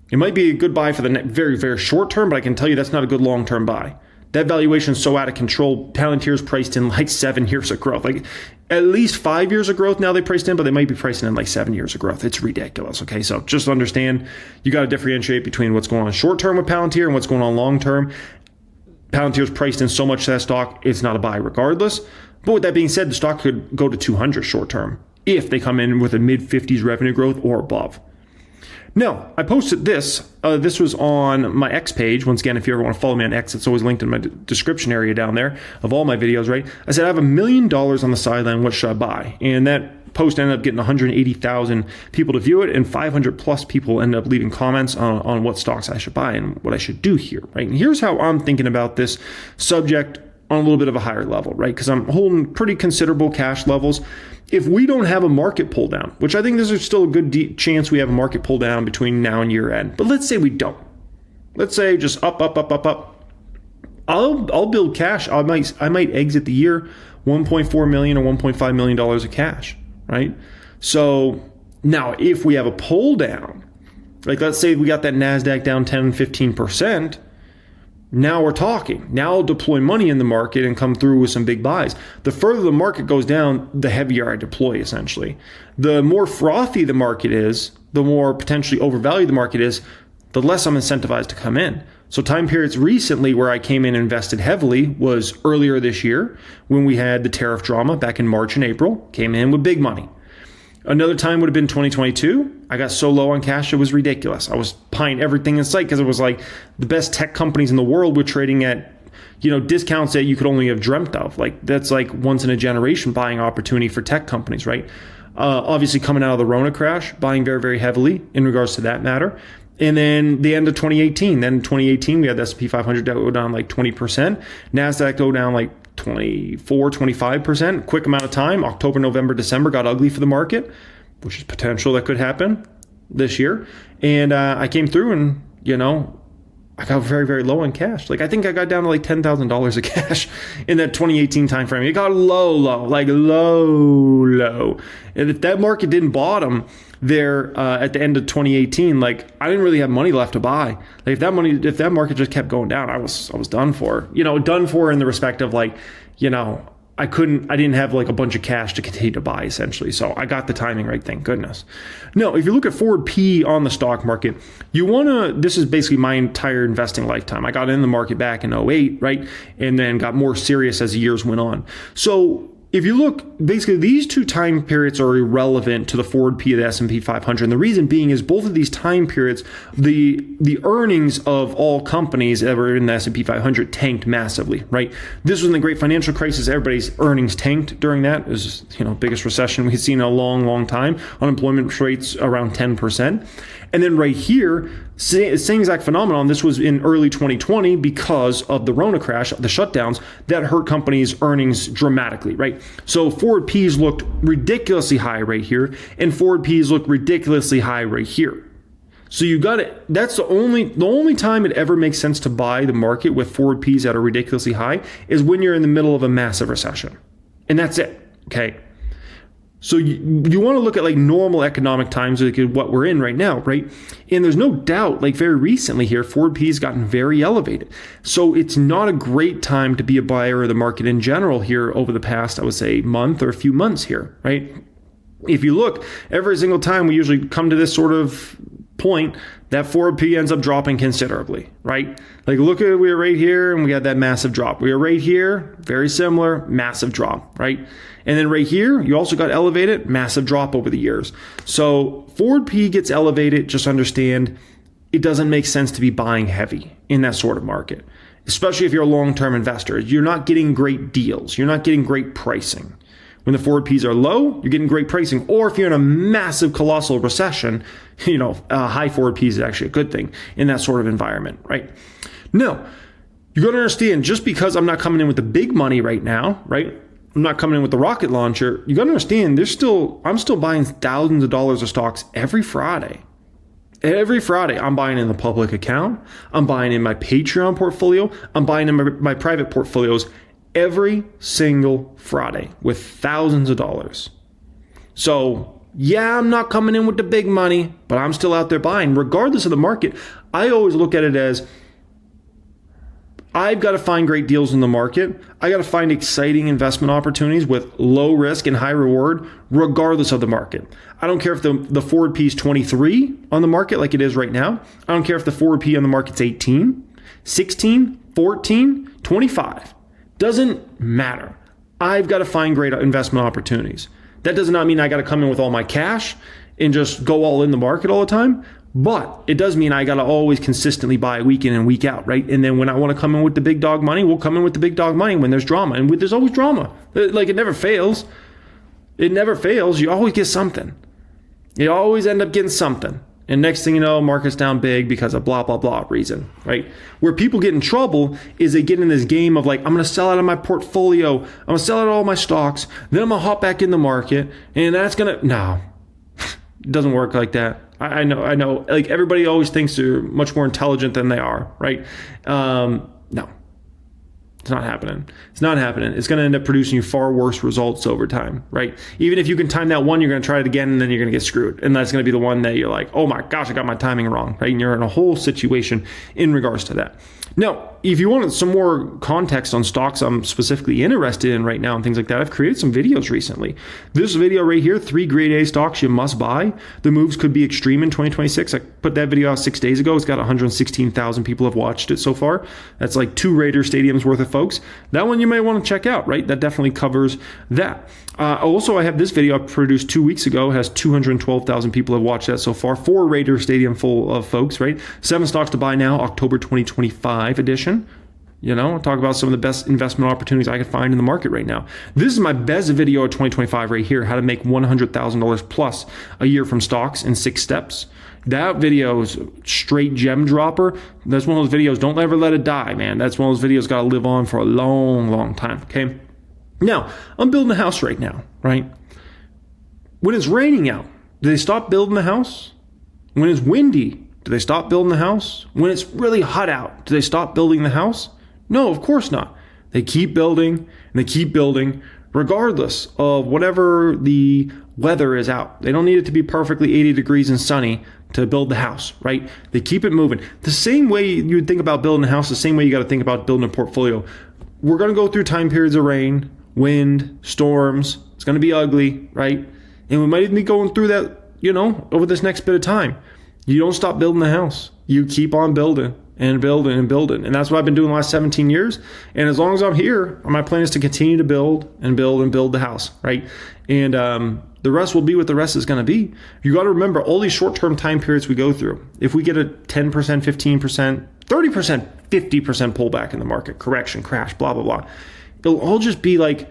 It might be a good buy for the very, very short term, but I can tell you that's not a good long-term buy. That valuation is so out of control. Palantir's priced in like 7 years of growth, like at least 5 years of growth now they priced in, but they might be pricing in like 7 years of growth. It's ridiculous. Okay, so just understand you got to differentiate between what's going on short term with Palantir and what's going on long term. Palantir's priced in so much to that stock, it's not a buy regardless. But with that being said, the stock could go to 200 short term if they come in with a mid 50s revenue growth or above. Now, I posted this. This was on my X page. Once again, if you ever want to follow me on X, it's always linked in my description area down there of all my videos, right? I said, I have $1 million on the sideline. What should I buy? And that post ended up getting 180,000 people to view it, and 500 plus people ended up leaving comments on what stocks I should buy and what I should do here, right? And here's how I'm thinking about this subject on a little bit of a higher level, right? Because I'm holding pretty considerable cash levels. If we don't have a market pull down, which I think there's still a good chance we have a market pull down between now and year end, but let's say we don't. Let's say just up. I'll build cash. I might exit the year $1.4 million or $1.5 million of cash, right? So now if we have a pull down, like let's say we got that NASDAQ down 10, 15%, now we're talking. Now I'll deploy money in the market and come through with some big buys. The further the market goes down, the heavier I deploy, essentially. The more frothy the market is, the more potentially overvalued the market is, the less I'm incentivized to come in. So time periods recently where I came in and invested heavily was earlier this year when we had the tariff drama back in March and April, came in with big money. Another time would have been 2022. I got so low on cash, it was ridiculous. I was buying everything in sight because it was like the best tech companies in the world were trading at, discounts that you could only have dreamt of. Like that's like once in a generation buying opportunity for tech companies, right? Obviously coming out of the Rona crash, buying very, very heavily in regards to that matter. And then the end of 2018. Then in 2018, we had the S&P 500 go down like 20%. NASDAQ go down like 25%, quick amount of time. October, November, December got ugly for the market, which is potential that could happen this year. And I came through and, I got very, very low in cash. Like I think I got down to like $10,000 of cash in that 2018 timeframe. It got low. And if that market didn't bottom there at the end of 2018, like I didn't really have money left to buy. Like if that market just kept going down, I was done for. Done for in the respect of like, I didn't have like a bunch of cash to continue to buy essentially. So I got the timing right, thank goodness. Now, if you look at forward P on the stock market, this is basically my entire investing lifetime. I got in the market back in 08, right? And then got more serious as the years went on. So if you look, basically these two time periods are irrelevant to the forward P of the S&P 500. And the reason being is both of these time periods, the earnings of all companies that were in the S&P 500 tanked massively, right? This was in the great financial crisis. Everybody's earnings tanked during that. It was, biggest recession we've seen in a long, long time. Unemployment rates around 10%. And then right here, same exact phenomenon. This was in early 2020 because of the Rona crash, the shutdowns that hurt companies' earnings dramatically, right? So forward Ps looked ridiculously high right here, and forward Ps looked ridiculously high right here. So you got it. That's the only time it ever makes sense to buy the market with forward Ps that are ridiculously high is when you're in the middle of a massive recession, and that's it. Okay. So you want to look at like normal economic times, like what we're in right now, right? And there's no doubt, like very recently here, forward P has gotten very elevated. So it's not a great time to be a buyer of the market in general here over the past, I would say, month or a few months here, right? If you look, every single time we usually come to this sort of point, that forward P ends up dropping considerably, right? Like look at, we were right here and we had that massive drop. We were right here, very similar, massive drop, right? And then right here, you also got elevated, massive drop over the years. So forward P gets elevated, just understand it doesn't make sense to be buying heavy in that sort of market, especially if you're a long-term investor. You're not getting great deals. You're not getting great pricing. When the forward Ps are low, you're getting great pricing. Or if you're in a massive, colossal recession, high forward Ps is actually a good thing in that sort of environment, right? Now, you got to understand, just because I'm not coming in with the big money right now, right? I'm not coming in with the rocket launcher. You got to understand, I'm still buying thousands of dollars of stocks every Friday. Every Friday, I'm buying in the public account. I'm buying in my Patreon portfolio. I'm buying in my private portfolios every single Friday with thousands of dollars. So yeah, I'm not coming in with the big money, but I'm still out there buying. Regardless of the market, I always look at it as I've got to find great deals in the market. I got to find exciting investment opportunities with low risk and high reward, regardless of the market. I don't care if the forward P is 23 on the market like it is right now. I don't care if the forward P on the market's 18, 16, 14, 25. Doesn't matter. I've got to find great investment opportunities. That does not mean I got to come in with all my cash and just go all in the market all the time. But it does mean I got to always consistently buy week in and week out, right? And then when I want to come in with the big dog money, we'll come in with the big dog money when there's drama. And there's always drama. Like it never fails. It never fails. You always get something. You always end up getting something. And next thing you know, market's down big because of blah, blah, blah reason, right? Where people get in trouble is they get in this game of like, I'm going to sell out of my portfolio. I'm going to sell out all my stocks. Then I'm going to hop back in the market. And that's going to, no, it doesn't work like that. I know. Like everybody always thinks they're much more intelligent than they are, right? No, it's not happening. It's not happening. It's going to end up producing you far worse results over time, right? Even if you can time that one, you're going to try it again and then you're going to get screwed. And that's going to be the one that you're like, oh my gosh, I got my timing wrong, right? And you're in a whole situation in regards to that. Now, if you wanted some more context on stocks I'm specifically interested in right now and things like that, I've created some videos recently. This video right here, 3 grade A stocks you must buy. The moves could be extreme in 2026. I put that video out 6 days ago. It's got 116,000 people have watched it so far. That's like 2 Raider stadiums worth of folks. That one you may want to check out, right? That definitely covers that. Also, I have this video I produced 2 weeks ago. It has 212,000 people have watched that so far. 4 Raider stadium full of folks, right? 7 stocks to buy now, October 2025 edition. Talk about some of the best investment opportunities I could find in the market right now. This is my best video of 2025 right here, how to make $100,000 plus a year from stocks in 6 steps. That video is straight gem dropper. That's one of those videos, don't ever let it die, man. That's one of those videos got to live on for a long, long time, okay? Now, I'm building a house right now, right? When it's raining out, do they stop building the house? When it's windy, do they stop building the house? When it's really hot out, do they stop building the house? No, of course not. They keep building and they keep building regardless of whatever the weather is out. They don't need it to be perfectly 80 degrees and sunny to build the house, right? They keep it moving. The same way you would think about building a house, the same way you got to think about building a portfolio. We're going to go through time periods of rain. wind, storms. It's going to be ugly, right? And we might even be going through that, over this next bit of time. You don't stop building the house. You keep on building and building and building. And that's what I've been doing the last 17 years. And as long as I'm here, my plan is to continue to build and build and build the house, right? And the rest will be what the rest is going to be. You got to remember all these short-term time periods we go through. If we get a 10%, 15%, 30%, 50% pullback in the market, correction, crash, blah, blah, blah, it'll all just be like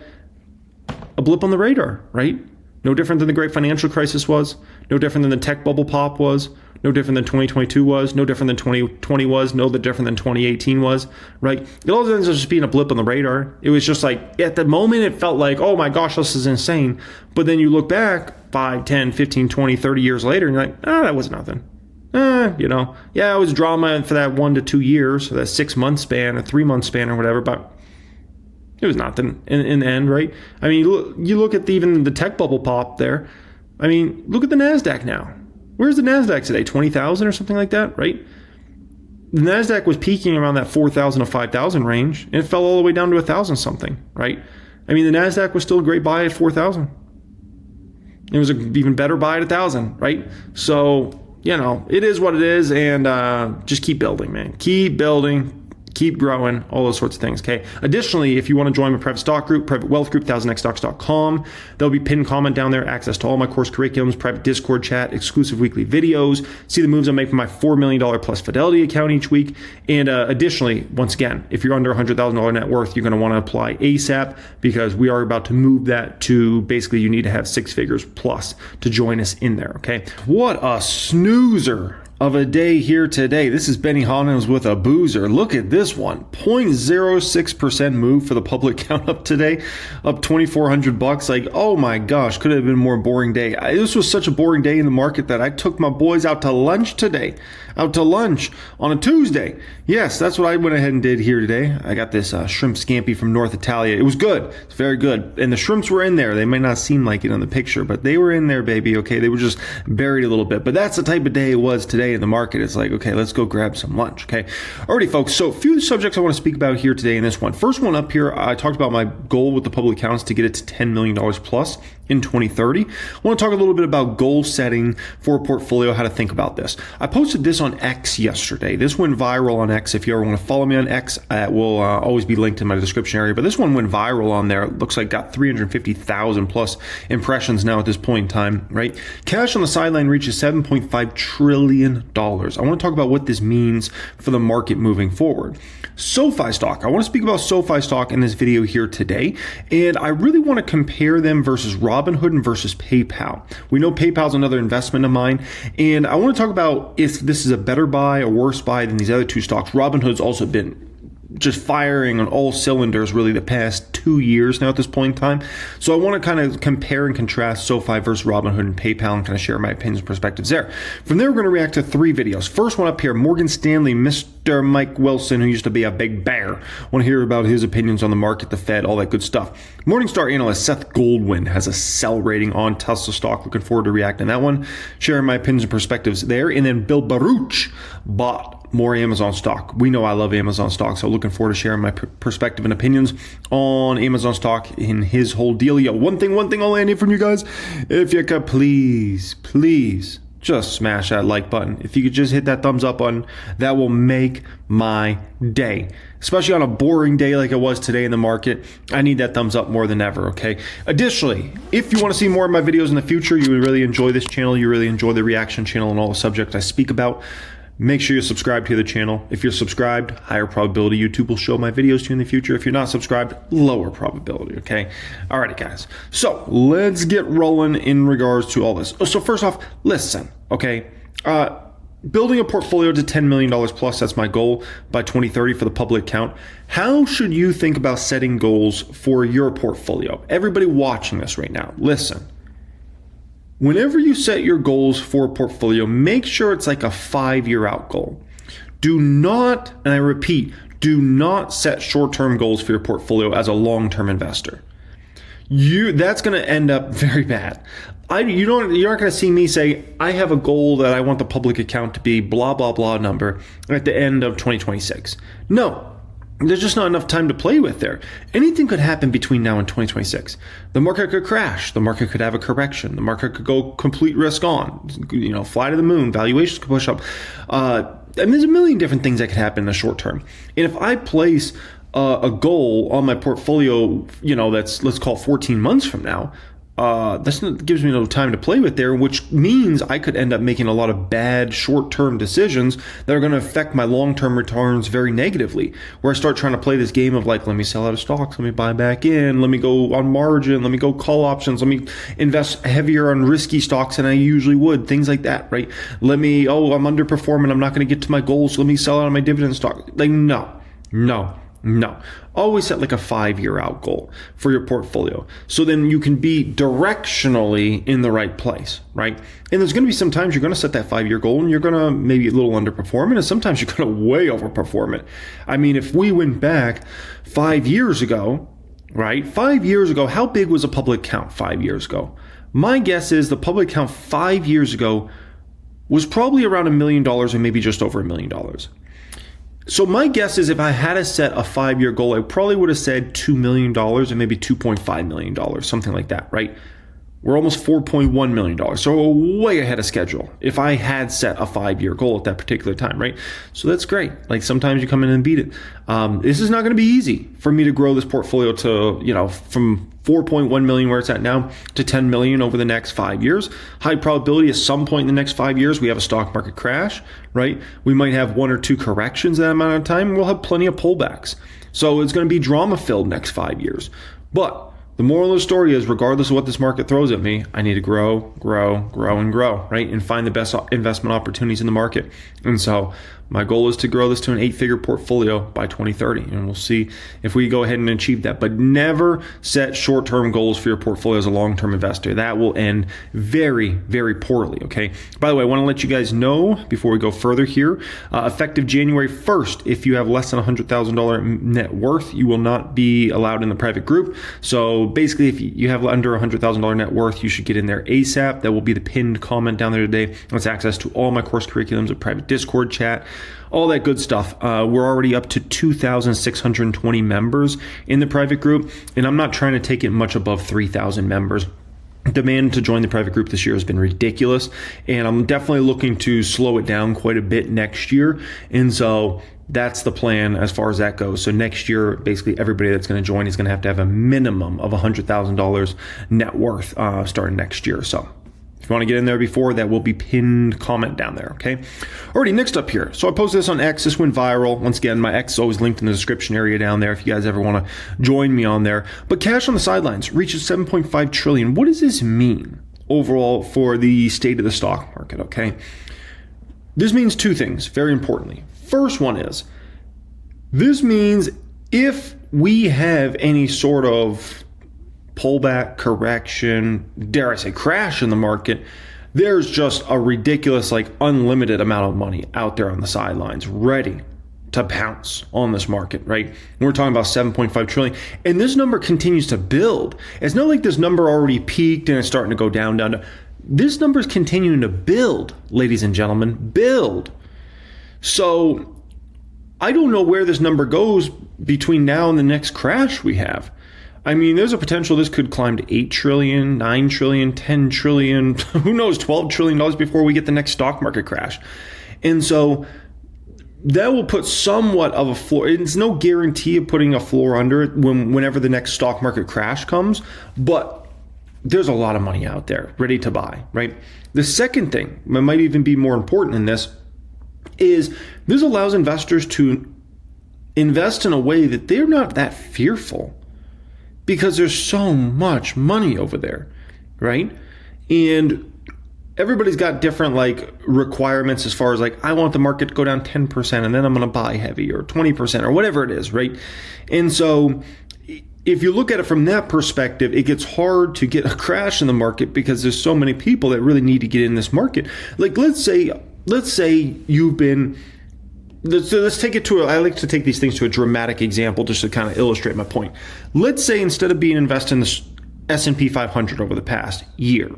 a blip on the radar, right? No different than the great financial crisis was, no different than the tech bubble pop was, no different than 2022 was, no different than 2020 was, no different than 2018 was, right? It all ends up just being a blip on the radar. It was just like, at the moment, it felt like, oh my gosh, this is insane. But then you look back 5, 10, 15, 20, 30 years later, and you're like, that was nothing. Yeah, it was drama for that 1 to 2 years, or that 6 month span, a 3 month span or whatever, but it was nothing in the end, right? I mean, you look at even the tech bubble pop there. I mean, look at the NASDAQ now. Where's the NASDAQ today? 20,000 or something like that, right? The NASDAQ was peaking around that 4,000 to 5,000 range, and it fell all the way down to 1,000 something, right? I mean, the NASDAQ was still a great buy at 4,000. It was an even better buy at 1,000, right? So, it is what it is, and just keep building, man. Keep building. Keep growing, all those sorts of things, okay? Additionally, if you want to join my private stock group, private wealth group, 1000xstocks.com, there'll be pinned comment down there, access to all my course curriculums, private Discord chat, exclusive weekly videos, see the moves I make from my $4 million plus Fidelity account each week. And additionally, once again, if you're under $100,000 net worth, you're going to want to apply ASAP because we are about to move that to basically you need to have 6 figures plus to join us in there, okay? What a snoozer of a day here today. This is Benny Hollins with a boozer. Look at this one. 0.06% move for the public count up today, up $2,400. Like, oh my gosh, could have been a more boring day. This was such a boring day in the market that I took my boys out to lunch today. Out to lunch on a Tuesday. Yes, that's what I went ahead and did here today. I got this shrimp scampi from North Italia. It was good. It's very good. And the shrimps were in there. They might not seem like it on the picture, but they were in there, baby. Okay, they were just buried a little bit. But that's the type of day it was today in the market. It's like, okay, let's go grab some lunch. Okay. Alrighty, folks. So a few subjects I want to speak about here today in this one. First one up here, I talked about my goal with the public accounts to get it to $10 million plus in 2030. I want to talk a little bit about goal setting for a portfolio, how to think about this. I posted this on X yesterday. This went viral on X. If you ever want to follow me on X, it will always be linked in my description area. But this one went viral on there. It looks like got 350,000 plus impressions now at this point in time, right? Cash on the sideline reaches $7.5 trillion. I want to talk about what this means for the market moving forward. SoFi stock. I want to speak about SoFi stock in this video here today. And I really want to compare them versus Robinhood and versus PayPal. We know PayPal's another investment of mine. And I want to talk about if this is a better buy or worse buy than these other two stocks. Robinhood's also been just firing on all cylinders really the past 2 years now at this point in time. So I want to kind of compare and contrast SoFi versus Robinhood and PayPal and kind of share my opinions and perspectives there. From there, we're going to react to 3 videos. First one up here, Morgan Stanley, Mr. Mike Wilson, who used to be a big bear. Want to hear about his opinions on the market, the Fed, all that good stuff. Morningstar analyst Seth Goldwyn has a sell rating on Tesla stock. Looking forward to reacting to that one, sharing my opinions and perspectives there. And then Bill Baruch bought more Amazon stock. We know I love Amazon stock, so looking forward to sharing my perspective and opinions on Amazon stock in his whole dealio. One thing only I need from you guys. If you could please just smash that like button. If you could just hit that thumbs up button, that will make my day. Especially on a boring day like it was today in the market, I need that thumbs up more than ever, okay? Additionally, if you want to see more of my videos in the future, you would really enjoy this channel, you really enjoy the reaction channel and all the subjects I speak about, make sure you're subscribed to the channel. If you're subscribed, higher probability YouTube will show my videos to you in the future. If you're not subscribed, lower probability, okay? Alrighty, guys. So let's get rolling in regards to all this. So first off, listen, okay? Building a portfolio to $10 million plus, that's my goal by 2030 for the public account. How should you think about setting goals for your portfolio? Everybody watching this right now, listen. Whenever you set your goals for a portfolio, make sure it's like a 5-year out goal. Do not, and I repeat, do not set short-term goals for your portfolio as a long-term investor. That's going to end up very bad. You're not going to see me say, I have a goal that I want the public account to be blah, blah, blah number at the end of 2026. No, there's just not enough time to play with there. Anything could happen between now and 2026. The market could crash. The market could have a correction. The market could go complete risk on, fly to the moon. Valuations could push up. There's a million different things that could happen in the short term. And if I place a goal on my portfolio, that's, let's call it 14 months from now, that gives me no time to play with there, which means I could end up making a lot of bad short-term decisions that are going to affect my long-term returns very negatively, where I start trying to play this game of like, let me sell out of stocks, let me buy back in, let me go on margin, let me go call options, let me invest heavier on risky stocks than I usually would, things like that, right? I'm underperforming, I'm not going to get to my goals, so let me sell out of my dividend stock. Like, no. Always set like a 5-year out goal for your portfolio. So then you can be directionally in the right place, right? And there's going to be some times you're going to set that 5-year goal and you're going to maybe a little underperform it, and sometimes you're going to way overperform it. I mean, if we went back 5 years ago, right? 5 years ago, how big was a public count 5 years ago? My guess is the public count 5 years ago was probably around $1 million or maybe just over $1 million. So my guess is if I had to set a 5-year goal, I probably would have said $2 million or maybe $2.5 million, something like that, right? We're almost $4.1 million, so way ahead of schedule if I had set a 5-year goal at that particular time, right? So that's great. Like sometimes you come in and beat it. This is not going to be easy for me to grow this portfolio to, from 4.1 million where it's at now to 10 million over the next 5 years. High probability at some point in the next 5 years, we have a stock market crash, right? We might have 1 or 2 corrections that amount of time. We'll have plenty of pullbacks. So it's going to be drama filled next 5 years. But the moral of the story is, regardless of what this market throws at me, I need to grow, right? And find the best investment opportunities in the market. And so my goal is to grow this to an 8-figure portfolio by 2030. And we'll see if we go ahead and achieve that. But never set short-term goals for your portfolio as a long-term investor. That will end very, very poorly, okay? By the way, I want to let you guys know before we go further here, effective January 1st, if you have less than $100,000 net worth, you will not be allowed in the private group. So basically, if you have under $100,000 net worth, you should get in there ASAP. That will be the pinned comment down there today. That's access to all my course curriculums, a private Discord chat, all that good stuff. We're already up to 2,620 members in the private group, and I'm not trying to take it much above 3,000 members. Demand to join the private group this year has been ridiculous, and I'm definitely looking to slow it down quite a bit next year. And so that's the plan as far as that goes. So next year, basically everybody that's going to join is going to have a minimum of $100,000 net worth starting next year. So if you want to get in there before, that will be pinned comment down there, okay? Alrighty, next up here. So I posted this on X. This went viral. Once again, my X is always linked in the description area down there if you guys ever want to join me on there. But cash on the sidelines reaches $7.5 trillion. What does this mean overall for the state of the stock market, okay? This means 2 things, very importantly. First one is, this means if we have any sort of pullback, correction, dare I say crash in the market, there's just a ridiculous, unlimited amount of money out there on the sidelines ready to pounce on this market, right? We're talking about 7.5 trillion, and this number continues to build. It's not like this number already peaked and it's starting to go down. This number is continuing to build, ladies and gentlemen, build. So I don't know where this number goes between now and the next crash we have. I mean, there's a potential this could climb to 8 trillion, 9 trillion, 10 trillion, who knows, $12 trillion before we get the next stock market crash. And so that will put somewhat of a floor. It's no guarantee of putting a floor under it whenever the next stock market crash comes, but there's a lot of money out there ready to buy, right? The second thing, that might even be more important in this, is this allows investors to invest in a way that they're not that fearful because there's so much money over there, right? And everybody's got different requirements as far as I want the market to go down 10% and then I'm going to buy heavy, or 20% or whatever it is, right? And so if you look at it from that perspective, it gets hard to get a crash in the market because there's so many people that really need to get in this market. Let's say you've been, let's take it to I like to take these things to a dramatic example just to kind of illustrate my point. Let's say instead of being invested in the S&P 500 over the past year,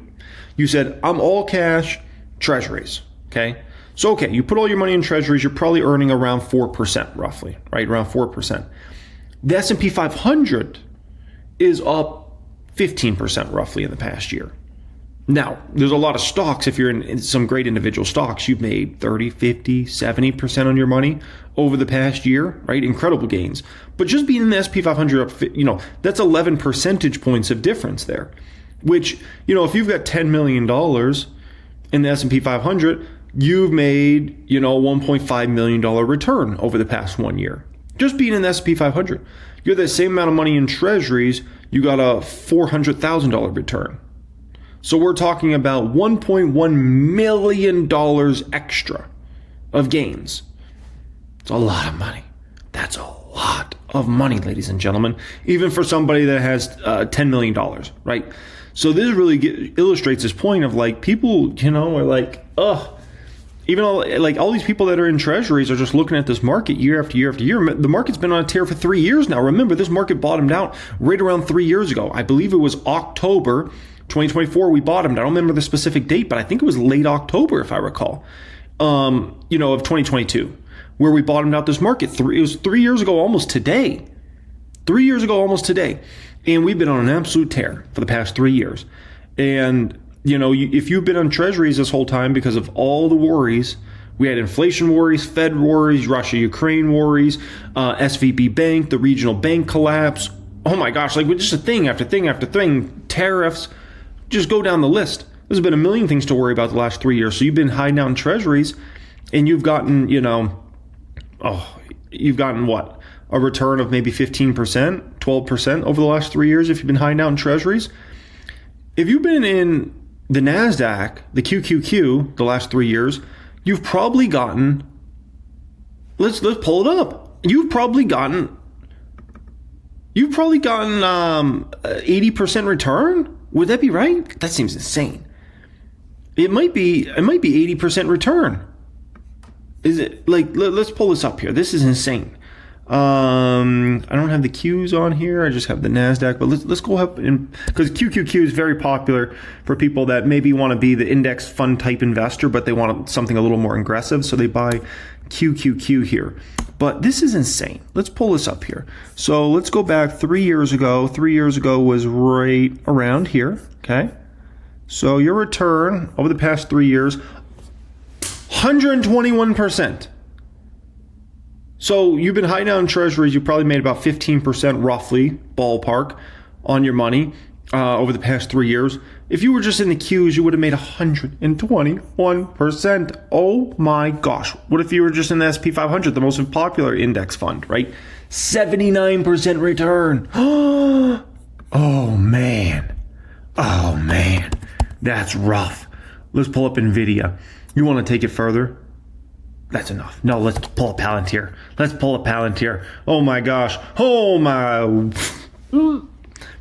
you said, I'm all cash treasuries, okay? So, okay, you put all your money in treasuries, you're probably earning around 4% roughly, right? Around 4%. The S&P 500 is up 15% roughly in the past year. Now, there's a lot of stocks. If you're in some great individual stocks, you've made 30, 50, 70% on your money over the past year, right? Incredible gains. But just being in the S&P 500, that's 11 percentage points of difference there, which, if you've got $10 million in the S&P 500, you've made, $1.5 million return over the past 1 year. Just being in the S&P 500. You have the same amount of money in treasuries, you got a $400,000 return. So we're talking about $1.1 million extra of gains. It's a lot of money. That's a lot of money, ladies and gentlemen, even for somebody that has $10 million, right? So this really illustrates this point of like people, are like, even all these people that are in treasuries are just looking at this market year after year after year. The market's been on a tear for 3 years now. Remember, this market bottomed out right around 3 years ago. I believe it was October 2024 we bottomed. I don't remember the specific date, but I think it was late October, if I recall, of 2022, where we bottomed out this market. It was 3 years ago almost today. 3 years ago almost today. And we've been on an absolute tear for the past 3 years. And, if you've been on treasuries this whole time because of all the worries, we had inflation worries, Fed worries, Russia-Ukraine worries, SVB Bank, the regional bank collapse. Oh my gosh, just a thing after thing after thing, tariffs. Just go down the list. There's been a million things to worry about the last 3 years. So you've been hiding out in treasuries and you've gotten, you've gotten what? A return of maybe 15%, 12% over the last 3 years if you've been hiding out in treasuries. If you've been in the NASDAQ, the QQQ, the last 3 years, you've probably gotten, let's pull it up. You've probably gotten 80% return. Would that be right? That seems insane. It might be 80% return. Is it let's pull this up here. This is insane. I don't have the Qs on here. I just have the NASDAQ, but let's go up because QQQ is very popular for people that maybe want to be the index fund type investor, but they want something a little more aggressive. So they buy QQQ here. But this is insane. Let's pull this up here. So let's go back 3 years ago. 3 years ago was right around here. Okay. So your return over the past 3 years, 121%. So you've been hiding out in treasuries. You probably made about 15% roughly, ballpark, on your money over the past 3 years. If you were just in the Qs, you would have made 121%. Oh my gosh. What if you were just in the S&P 500, the most popular index fund, right? 79% return. Oh man. Oh man. That's rough. Let's pull up NVIDIA. You want to take it further? That's enough. No, let's pull up Palantir. Let's pull up Palantir. Oh my gosh. Oh my.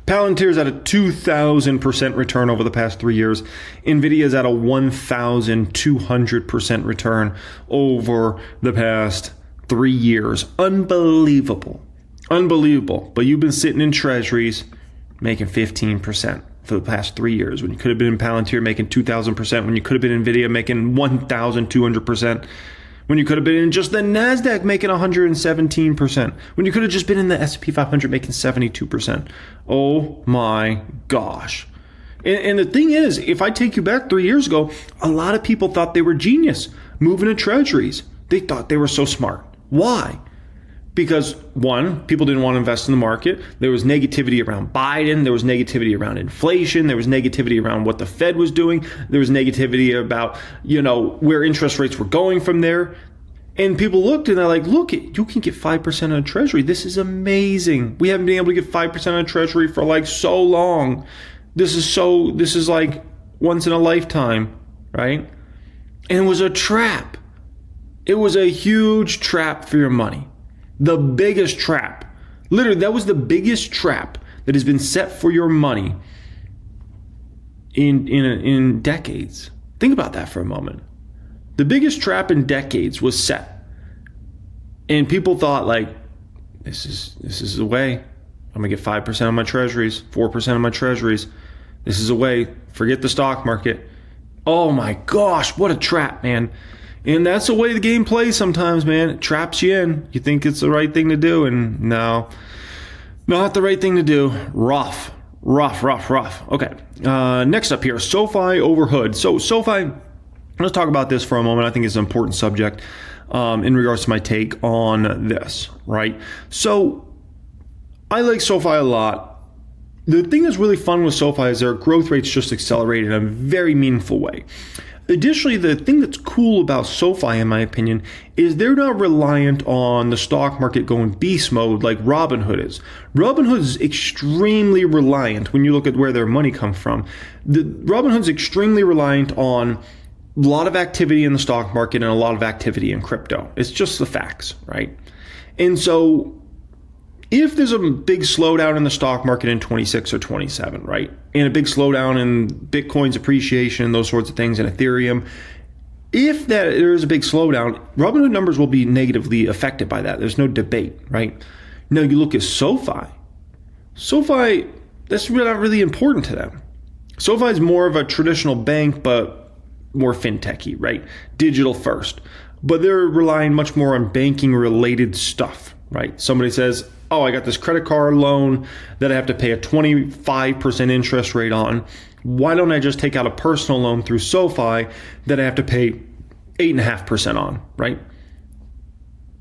Palantir's at a 2,000% return over the past 3 years. NVIDIA's at a 1,200% return over the past 3 years. Unbelievable. Unbelievable. But you've been sitting in treasuries making 15% for the past 3 years when you could have been in Palantir making 2,000%, when you could have been in NVIDIA making 1,200%. When you could have been in just the NASDAQ making 117%. When you could have just been in the S&P 500 making 72%. Oh my gosh. And the thing is, if I take you back 3 years ago, a lot of people thought they were genius moving to treasuries. They thought they were so smart. Why? Because one, people didn't want to invest in the market. There was negativity around Biden. There was negativity around inflation. There was negativity around what the Fed was doing. There was negativity about, where interest rates were going from there. And people looked and they're like, look, you can get 5% on a treasury. This is amazing. We haven't been able to get 5% on a treasury for so long. This is like once in a lifetime, right? And it was a trap. It was a huge trap for your money. The biggest trap. Literally, that was the biggest trap that has been set for your money in decades. Think about that for a moment. The biggest trap in decades was set. And people thought this is the way. I'm going to get 5% on my treasuries, 4% on my treasuries. This is a way. Forget the stock market. Oh my gosh, what a trap, man. And that's the way the game plays sometimes, man. It traps you in. You think it's the right thing to do, and no, not the right thing to do. Rough. Okay. Next up here, SoFi over Hood. So SoFi, let's talk about this for a moment. I think it's an important subject in regards to my take on this, right? So I like SoFi a lot. The thing that's really fun with SoFi is their growth rates just accelerated in a very meaningful way. Additionally, the thing that's cool about SoFi, in my opinion, is they're not reliant on the stock market going beast mode like Robinhood is. Robinhood is extremely reliant when you look at where their money comes from. Robinhood's extremely reliant on a lot of activity in the stock market and a lot of activity in crypto. It's just the facts, right? And so if there's a big slowdown in the stock market in 26 or 27, right, and a big slowdown in Bitcoin's appreciation, those sorts of things, and Ethereum, if there is a big slowdown, Robinhood numbers will be negatively affected by that. There's no debate, right? Now you look at SoFi. SoFi, that's not really important to them. SoFi is more of a traditional bank, but more fintechy, right? Digital first. But they're relying much more on banking related stuff, right? Somebody says, oh, I got this credit card loan that I have to pay a 25% interest rate on. Why don't I just take out a personal loan through SoFi that I have to pay 8.5% on, right?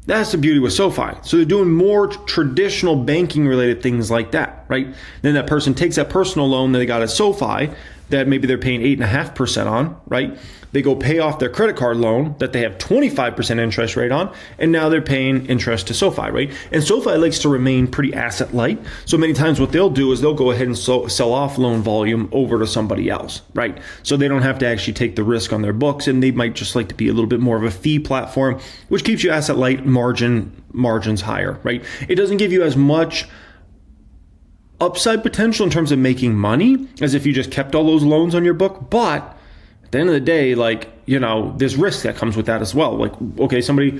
That's the beauty with SoFi. So they're doing more traditional banking related things like that, right? Then that person takes that personal loan that they got at SoFi that maybe they're paying 8.5% on, right? They go pay off their credit card loan that they have 25% interest rate on, and now they're paying interest to SoFi, right? And SoFi likes to remain pretty asset light. So many times what they'll do is they'll go ahead and sell off loan volume over to somebody else, right? So they don't have to actually take the risk on their books, and they might just like to be a little bit more of a fee platform, which keeps you asset light, margins higher, right? It doesn't give you as much upside potential in terms of making money as if you just kept all those loans on your book, but at the end of the day, like, you know, there's risk that comes with that as well. Like, okay, somebody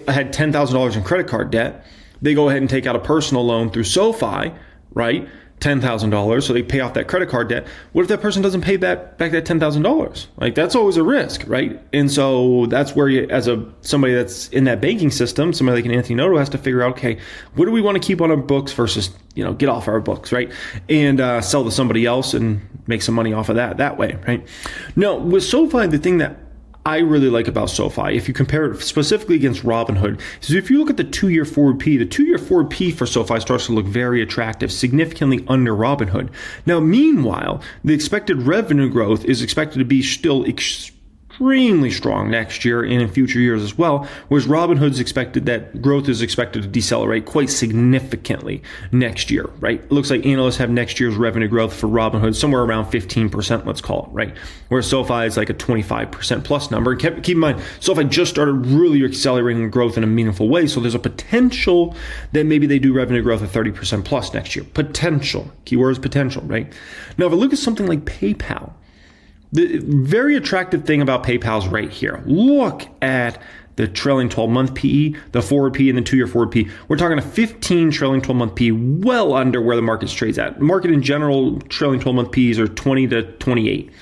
had $10,000 in credit card debt. They go ahead and take out a personal loan through SoFi, right? $10,000. So they pay off that credit card debt. What if that person doesn't pay back that $10,000? Like, that's always a risk, right? And so that's where you, as somebody that's in that banking system, somebody like an Anthony Noto has to figure out, okay, what do we want to keep on our books versus, you know, get off our books, right? And sell to somebody else and make some money off of that way, right? Now, with SoFi, the thing that I really like about SoFi, if you compare it specifically against Robinhood, is if you look at the 2-year forward P, the 2-year forward P for SoFi starts to look very attractive, significantly under Robinhood. Now, meanwhile, the expected revenue growth is expected to be still extremely strong next year and in future years as well, whereas Robinhood's expected that growth is expected to decelerate quite significantly next year, right? It looks like analysts have next year's revenue growth for Robinhood somewhere around 15%, let's call it, right? Whereas SoFi is like a 25% plus number. Keep in mind, SoFi just started really accelerating growth in a meaningful way, so there's a potential that maybe they do revenue growth of 30% plus next year. Potential. Keyword is potential, right? Now, if I look at something like PayPal, the very attractive thing about PayPal is right here. Look at the trailing 12-month PE, the forward PE, and the 2-year forward PE. We're talking a 15 trailing 12-month PE, well under where the market trades at. Market in general, trailing 12-month PEs are 20 to 28.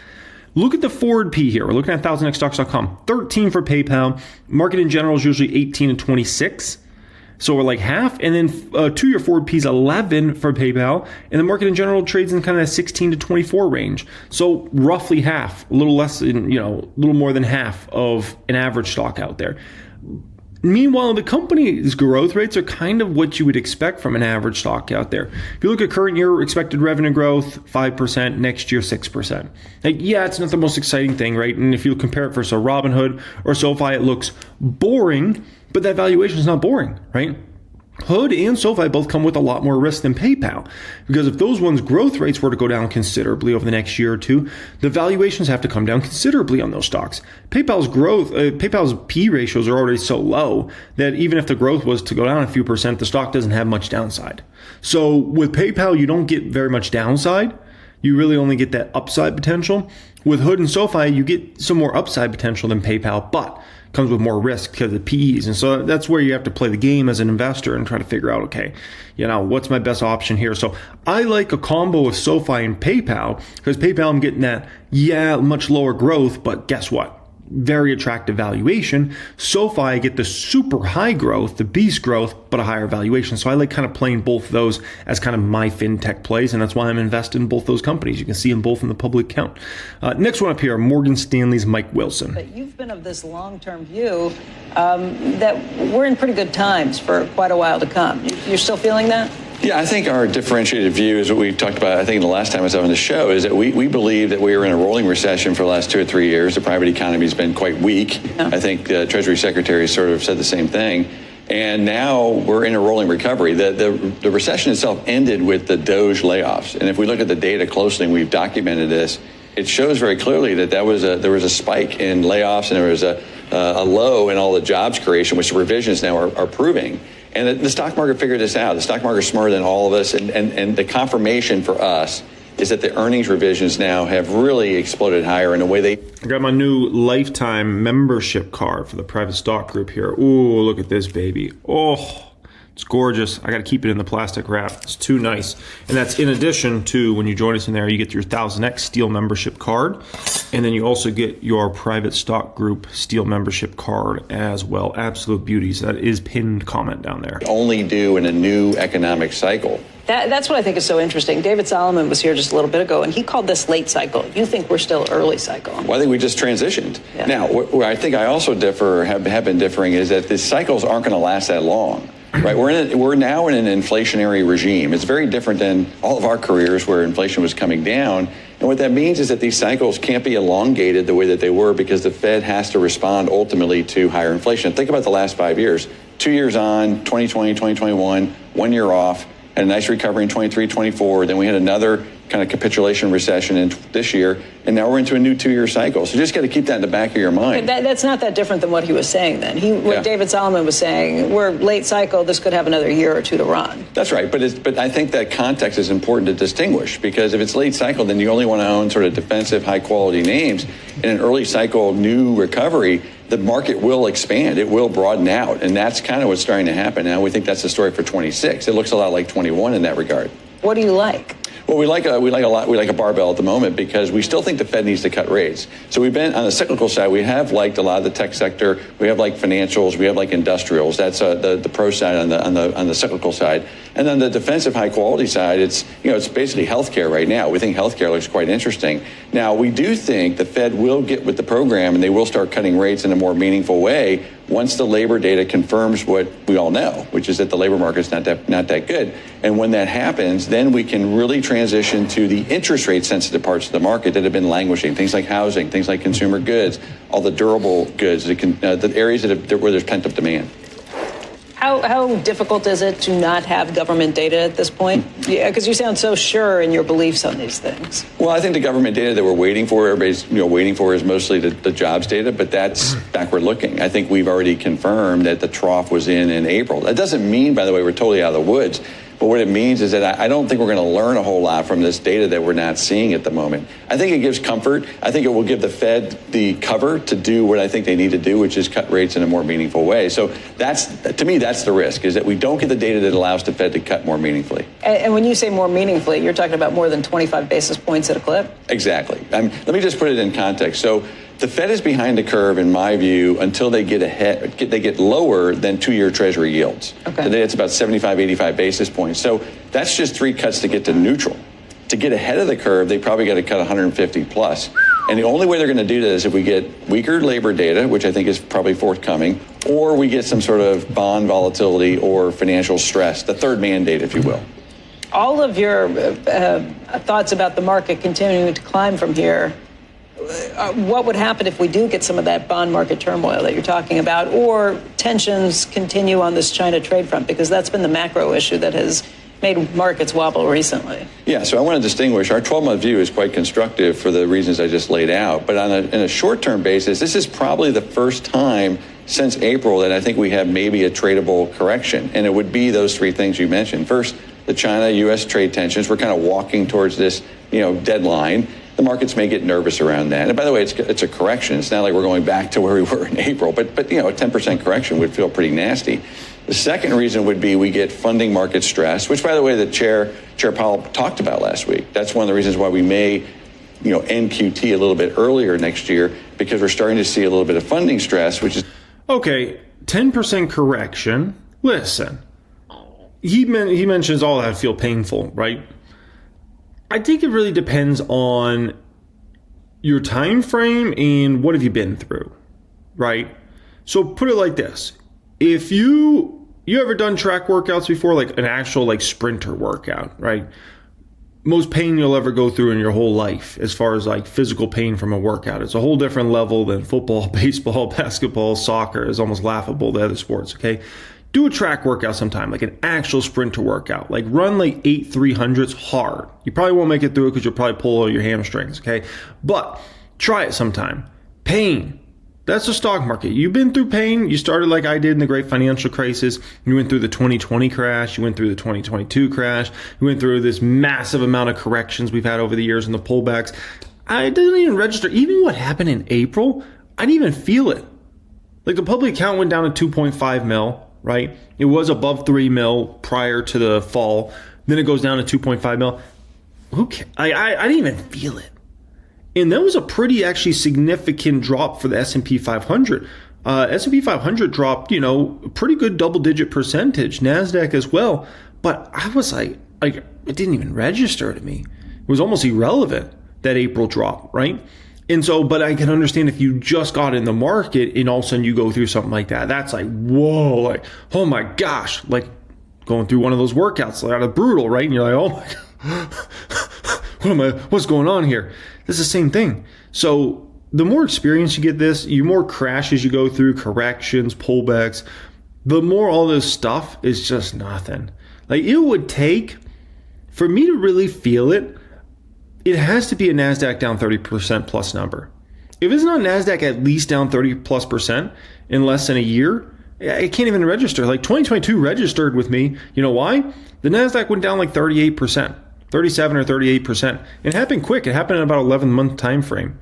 Look at the forward P here. We're looking at 1000xstocks.com. 13 for PayPal. Market in general is usually 18 to 26. So we're like half, and then 2-year forward P is 11 for PayPal, and the market in general trades in kind of that 16 to 24 range. So roughly half, a little less than, a little more than half of an average stock out there. Meanwhile, the company's growth rates are kind of what you would expect from an average stock out there. If you look at current year expected revenue growth, 5%, next year, 6%. Like, yeah, it's not the most exciting thing, right? And if you compare it versus a Robinhood or SoFi, it looks boring, but that valuation is not boring, right? Hood and SoFi both come with a lot more risk than PayPal, because if those ones' growth rates were to go down considerably over the next year or two, the valuations have to come down considerably on those stocks. PayPal's P ratios are already so low that even if the growth was to go down a few percent, the stock doesn't have much downside. So with PayPal, you don't get very much downside. You really only get that upside potential. With Hood and SoFi, you get some more upside potential than PayPal, but comes with more risk because of the PEs. And so that's where you have to play the game as an investor and try to figure out, okay, what's my best option here? So I like a combo of SoFi and PayPal, because PayPal, I'm getting that, much lower growth, but guess what? very attractive valuation. SoFi, I get the super high growth, the beast growth, but a higher valuation. So I like kind of playing both of those as kind of my fintech plays, and that's why I'm invested in both those companies. You can see them both in the public account. Next one up here, Morgan Stanley's Mike Wilson. But you've been of this long-term view that we're in pretty good times for quite a while to come. You're still feeling that? Yeah, I think our differentiated view is what we talked about, I think the last time I was on the show, is that we believe that we were in a rolling recession for the last 2 or 3 years. The private economy has been quite weak. Yeah. I think the Treasury Secretary sort of said the same thing. And now we're in a rolling recovery. The recession itself ended with the Doge layoffs. And if we look at the data closely, and we've documented this, it shows very clearly that there was a spike in layoffs, and there was a low in all the jobs creation, which the revisions now are proving. And the stock market figured this out. The stock market is smarter than all of us. And the confirmation for us is that the earnings revisions now have really exploded higher in a way I got my new lifetime membership card for the private stock group here. Ooh, look at this baby. Oh, it's gorgeous. I got to keep it in the plastic wrap. It's too nice. And that's in addition to, when you join us in there, you get your 1000X Steel membership card. And then you also get your private stock group Steel membership card as well. Absolute beauties. That is pinned comment down there. Only do in a new economic cycle. That's what I think is so interesting. David Solomon was here just a little bit ago, and he called this late cycle. You think we're still early cycle? Well, I think we just transitioned. Yeah. Now, where I think I also have been differing, is that the cycles aren't going to last that long. Right, we're now in an inflationary regime. It's very different than all of our careers where inflation was coming down. And what that means is that these cycles can't be elongated the way that they were, because the Fed has to respond ultimately to higher inflation. Think about the last 5 years. 2 years on, 2020, 2021, 1 year off, had a nice recovery in 23, 24. Then we had another kind of capitulation recession in this year, and now we're into a new 2-year cycle. So you just got to keep that in the back of your mind. That's not that different than what he was saying then. What David Solomon was saying, we're late cycle, this could have another year or two to run. That's right, but I think that context is important to distinguish, because if it's late cycle, then you only want to own sort of defensive, high-quality names. In an early cycle, new recovery, the market will expand. It will broaden out, and that's kind of what's starting to happen now. We think that's the story for 26. It looks a lot like 21 in that regard. What do you like? Well, we like a barbell at the moment, because we still think the Fed needs to cut rates. So we've been on the cyclical side. We have liked a lot of the tech sector. We have like financials. We have like industrials. That's the pro side on the cyclical side. And then the defensive high quality side, it's basically healthcare right now. We think healthcare looks quite interesting. Now, we do think the Fed will get with the program, and they will start cutting rates in a more meaningful way once the labor data confirms what we all know, which is that the labor market's not that good. And when that happens, then we can really transition to the interest rate sensitive parts of the market that have been languishing, things like housing, things like consumer goods, all the durable goods, the areas where there's pent up demand. How difficult is it to not have government data at this point? Yeah, because you sound so sure in your beliefs on these things. Well, I think the government data that we're waiting for, everybody's waiting for, is mostly the jobs data, but that's backward looking. I think we've already confirmed that the trough was in April. That doesn't mean, by the way, we're totally out of the woods. But what it means is that I don't think we're going to learn a whole lot from this data that we're not seeing at the moment. I think it gives comfort. I think it will give the Fed the cover to do what I think they need to do, which is cut rates in a more meaningful way. So to me, that's the risk, is that we don't get the data that allows the Fed to cut more meaningfully. And when you say more meaningfully, you're talking about more than 25 basis points at a clip? Exactly. Let me just put it in context. So the Fed is behind the curve, in my view, until they get lower than 2-year Treasury yields. Okay. Today it's about 75, 85 basis points. So that's just 3 cuts to get to neutral. To get ahead of the curve, they probably got to cut 150 plus. And the only way they're going to do that is if we get weaker labor data, which I think is probably forthcoming, or we get some sort of bond volatility or financial stress, the third mandate, if you will. All of your thoughts about the market continuing to climb from here, what would happen if we do get some of that bond market turmoil that you're talking about, or tensions continue on this China trade front? Because that's been the macro issue that has made markets wobble recently. Yeah, so I want to distinguish. Our 12-month view is quite constructive for the reasons I just laid out. But in a short-term basis, this is probably the first time since April that I think we have maybe a tradable correction. And it would be those 3 things you mentioned. First, the China-U.S. trade tensions. We're kind of walking towards this, deadline. The markets may get nervous around that. And by the way, it's a correction. It's not like we're going back to where we were in April, but a 10% correction would feel pretty nasty. The second reason would be we get funding market stress, which, by the way, the Chair Powell talked about last week. That's one of the reasons why we may end QT a little bit earlier next year because we're starting to see a little bit of funding stress, which is okay. 10% correction. Listen, he mentions all that feel painful, right? I think it really depends on your time frame and what have you been through, right? So put it like this: if you ever done track workouts before, like an actual like sprinter workout, right? Most pain you'll ever go through in your whole life as far as like physical pain from a workout. It's a whole different level than football, baseball, basketball, soccer. Is almost laughable to other sports, okay? Do a track workout sometime, like an actual sprinter workout. Like run like 8 300s hard. You probably won't make it through it because you'll probably pull all your hamstrings, okay? But try it sometime. Pain. That's the stock market. You've been through pain. You started like I did in the great financial crisis. You went through the 2020 crash. You went through the 2022 crash. You went through this massive amount of corrections we've had over the years and the pullbacks. I didn't even register. Even what happened in April, I didn't even feel it. Like the public account went down to 2.5 mil, right? It was above 3 mil prior to the fall. Then it goes down to 2.5 mil. Who cares? I didn't even feel it. And that was a pretty actually significant drop for the S&P 500. S&P 500 dropped, a pretty good double-digit percentage. NASDAQ as well. But I was like, it didn't even register to me. It was almost irrelevant, that April drop, right? And so, but I can understand if you just got in the market and all of a sudden you go through something like that. That's like, whoa, like, oh my gosh, like going through one of those workouts, like brutal, right? And you're like, oh my God, what's going on here? It's the same thing. So the more experience you get the more crashes you go through, corrections, pullbacks, the more all this stuff is just nothing. Like it would take, for me to really feel it, it has to be a NASDAQ down 30% plus number. If it's not NASDAQ at least down 30+% in less than a year, it can't even register. Like 2022 registered with me. You know why? The NASDAQ went down like 38%. 37 or 38%. It happened quick. It happened in about 11-month time frame.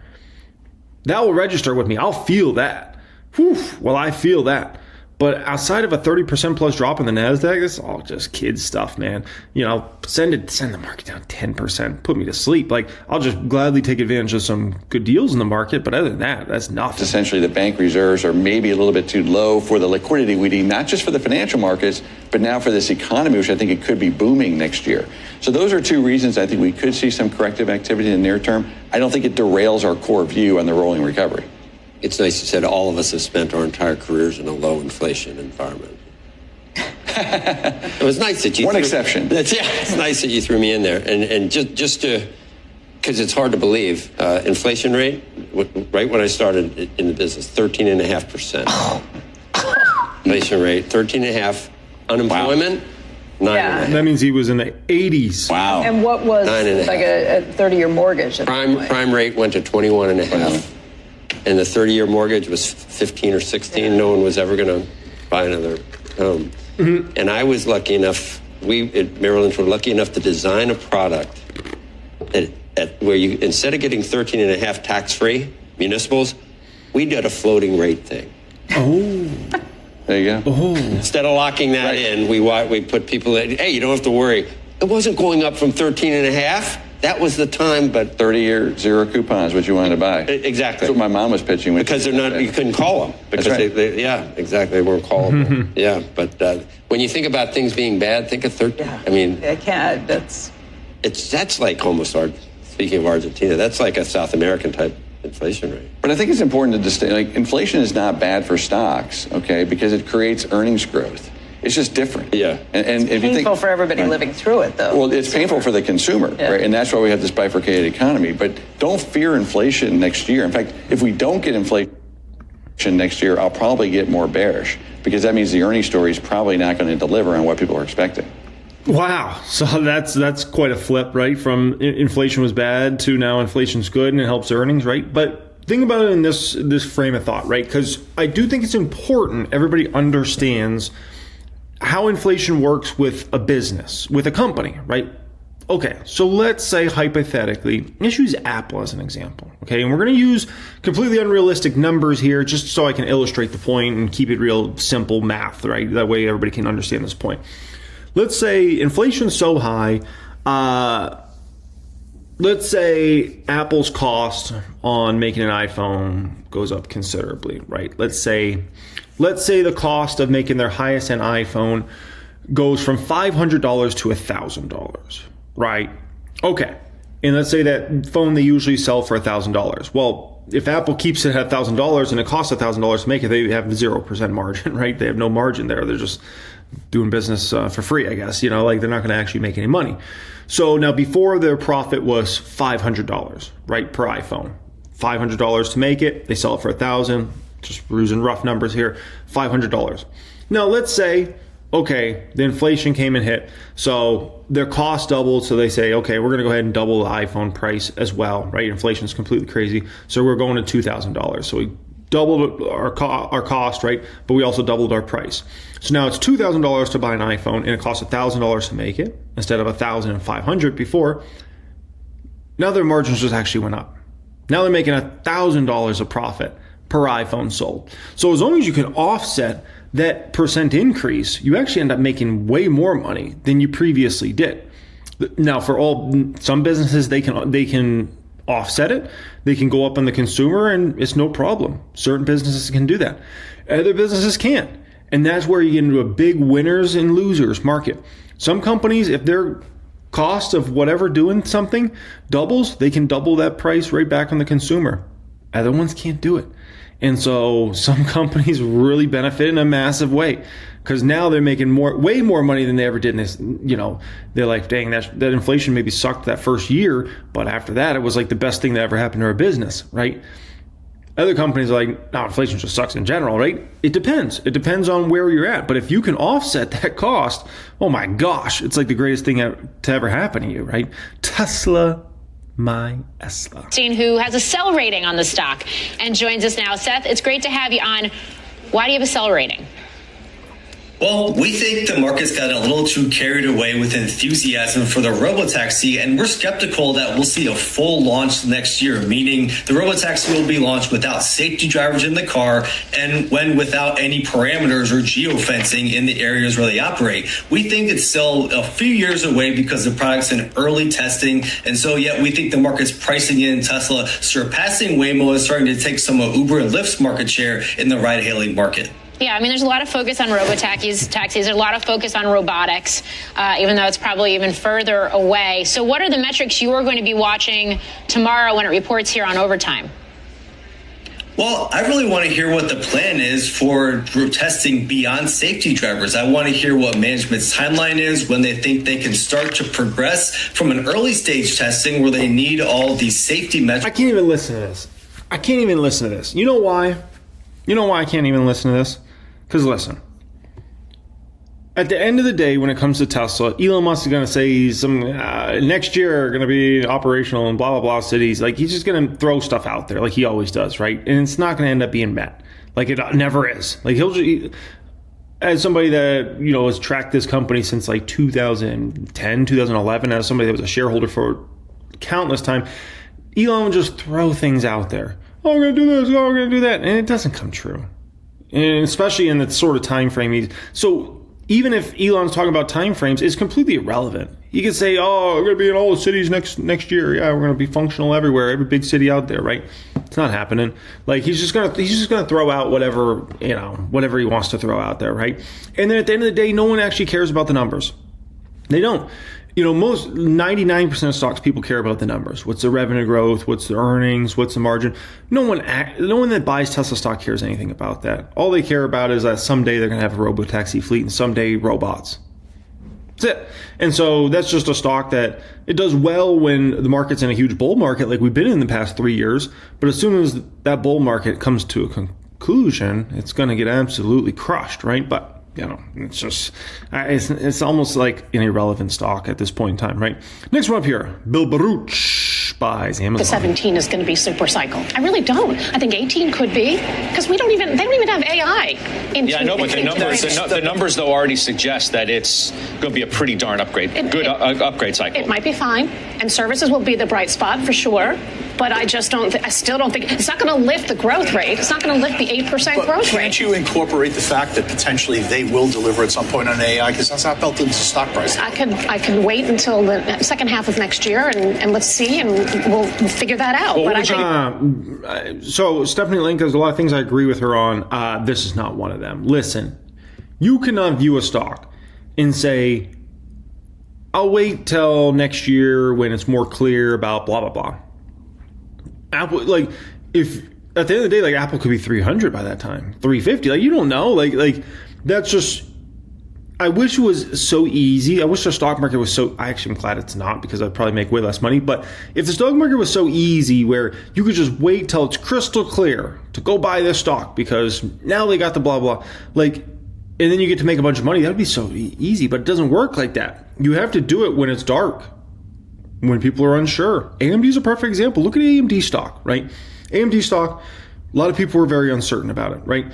That will register with me. I'll feel that. Whew, well, I feel that. But outside of a 30% plus drop in the NASDAQ, this is all just kid stuff, man. Send the market down 10%, put me to sleep. Like, I'll just gladly take advantage of some good deals in the market. But other than that, that's nothing. Essentially, the bank reserves are maybe a little bit too low for the liquidity we need, not just for the financial markets, but now for this economy, which I think it could be booming next year. So those are two reasons I think we could see some corrective activity in the near term. I don't think it derails our core view on the rolling recovery. It's nice you said all of us have spent our entire careers in a low inflation environment. It was nice that you One exception. It's nice that you threw me in there. And just to, because it's hard to believe, inflation rate, right when I started in the business, 13.5%. Inflation rate, 13.5%. Unemployment, 9.5%. That means he was in the 80s. Wow. And what was 9.5. like a 30-year mortgage? Prime rate went to 21.5%. And the 30-year mortgage was 15 or 16. No one was ever going to buy another home. Mm-hmm. And I was lucky enough, we at Merrill Lynch were lucky enough to design a product where you, instead of getting 13.5 tax-free municipals, we did a floating rate thing. Oh. There you go. Oh. Instead of locking that in, we put people in, hey, you don't have to worry. It wasn't going up from 13.5. That was the time, but 30-year zero coupons, what you wanted to buy. Exactly. That's what my mom was pitching. Because they're not, you couldn't call them. Because That's right. yeah, exactly. They weren't callable. Yeah, but when you think about things being bad, think of 13. Yeah. I mean, I can't. That's like almost speaking of Argentina, that's like a South American type inflation rate. But I think it's important to distinguish, like, inflation is not bad for stocks, okay, because it creates earnings growth. It's just different. Yeah. And it's if you painful think, for everybody living through it, though. Well, it's painful for the consumer, right? And that's why we have this bifurcated economy. But don't fear inflation next year. In fact, if we don't get inflation next year, I'll probably get more bearish because that means the earnings story is probably not going to deliver on what people are expecting. Wow. So that's quite a flip, right? From inflation was bad to now inflation's good and it helps earnings, right? But think about it in this frame of thought, right? Because I do think it's important everybody understands how inflation works with a business, with a company, right? Okay, so let's say hypothetically, let's use Apple as an example, okay? And we're going to use completely unrealistic numbers here just so I can illustrate the point and keep it real simple math, right? That way everybody can understand this point. Let's say inflation's so high, let's say Apple's cost on making an iPhone goes up considerably, right? Let's say the cost of making their highest end iPhone goes from $500 to $1,000, right? Okay. And let's say that phone they usually sell for $1,000. Well, if Apple keeps it at $1,000 and it costs $1,000 to make it, they have 0% margin, right? They have no margin there. They're just doing business for free, I guess. You know, like they're not going to actually make any money. So now before their profit was $500, right, per iPhone. $500 to make it. They sell it for $1,000. Just using rough numbers here, $500. Now let's say, okay, the inflation came and hit, so their cost doubled. So they say, okay, we're going to go ahead and double the iPhone price as well, right? Inflation is completely crazy, so we're going to $2,000. So we doubled our cost, right? But we also doubled our price. So now it's $2,000 to buy an iPhone, and it costs $1,000 to make it instead of $1,500 before. Now their margins just actually went up. Now they're making $1,000 of profit per iPhone sold. So as long as you can offset that percent increase, you actually end up making way more money than you previously did. Now, for some businesses, they can offset it. They can go up on the consumer, and it's no problem. Certain businesses can do that. Other businesses can't. And that's where you get into a big winners and losers market. Some companies, if their cost of whatever doing something doubles, they can double that price right back on the consumer. Other ones can't do it. And so some companies really benefit in a massive way because now they're making way more money than they ever did in this. You know, they're like, dang, that inflation maybe sucked that first year, but after that, it was like the best thing that ever happened to our business, right? Other companies are like, no, inflation just sucks in general, right? It depends. It depends on where you're at. But if you can offset that cost, oh my gosh, it's like the greatest thing to ever happen to you, right? Tesla. My Tesla. Who has a sell rating on the stock and joins us now. Seth, it's great to have you on. Why do you have a sell rating? Well, we think the market's gotten a little too carried away with enthusiasm for the Robotaxi, and we're skeptical that we'll see a full launch next year, meaning the Robotaxi will be launched without safety drivers in the car and without any parameters or geofencing in the areas where they operate. We think it's still a few years away because the product's in early testing, and so yet we think the market's pricing in Tesla surpassing Waymo and starting to take some of Uber and Lyft's market share in the ride-hailing market. Yeah, I mean, there's a lot of focus on robotaxis. There's a lot of focus on robotics, even though it's probably even further away. So what are the metrics you are going to be watching tomorrow when it reports here on Overtime? Well, I really want to hear what the plan is for testing beyond safety drivers. I want to hear what management's timeline is, when they think they can start to progress from an early stage testing where they need all these safety metrics. I can't even listen to this. You know why? You know why I can't even listen to this? Because listen, at the end of the day, when it comes to Tesla, Elon Musk is going to say next year are going to be operational in blah, blah, blah cities. Like, he's just going to throw stuff out there like he always does, right? And it's not going to end up being met. Like, it never is. Like, as somebody that, you know, has tracked this company since like 2010, 2011, as somebody that was a shareholder for countless time, Elon will just throw things out there. Oh, we're going to do this. Oh, we're going to do that. And it doesn't come true. And especially in the sort of time frame. So even if Elon's talking about time frames, it's completely irrelevant. He could say, oh, we're going to be in all the cities next year. Yeah, we're going to be functional everywhere, every big city out there, right? It's not happening. Like, he's just going to throw out whatever he wants to throw out there, right? And then at the end of the day, no one actually cares about the numbers. They don't. You know, 99% of stocks, people care about the numbers. What's the revenue growth? What's the earnings? What's the margin? No one that buys Tesla stock cares anything about that. All they care about is that someday they're going to have a Robotaxi fleet and someday robots. That's it. And so that's just a stock that it does well when the market's in a huge bull market like we've been in the past 3 years. But as soon as that bull market comes to a conclusion, it's going to get absolutely crushed, right? But you know, it's just, it's almost like an irrelevant stock at this point in time, right? Next one up here, Bill Baruch buys Amazon. The 17 is going to be super cycle. I really don't. I think 18 could be, because they don't even have AI. Yeah, I know, but the numbers though already suggest that it's going to be a pretty darn upgrade cycle. It might be fine, and services will be the bright spot for sure. but I still don't think it's not going to lift the growth rate. It's not going to lift the 8% growth rate. Can't you incorporate the fact that potentially they will deliver at some point on AI, because that's not built into stock price? I could wait until the second half of next year and let's see, and we'll figure that out. Well, but I think so Stephanie Link, there's a lot of things I agree with her on. This is not one of them. Listen, you cannot view a stock and say, I'll wait till next year when it's more clear about blah, blah, blah. Apple, like, if at the end of the day, like, Apple could be 300 by that time, 350. Like, you don't know. Like that's just, I wish it was so easy. I wish the stock market was so, I actually am glad it's not, because I'd probably make way less money. But if the stock market was so easy where you could just wait till it's crystal clear to go buy this stock because now they got the blah, blah, like, and then you get to make a bunch of money, that would be so easy. But it doesn't work like that. You have to do it when it's dark, when people are unsure. AMD is a perfect example. Look at AMD stock, right? AMD stock, a lot of people were very uncertain about it, right?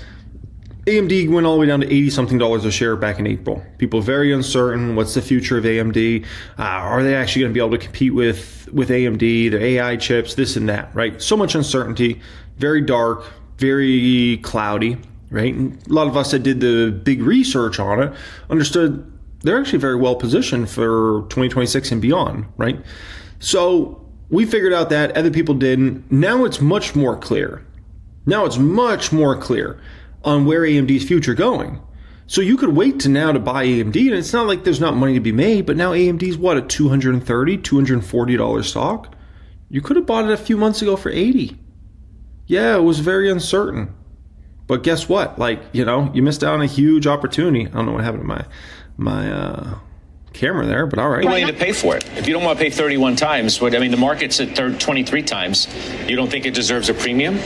AMD went all the way down to $80-something a share back in April. People very uncertain. What's the future of AMD? Are they actually going to be able to compete with AMD, their AI chips, this and that, right? So much uncertainty, very dark, very cloudy, right? And a lot of us that did the big research on it understood they're actually very well positioned for 2026 and beyond, right? So we figured out that, other people didn't. Now it's much more clear. Now it's much more clear on where AMD's future going. So you could wait to now to buy AMD, and it's not like there's not money to be made, but now AMD's what, a $230, $240 stock? You could have bought it a few months ago for $80. Yeah, it was very uncertain. But guess what? Like, you know, you missed out on a huge opportunity. I don't know what happened to my camera there, but all right. You're willing to pay for it. If you don't want to pay 31 times, the market's at 23 times. You don't think it deserves a premium?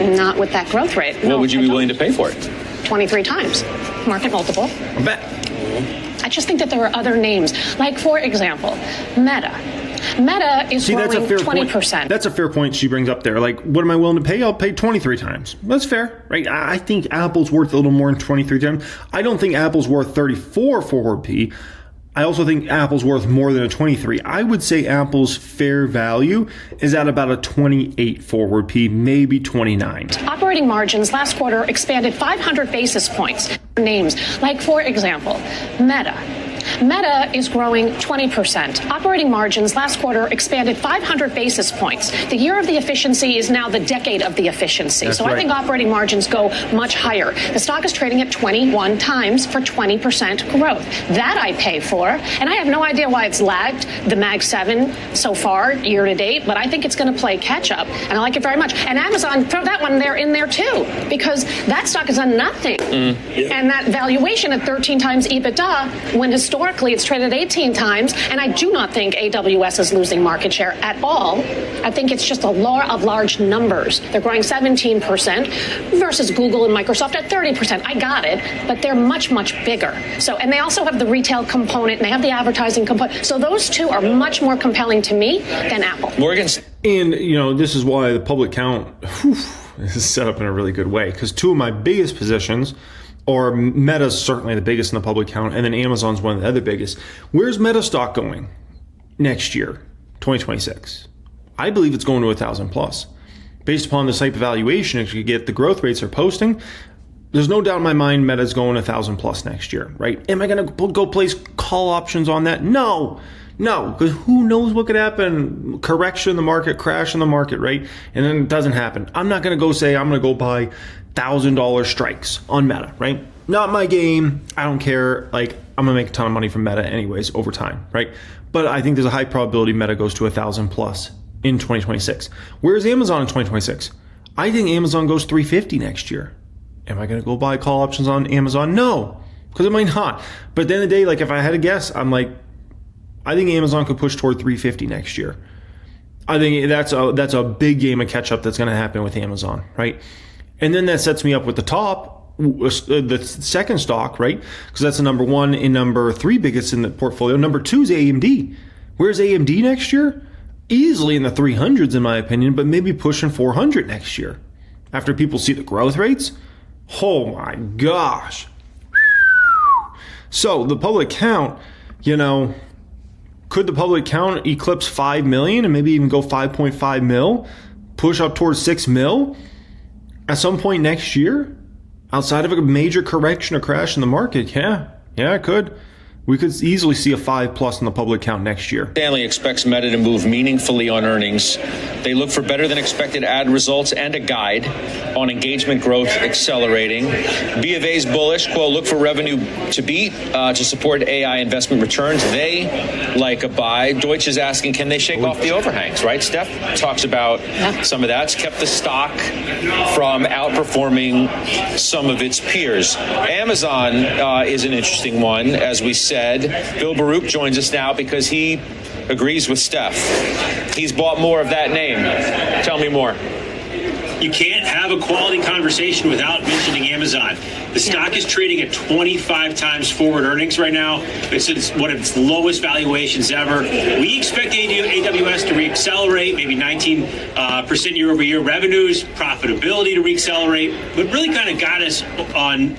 not with that growth rate. What would you be willing to pay for it? 23 times market multiple. I bet. I just think that there are other names. Like, for example, Meta. Meta is growing 20%. Point. That's a fair point she brings up there. Like, what am I willing to pay? I'll pay 23 times. That's fair, right? I think Apple's worth a little more than 23 times. I don't think Apple's worth 34 forward P. I also think Apple's worth more than a 23. I would say Apple's fair value is at about a 28 forward P, maybe 29. Operating margins last quarter expanded 500 basis points. Names like, for example, Meta. Meta is growing 20%. Operating margins last quarter expanded 500 basis points. The year of the efficiency is now the decade of the efficiency. That's so right. I think operating margins go much higher. The stock is trading at 21 times for 20% growth. That I pay for. And I have no idea why it's lagged the Mag 7 so far year to date, but I think it's going to play catch up. And I like it very much. And Amazon, throw that one there in there too, because that stock has done nothing. And that valuation at 13 times EBITDA, when historically it's traded 18 times, and I do not think AWS is losing market share at all. I think it's just a law of large numbers. They're growing 17% versus Google and Microsoft at 30%. I got it, but they're much, much bigger. So, and they also have the retail component, and they have the advertising component. So those two are much more compelling to me than Apple. Morgan's. And, you know, this is why the public count is set up in a really good way, because two of my biggest positions, or Meta's certainly the biggest in the public count, and then Amazon's one of the other biggest. Where's Meta stock going next year, 2026? I believe it's going to 1,000 plus. Based upon this type of valuation, if you get the growth rates they're posting, there's no doubt in my mind Meta's going 1,000 plus next year, right? Am I going to go place call options on that? No, because who knows what could happen? Correction in the market, crash in the market, right? And then it doesn't happen. I'm not going to go say I'm going to go buy $1,000 strikes on Meta, right? Not my game. I don't care. Like, I'm going to make a ton of money from Meta anyways over time, right? But I think there's a high probability Meta goes to 1,000 plus in 2026. Where's Amazon in 2026? I think Amazon goes 350 next year. Am I going to go buy call options on Amazon? No, because it might not. But at the end of the day, like, if I had to guess, I'm like, I think Amazon could push toward 350 next year. I think that's a big game of catch up that's going to happen with Amazon, right? And then that sets me up with the top, the second stock, right? Because that's the number one and number three biggest in the portfolio. Number two is AMD. Where's AMD next year? Easily in the 300s, in my opinion, but maybe pushing 400 next year. After people see the growth rates, oh my gosh. So the public count, you know, Could the public count eclipse 5 million and maybe even go 5.5 mil, push up towards 6 mil at some point next year? Outside of a major correction or crash in the market? Yeah, it could. We could easily see a 5+ in the public count next year. Stanley expects Meta to move meaningfully on earnings. They look for better than expected ad results and a guide on engagement growth accelerating. B of A's bullish, quote, look for revenue to beat to support AI investment returns. They like a buy. Deutsche is asking, can they shake off the overhangs, right? Steph talks about some of that's kept the stock from outperforming some of its peers. Amazon is an interesting one, as we said. Bill Baruch joins us now because he agrees with Steph. He's bought more of that name. Tell me more. You can't have a quality conversation without mentioning Amazon. The stock is trading at 25 times forward earnings right now. It's one of its lowest valuations ever. We expect AWS to reaccelerate, maybe 19% year over year revenues, profitability to reaccelerate. What really kind of got us on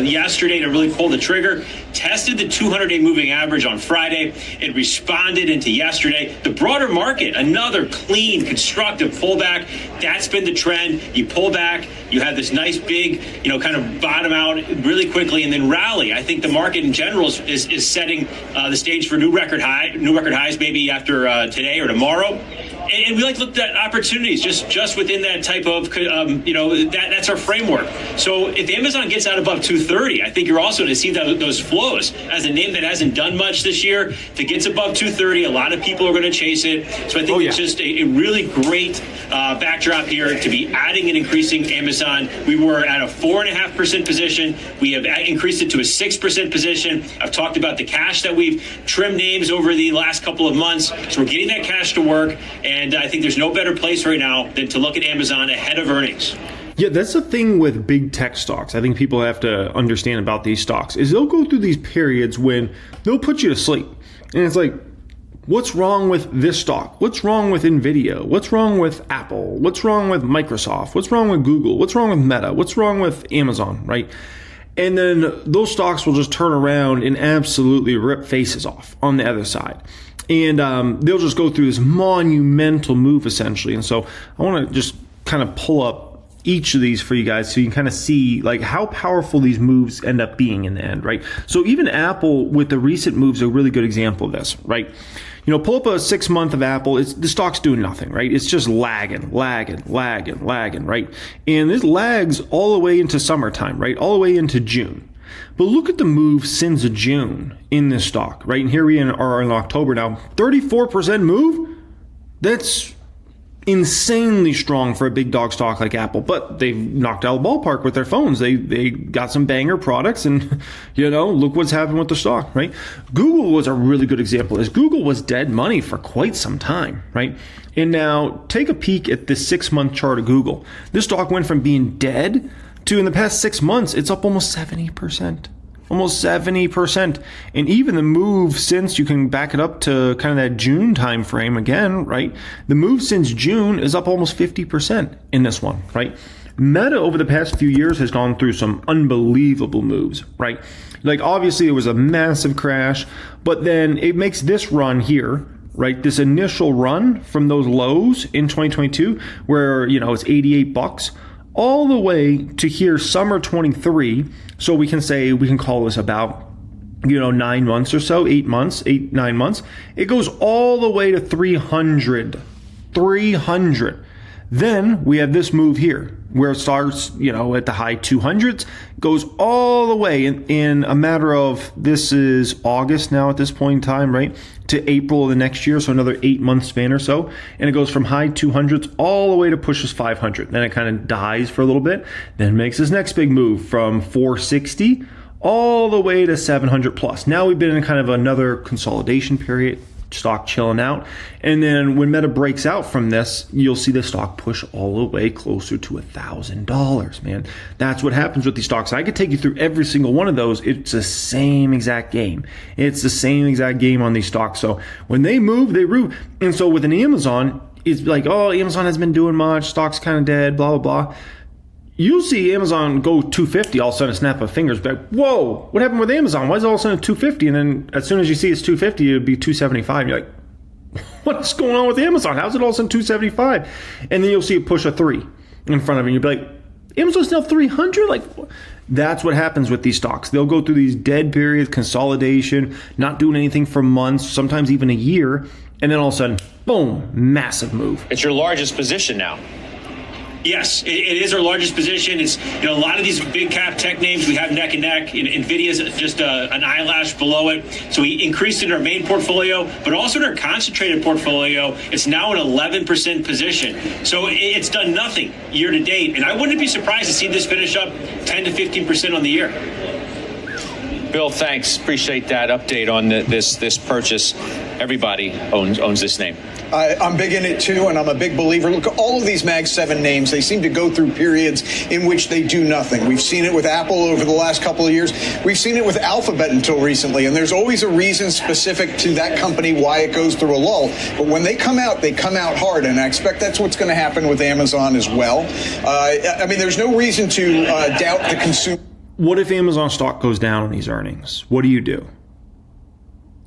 yesterday to really pull the trigger, tested the 200-day moving average on Friday. It responded into yesterday. The broader market, another clean, constructive pullback. That's been the trend. You pull back, you have this nice big, kind of bottom out really quickly and then rally. I think the market in general is setting the stage for new record highs maybe after today or tomorrow. And we like to look at opportunities just within that type of, that's our framework. So if Amazon gets out above 230, I think you're also going to see those flows. As a name that hasn't done much this year, if it gets above 230, a lot of people are going to chase it. So I think it's just a really great backdrop here to be adding and increasing Amazon. We were at a 4.5% position. We have increased it to a 6% position. I've talked about the cash that we've trimmed names over the last couple of months. So we're getting that cash to work. And I think there's no better place right now than to look at Amazon ahead of earnings. Yeah, that's the thing with big tech stocks. I think people have to understand about these stocks is they'll go through these periods when they'll put you to sleep. And it's like, what's wrong with this stock? What's wrong with NVIDIA? What's wrong with Apple? What's wrong with Microsoft? What's wrong with Google? What's wrong with Meta? What's wrong with Amazon, right? And then those stocks will just turn around and absolutely rip faces off on the other side. And they'll just go through this monumental move, essentially. And so I want to just kind of pull up each of these for you guys so you can kind of see like how powerful these moves end up being in the end, right? So even Apple with the recent moves is a really good example of this, right? Pull up a 6 month of Apple. The stock's doing nothing, right? It's just lagging, right? And this lags all the way into summertime, right? All the way into June. But look at the move since June in this stock, right? And here we are in October now. 34% move? That's insanely strong for a big dog stock like Apple. But they've knocked out the ballpark with their phones. They got some banger products and, look what's happened with the stock, right? Google was a really good example. Google was dead money for quite some time, right? And now take a peek at this 6 month chart of Google. This stock went from being dead to in the past 6 months, it's up almost 70%. Almost 70%. And even the move since, you can back it up to kind of that June time frame again, right? The move since June is up almost 50% in this one, right? Meta over the past few years has gone through some unbelievable moves, right? Like obviously there was a massive crash, but then it makes this run here, right? This initial run from those lows in 2022 where, it's $88. All the way to here, summer 23. So we can call this about, 9 months or so, 9 months. It goes all the way to 300. Then we have this move here where it starts, at the high 200s, goes all the way in a matter of, this is August now at this point in time, right? To April of the next year, so another 8 month span or so. And it goes from high 200s all the way to pushes 500. Then it kind of dies for a little bit, then makes this next big move from 460 all the way to 700 plus. Now we've been in kind of another consolidation period, stock chilling out. And then when Meta breaks out from this, you'll see the stock push all the way closer to $1,000, man. That's what happens with these stocks. I could take you through every single one of those. It's the same exact game. It's the same exact game on these stocks. So when they move, they move. And so with an Amazon, it's like, oh, Amazon hasn't been doing much. Stock's kind of dead, blah, blah, blah. you'll see Amazon go 250, all of a sudden snap of fingers back. Whoa, what happened with Amazon? Why is it all of a sudden 250? And then as soon as you see it's 250, it'd be 275. You're like, what's going on with Amazon? How's it all of a sudden 275? And then you'll see it push a 3 in front of it. And you'll be like, Amazon's now 300? Like, that's what happens with these stocks. They'll go through these dead periods, consolidation, not doing anything for months, sometimes even a year. And then all of a sudden, boom, massive move. It's your largest position now. Yes, it is our largest position. It's a lot of these big cap tech names we have neck and neck. NVIDIA's just an eyelash below it. So we increased in our main portfolio, but also in our concentrated portfolio. It's now an 11% position. So it's done nothing year to date. And I wouldn't be surprised to see this finish up 10 to 15% on the year. Bill, thanks. Appreciate that update on this purchase. Everybody owns this name. I'm big in it too, and I'm a big believer. Look, all of these Mag 7 names, they seem to go through periods in which they do nothing. We've seen it with Apple over the last couple of years. We've seen it with Alphabet until recently, and there's always a reason specific to that company why it goes through a lull. But when they come out hard, and I expect that's what's going to happen with Amazon as well. I mean, there's no reason to doubt the consumer. What if Amazon stock goes down on these earnings? What do?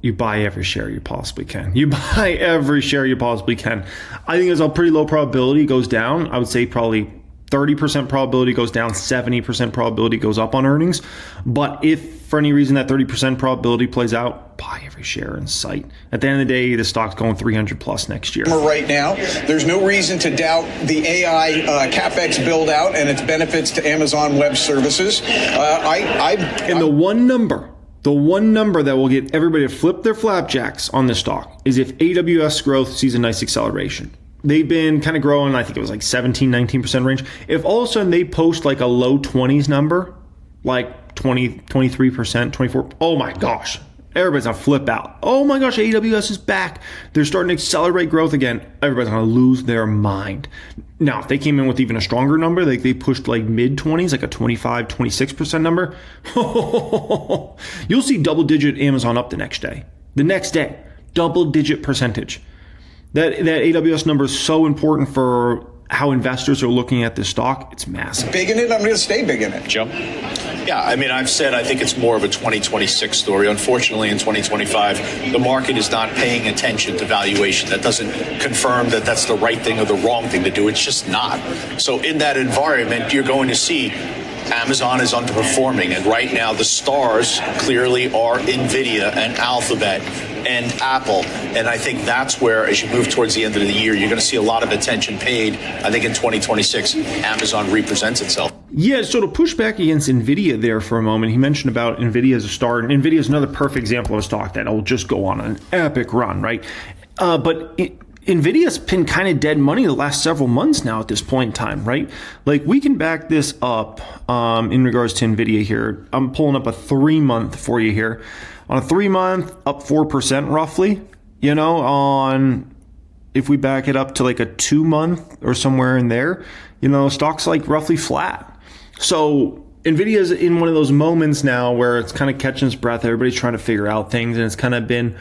You buy every share you possibly can. You buy every share you possibly can. I think there's a pretty low probability it goes down. I would say probably 30% probability goes down, 70% probability goes up on earnings. But if for any reason that 30% probability plays out, buy every share in sight. At the end of the day, the stock's going 300 plus next year. Right now, there's no reason to doubt the AI CapEx build out and its benefits to Amazon Web Services. And the one number that will get everybody to flip their flapjacks on this stock is if AWS growth sees a nice acceleration. They've been kind of growing, I think it was like 17, 19% range. If all of a sudden they post like a low 20s number, like 20, 23%, 24, oh my gosh, everybody's gonna flip out. Oh my gosh, AWS is back. They're starting to accelerate growth again. Everybody's gonna lose their mind. Now, if they came in with even a stronger number, like they pushed like mid 20s, like a 25, 26% number, you'll see double digit Amazon up the next day. The next day, double digit percentage. That AWS number is so important for how investors are looking at this stock. It's massive. Big in it, I'm going to stay big in it. Joe? Yeah, I mean, I've said I think it's more of a 2026 story. Unfortunately, in 2025, the market is not paying attention to valuation. That doesn't confirm that that's the right thing or the wrong thing to do. It's just not. So in that environment, you're going to see Amazon is underperforming. And right now, the stars clearly are NVIDIA and Alphabet and Apple. And I think that's where, as you move towards the end of the year, you're going to see a lot of attention paid. I think in 2026, Amazon represents itself. Yeah, so to push back against NVIDIA there for a moment, he mentioned about NVIDIA as a star. And NVIDIA is another perfect example of a stock that will just go on an epic run, right? NVIDIA's been kind of dead money the last several months now at this point in time, right? Like we can back this up in regards to NVIDIA here. I'm pulling up a 3-month for you here. On a 3-month, up 4% roughly, if we back it up to like a 2-month or somewhere in there, stock's like roughly flat. So NVIDIA's in one of those moments now where it's kind of catching its breath. Everybody's trying to figure out things, and it's kind of been,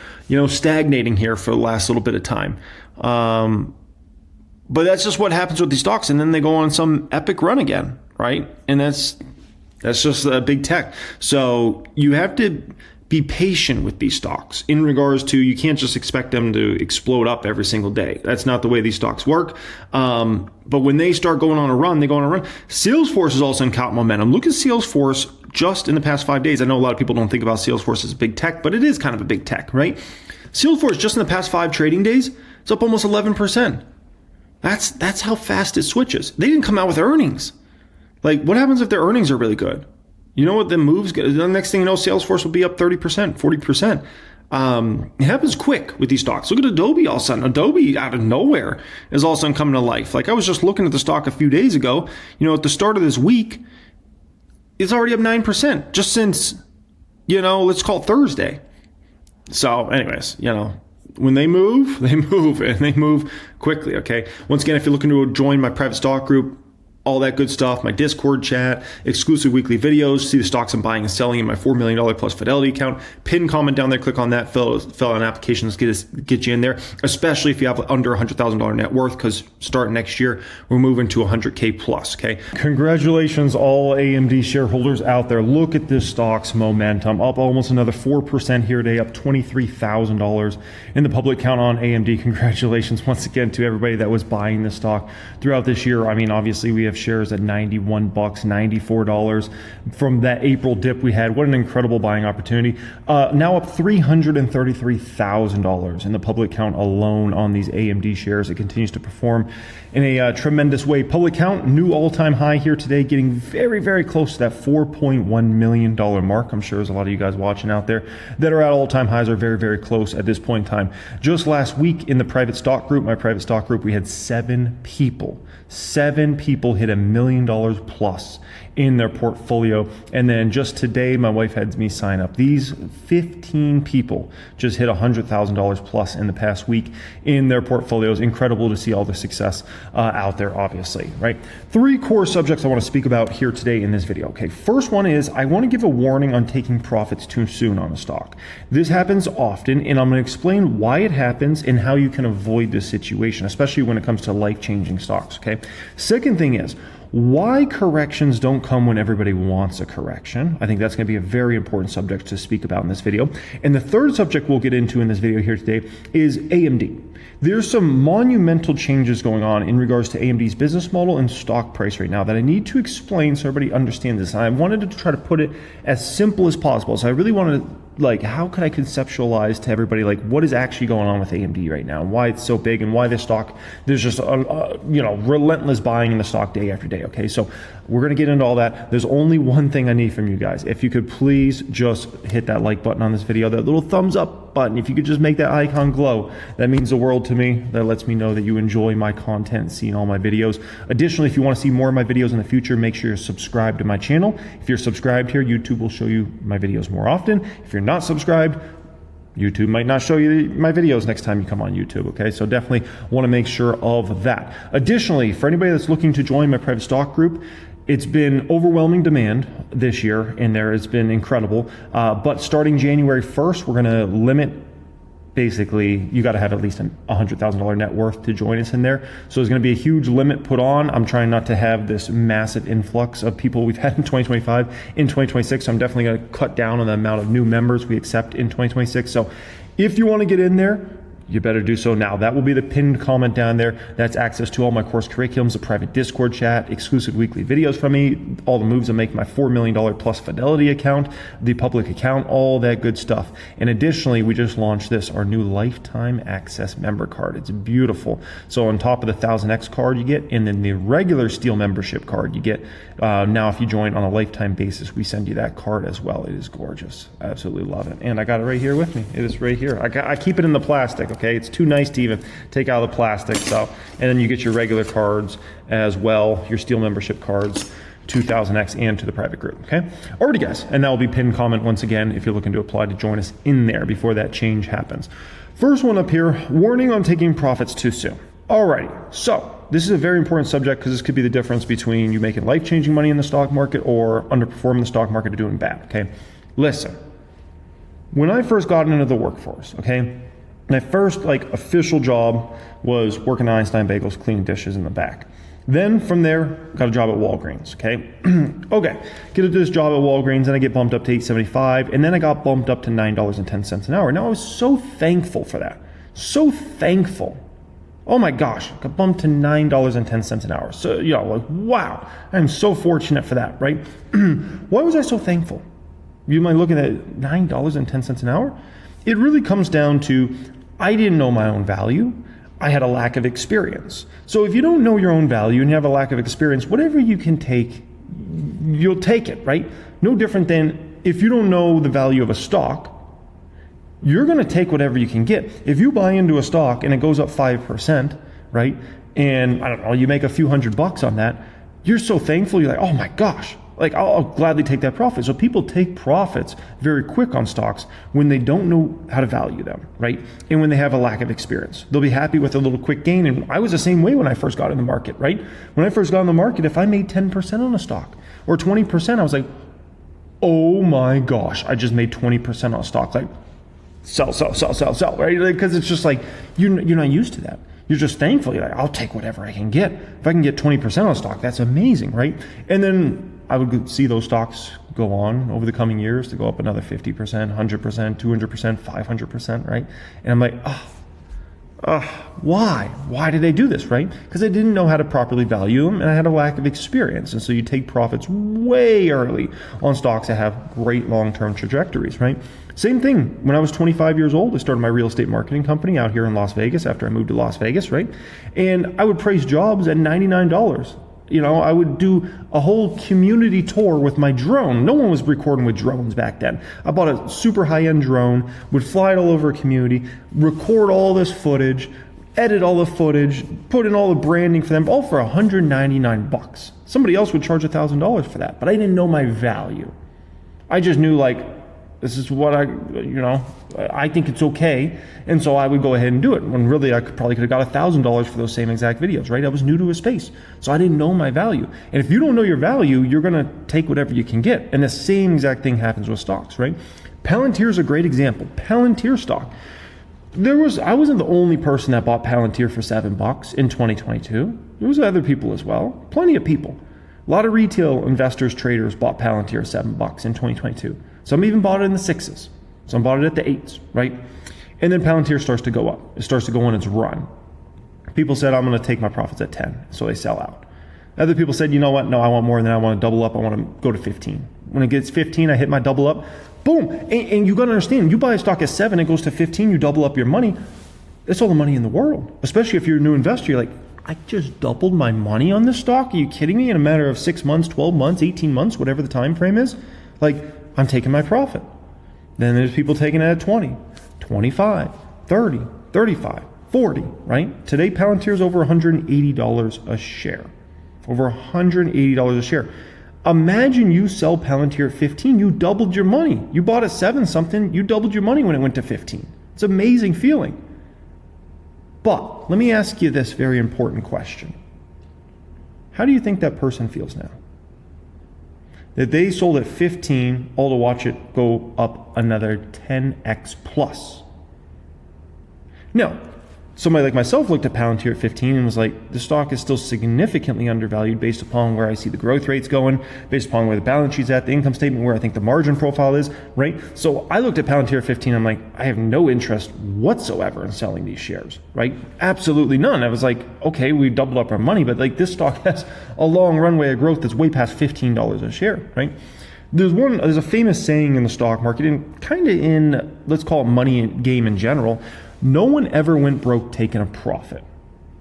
stagnating here for the last little bit of time. But that's just what happens with these stocks, and then they go on some epic run again, right? And that's just a big tech. So you have to be patient with these stocks in regards to, you can't just expect them to explode up every single day. That's not the way these stocks work. But when they start going on a run, they go on a run. Salesforce is also in caught momentum. Look at Salesforce just in the past 5 days. I know a lot of people don't think about Salesforce as a big tech, but it is kind of a big tech, right? Salesforce just in the past 5 trading days, it's up almost 11%. That's how fast it switches. They didn't come out with earnings. Like, what happens if their earnings are really good? You know what the moves, the next thing you know, Salesforce will be up 30%, 40%. It happens quick with these stocks. Look at Adobe all of a sudden. Adobe out of nowhere is all of a sudden coming to life. Like I was just looking at the stock a few days ago, at the start of this week, it's already up 9% just since, let's call it Thursday. So anyways, when they move and they move quickly. Okay. Once again, if you're looking to join my private stock group, all that good stuff, my Discord chat, exclusive weekly videos, see the stocks I'm buying and selling in my $4 million plus Fidelity account. Pin comment down there, click on that, fill out an application, let's get you in there, especially if you have under $100,000 net worth, because starting next year, we're moving to 100K plus, okay? Congratulations, all AMD shareholders out there. Look at this stock's momentum, up almost another 4% here today, up $23,000 in the public count on AMD. Congratulations once again to everybody that was buying this stock throughout this year. I mean, obviously, we have shares at $91, $94 from that April dip we had. What an incredible buying opportunity. Now up $333,000 in the public count alone on these AMD shares. It continues to perform in a tremendous way. Public count, new all-time high here today, getting very, very close to that $4.1 million mark. I'm sure there's a lot of you guys watching out there that are at all-time highs, are very, very close at this point in time. Just last week in the private stock group, my private stock group, we had 7 people hit $1 million plus in their portfolio. And then just today, my wife had me sign up. These 15 people just hit $100,000 plus in the past week in their portfolios. Incredible to see all the success out there, obviously, right? 3 core subjects I want to speak about here today in this video. Okay, first one is I want to give a warning on taking profits too soon on a stock. This happens often, and I'm going to explain why it happens and how you can avoid this situation, especially when it comes to life-changing stocks, okay? Second thing is, why corrections don't come when everybody wants a correction. I think that's going to be a very important subject to speak about in this video. And the third subject we'll get into in this video here today is AMD. There's some monumental changes going on in regards to AMD's business model and stock price right now that I need to explain so everybody understands this. And I wanted to try to put it as simple as possible. So I really wanted to, how could I conceptualize to everybody, what is actually going on with AMD right now and why it's so big and why this stock, there's just, relentless buying in the stock day after day. Okay, so we're going to get into all that. There's only one thing I need from you guys. If you could please just hit that like button on this video, that little thumbs up button. If you could just make that icon glow, that means the world to me. That lets me know that you enjoy my content, seeing all my videos. Additionally, if you want to see more of my videos in the future, make sure you're subscribed to my channel. If you're subscribed here, YouTube will show you my videos more often. If you're not subscribed, YouTube might not show you my videos next time you come on YouTube, okay? So definitely want to make sure of that. Additionally, for anybody that's looking to join my private stock group, it's been overwhelming demand this year, and there has been incredible. But starting January 1st, we're going to limit, basically, you got to have at least $100,000 net worth to join us in there. So there's going to be a huge limit put on. I'm trying not to have this massive influx of people we've had in 2025 in 2026. So I'm definitely going to cut down on the amount of new members we accept in 2026. So if you want to get in there, you better do so now. That will be the pinned comment down there. That's access to all my course curriculums, a private Discord chat, exclusive weekly videos from me, all the moves I make, my $4 million plus Fidelity account, the public account, all that good stuff. And additionally, we just launched this, our new lifetime access member card. It's beautiful. So on top of the 1000X card you get, and then the regular Steel membership card you get, now if you join on a lifetime basis, we send you that card as well. It is gorgeous. I absolutely love it. And I got it right here with me. It is right here. I keep it in the plastic, okay? It's too nice to even take out of the plastic. So, and then you get your regular cards as well, your Steel membership cards, 2000X and to the private group, okay? Alrighty guys, and that will be pinned comment once again if you're looking to apply to join us in there before that change happens. First one up here, warning on taking profits too soon. Alrighty, so this is a very important subject because this could be the difference between you making life-changing money in the stock market or underperforming the stock market or doing bad, okay? Listen, when I first got into the workforce, okay, my first official job was working at Einstein Bagels, cleaning dishes in the back. Then from there, got a job at Walgreens, okay? Okay, get this job at Walgreens, and I get bumped up to $8.75, and then I got bumped up to $9.10 an hour. Now I was so thankful for that. So thankful. Oh my gosh, got bumped to $9.10 an hour. So, wow, I'm so fortunate for that, right? Why was I so thankful? You might look at it, $9.10 an hour? It really comes down to, I didn't know my own value. I had a lack of experience. So if you don't know your own value and you have a lack of experience, whatever you can take, you'll take it, right? No different than if you don't know the value of a stock, you're going to take whatever you can get. If you buy into a stock and it goes up 5%, right? And I don't know, you make a few $100 on that, you're so thankful. You're like, oh my gosh, Like, I'll gladly take that profit. So people take profits very quick on stocks when they don't know how to value them, right? And when they have a lack of experience. They'll be happy with a little quick gain. And I was the same way when I first got in the market, right? When I first got in the market, if I made 10% on a stock or 20%, I was like, oh my gosh, I just made 20% on a stock. Like, sell, right? Because it's just like, you're not used to that. You're just thankful. You're like, I'll take whatever I can get. If I can get 20% on a stock, that's amazing, right? And then I would see those stocks go on over the coming years to go up another 50%, 100%, 200%, 500%, right? And I'm like, why? Why did they do this, right? Because I didn't know how to properly value them, and I had a lack of experience. And so you take profits way early on stocks that have great long-term trajectories, right? Same thing. When I was 25 years old, I started my real estate marketing company out here in Las Vegas after I moved to Las Vegas, right? And I would price jobs at $99. I would do a whole community tour with my drone. No one was recording with drones back then. I bought a super high-end drone, would fly it all over a community, record all this footage, edit all the footage, put in all the branding for them, all for $199. Somebody else would charge $1,000 for that, but I didn't know my value. I just knew, like, this is what I think it's okay. And so I would go ahead and do it. When really I probably could have got $1,000 for those same exact videos, right? I was new to a space. So I didn't know my value. And if you don't know your value, you're going to take whatever you can get. And the same exact thing happens with stocks, right? Palantir is a great example. Palantir stock. I wasn't the only person that bought Palantir for $7 in 2022. There was other people as well. Plenty of people. A lot of retail investors, traders bought Palantir at $7 in 2022. Some even bought it in the 6s. Some bought it at the 8s, right? And then Palantir starts to go up. It starts to go on its run. People said, I'm going to take my profits at 10. So they sell out. Other people said, you know what? No, I want more than that. I want to double up. I want to go to 15. When it gets 15, I hit my double up. Boom. And you got to understand, you buy a stock at 7, it goes to 15, you double up your money. That's all the money in the world. Especially if you're a new investor, you're like, I just doubled my money on this stock? Are you kidding me? In a matter of 6 months, 12 months, 18 months, whatever the time frame is. Like, I'm taking my profit. Then there's people taking it at 20, 25, 30, 35, 40, right? Today, Palantir is over $180 a share. Over $180 a share. Imagine you sell Palantir at 15, you doubled your money. You bought at 7 something, you doubled your money when it went to 15. It's an amazing feeling. But let me ask you this very important question. How do you think that person feels now? That they sold at 15, all to watch it go up another 10x plus. Now, somebody like myself looked at Palantir at 15 and was like, the stock is still significantly undervalued based upon where I see the growth rates going, based upon where the balance sheet's at, the income statement, where I think the margin profile is, right? So I looked at Palantir at 15, I'm like, I have no interest whatsoever in selling these shares, right? Absolutely none. I was like, okay, we doubled up our money, but like this stock has a long runway of growth that's way past $15 a share, right? There's a famous saying in the stock market, and kind of in, let's call it money game in general, no one ever went broke taking a profit.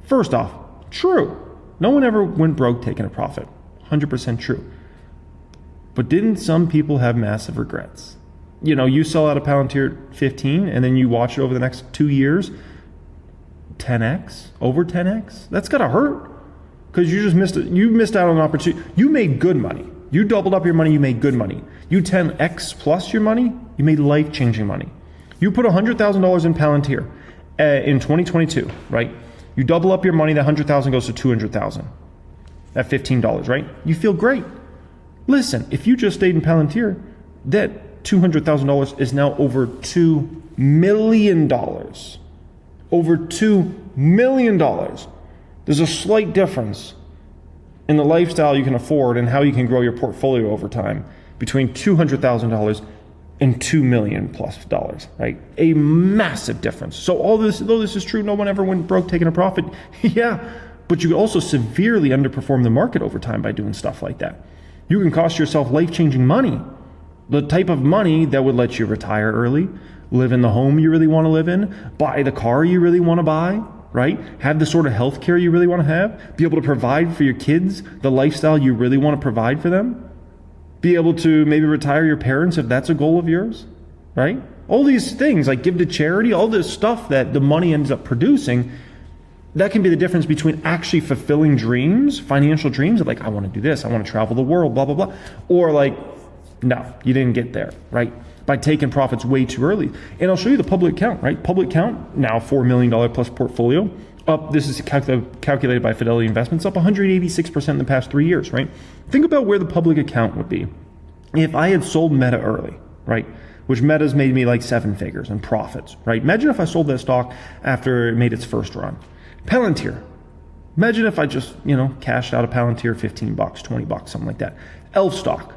First off, true. No one ever went broke taking a profit. 100% true. But didn't some people have massive regrets? You sell out of Palantir at 15 and then you watch it over the next 2 years, 10x, over 10x. That's gotta hurt. Because you missed out on an opportunity. You made good money. You doubled up your money, you made good money. You 10x plus your money, you made life-changing money. You put $100,000 in Palantir in 2022, right? You double up your money, that $100,000 goes to $200,000 at $15, right? You feel great. Listen, if you just stayed in Palantir, that $200,000 is now over $2 million. Over $2 million. There's a slight difference in the lifestyle you can afford and how you can grow your portfolio over time between $200,000 and $2 million plus, right? A massive difference. So though this is true, no one ever went broke taking a profit. Yeah, but you also severely underperform the market over time by doing stuff like that. You can cost yourself life-changing money. The type of money that would let you retire early, live in the home you really want to live in, buy the car you really want to buy, right? Have the sort of health care you really want to have, be able to provide for your kids the lifestyle you really want to provide for them. Be able to maybe retire your parents if that's a goal of yours, right? All these things, like give to charity, all this stuff that the money ends up producing, That can be the difference between actually fulfilling dreams, financial dreams of like, I want to do this, I want to travel the world, blah, blah, blah. Or like, no, you didn't get there, right? By taking profits way too early. And I'll show you the public count, right? Public count, now $4 million plus portfolio. Up, this is calculated by Fidelity Investments, up 186% in the past 3 years, right? Think about where the public account would be if I had sold Meta early, right? Which Meta's made me like 7 figures in profits, right? Imagine if I sold that stock after it made its first run. Palantir. Imagine if I just, cashed out a Palantir $15, $20, something like that. Elf stock.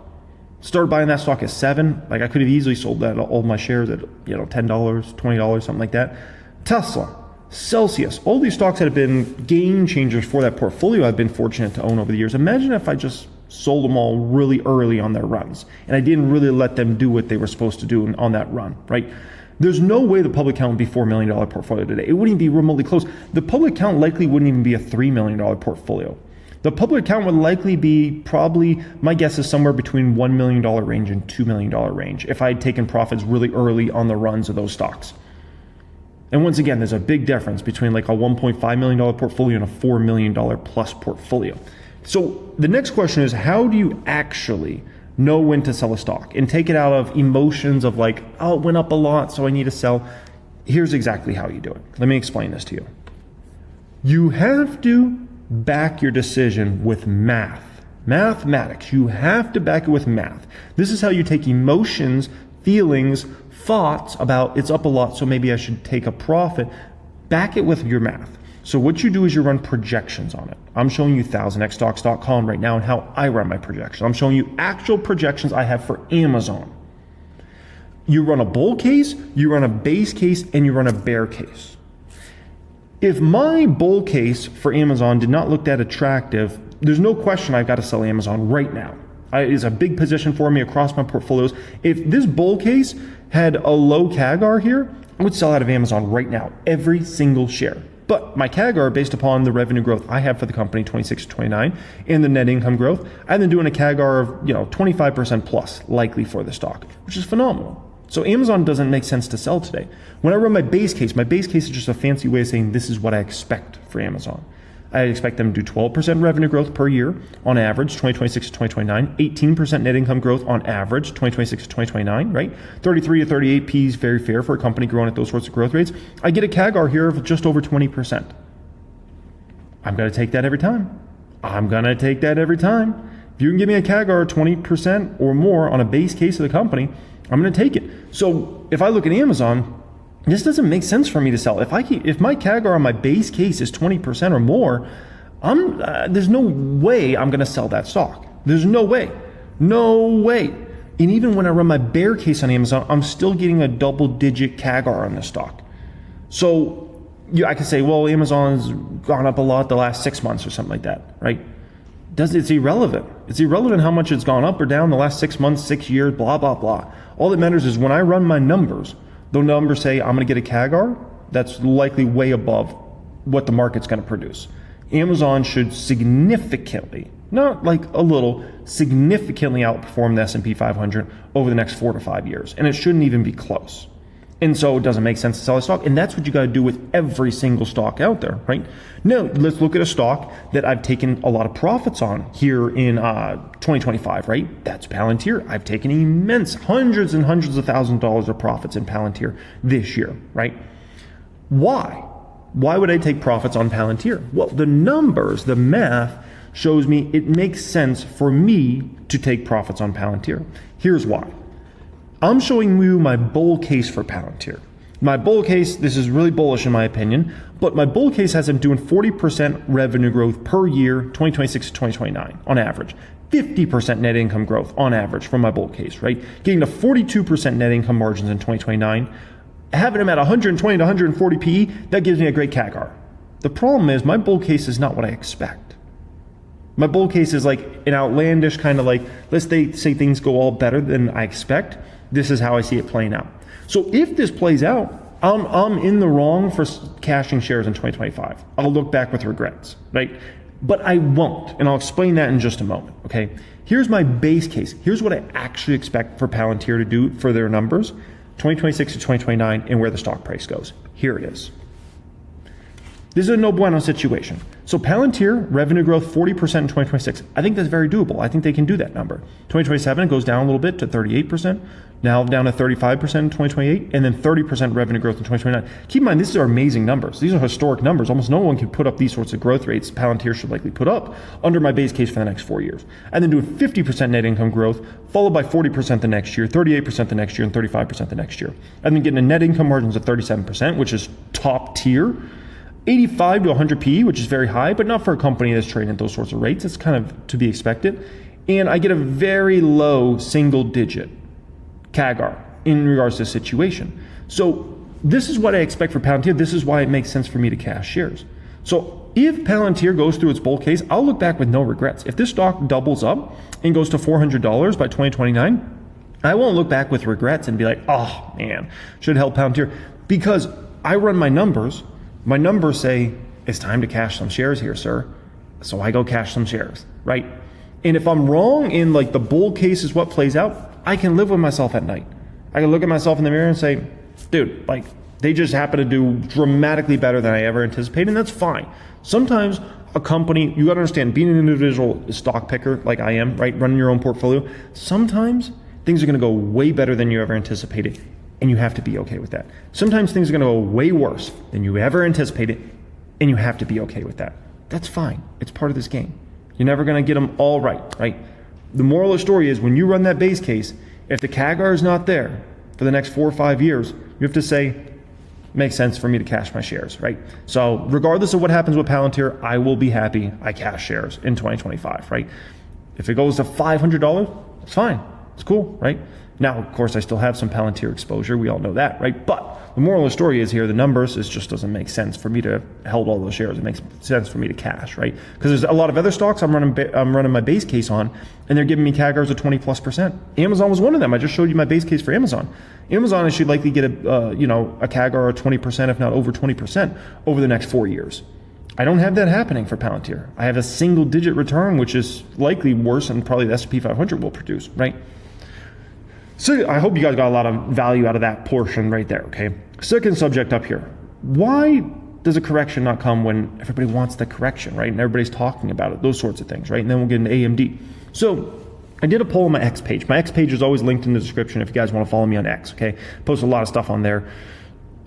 Started buying that stock at 7. Like I could have easily sold that all my shares at, $10, $20, something like that. Tesla, Celsius, all these stocks that have been game changers for that portfolio I've been fortunate to own over the years. Imagine if I just sold them all really early on their runs and I didn't really let them do what they were supposed to do on that run, right? There's no way the public count would be $4 million portfolio today. It wouldn't even be remotely close. The public count likely wouldn't even be a $3 million portfolio. The public count would likely be probably, my guess is somewhere between $1 million range and $2 million range if I had taken profits really early on the runs of those stocks. And once again, there's a big difference between like a $1.5 million portfolio and a $4 million plus portfolio. So the next question is, how do you actually know when to sell a stock and take it out of emotions of like, oh, it went up a lot, so I need to sell? Here's exactly how you do it. Let me explain this to you. You have to back your decision with mathematics. You have to back it with math. This is how you take emotions, feelings, thoughts about it's up a lot, so maybe I should take a profit. Back it with your math. So what you do is you run projections on it. I'm showing you 1000xstocks.com right now and how I run my projections. I'm showing you actual projections I have for Amazon. You run a bull case, you run a base case, and you run a bear case. If my bull case for Amazon did not look that attractive, there's no question I've got to sell Amazon right now. It is a big position for me across my portfolios. If this bull case had a low CAGR here, I would sell out of Amazon right now, every single share. But my CAGR, based upon the revenue growth I have for the company, 26 to 29, and the net income growth, I've been doing a CAGR of 25% plus likely for the stock, which is phenomenal. So Amazon doesn't make sense to sell today. When I run my base case is just a fancy way of saying this is what I expect for Amazon. I expect them to do 12% revenue growth per year on average, 2026 to 2029, 18% net income growth on average, 2026 to 2029, right? 33 to 38 P is very fair for a company growing at those sorts of growth rates. I get a CAGR here of just over 20%. I'm going to take that every time. If you can give me a CAGR of 20% or more on a base case of the company, I'm going to take it. So if I look at Amazon, this doesn't make sense for me to sell. If my CAGR on my base case is 20% or more, there's no way I'm going to sell that stock. There's no way. And even when I run my bear case on Amazon, I'm still getting a double-digit CAGR on this stock. So I could say, well, Amazon's gone up a lot the last 6 months or something like that, right? It's irrelevant. It's irrelevant how much it's gone up or down the last 6 months, 6 years, blah, blah, blah. All that matters is when I run my numbers, the numbers say I'm going to get a CAGR that's likely way above what the market's going to produce. Amazon should significantly, not like a little, significantly outperform the S&P 500 over the next 4 to 5 years. And it shouldn't even be close. And so it doesn't make sense to sell a stock. And that's what you got to do with every single stock out there, right? Now, let's look at a stock that I've taken a lot of profits on here in 2025, right? That's Palantir. I've taken immense hundreds and hundreds of thousands of dollars of profits in Palantir this year, right? Why? Why would I take profits on Palantir? Well, the numbers, the math shows me it makes sense for me to take profits on Palantir. Here's why. I'm showing you my bull case for Palantir. My bull case, this is really bullish in my opinion, but my bull case has them doing 40% revenue growth per year, 2026 to 2029 on average. 50% net income growth on average from my bull case, right? Getting to 42% net income margins in 2029. Having them at 120 to 140 PE, that gives me a great CAGR. The problem is my bull case is not what I expect. My bull case is like an outlandish kind of like, let's say things go all better than I expect. This is how I see it playing out. So if this plays out, I'm in the wrong for cashing shares in 2025. I'll look back with regrets, right? But I won't, and I'll explain that in just a moment, okay? Here's my base case. Here's what I actually expect for Palantir to do for their numbers, 2026 to 2029, and where the stock price goes. Here it is. This is a no bueno situation. So Palantir, revenue growth 40% in 2026. I think that's very doable. I think they can do that number. 2027, it goes down a little bit to 38%, now down to 35% in 2028, and then 30% revenue growth in 2029. Keep in mind, these are amazing numbers. These are historic numbers. Almost no one can put up these sorts of growth rates Palantir should likely put up under my base case for the next 4 years. And then doing 50% net income growth, followed by 40% the next year, 38% the next year, and 35% the next year. And then getting a net income margins of 37%, which is top tier. 85 to 100 PE, which is very high, but not for a company that's trading at those sorts of rates. It's kind of to be expected. And I get a very low single digit CAGR in regards to the situation. So this is what I expect for Palantir. This is why it makes sense for me to cash shares. So if Palantir goes through its bull case, I'll look back with no regrets. If this stock doubles up and goes to $400 by 2029, I won't look back with regrets and be like, oh man, should have held Palantir. Because I run my numbers. My numbers say, it's time to cash some shares here, sir. So I go cash some shares, right? And if I'm wrong in like the bull case is what plays out, I can live with myself at night. I can look at myself in the mirror and say, dude, like they just happen to do dramatically better than I ever anticipated, and that's fine. Sometimes a company, you gotta understand, being an individual stock picker like I am, right, running your own portfolio, sometimes things are gonna go way better than you ever anticipated. And you have to be okay with that. Sometimes things are going to go way worse than you ever anticipated, and you have to be okay with that. That's fine. It's part of this game. You're never going to get them all right, right? The moral of the story is when you run that base case, if the CAGR is not there for the next 4 or 5 years, you have to say, makes sense for me to cash my shares, right? So regardless of what happens with Palantir, I will be happy I cash shares in 2025, right? If it goes to $500, it's fine. It's cool, right? Now, of course, I still have some Palantir exposure. We all know that, right? But the moral of the story is here, the numbers, it just doesn't make sense for me to have held all those shares. It makes sense for me to cash, right? Because there's a lot of other stocks I'm running my base case on, and they're giving me CAGRs of 20+%. Amazon was one of them. I just showed you my base case for Amazon. Amazon, I should likely get a CAGR of 20%, if not over 20%, over the next 4 years. I don't have that happening for Palantir. I have a single-digit return, which is likely worse than probably the S&P 500 will produce, right? So I hope you guys got a lot of value out of that portion right there, okay? Second subject up here. Why does a correction not come when everybody wants the correction, right? And everybody's talking about it, those sorts of things, right? And then we'll get into AMD. So I did a poll on my X page. My X page is always linked in the description if you guys want to follow me on X, okay? Post a lot of stuff on there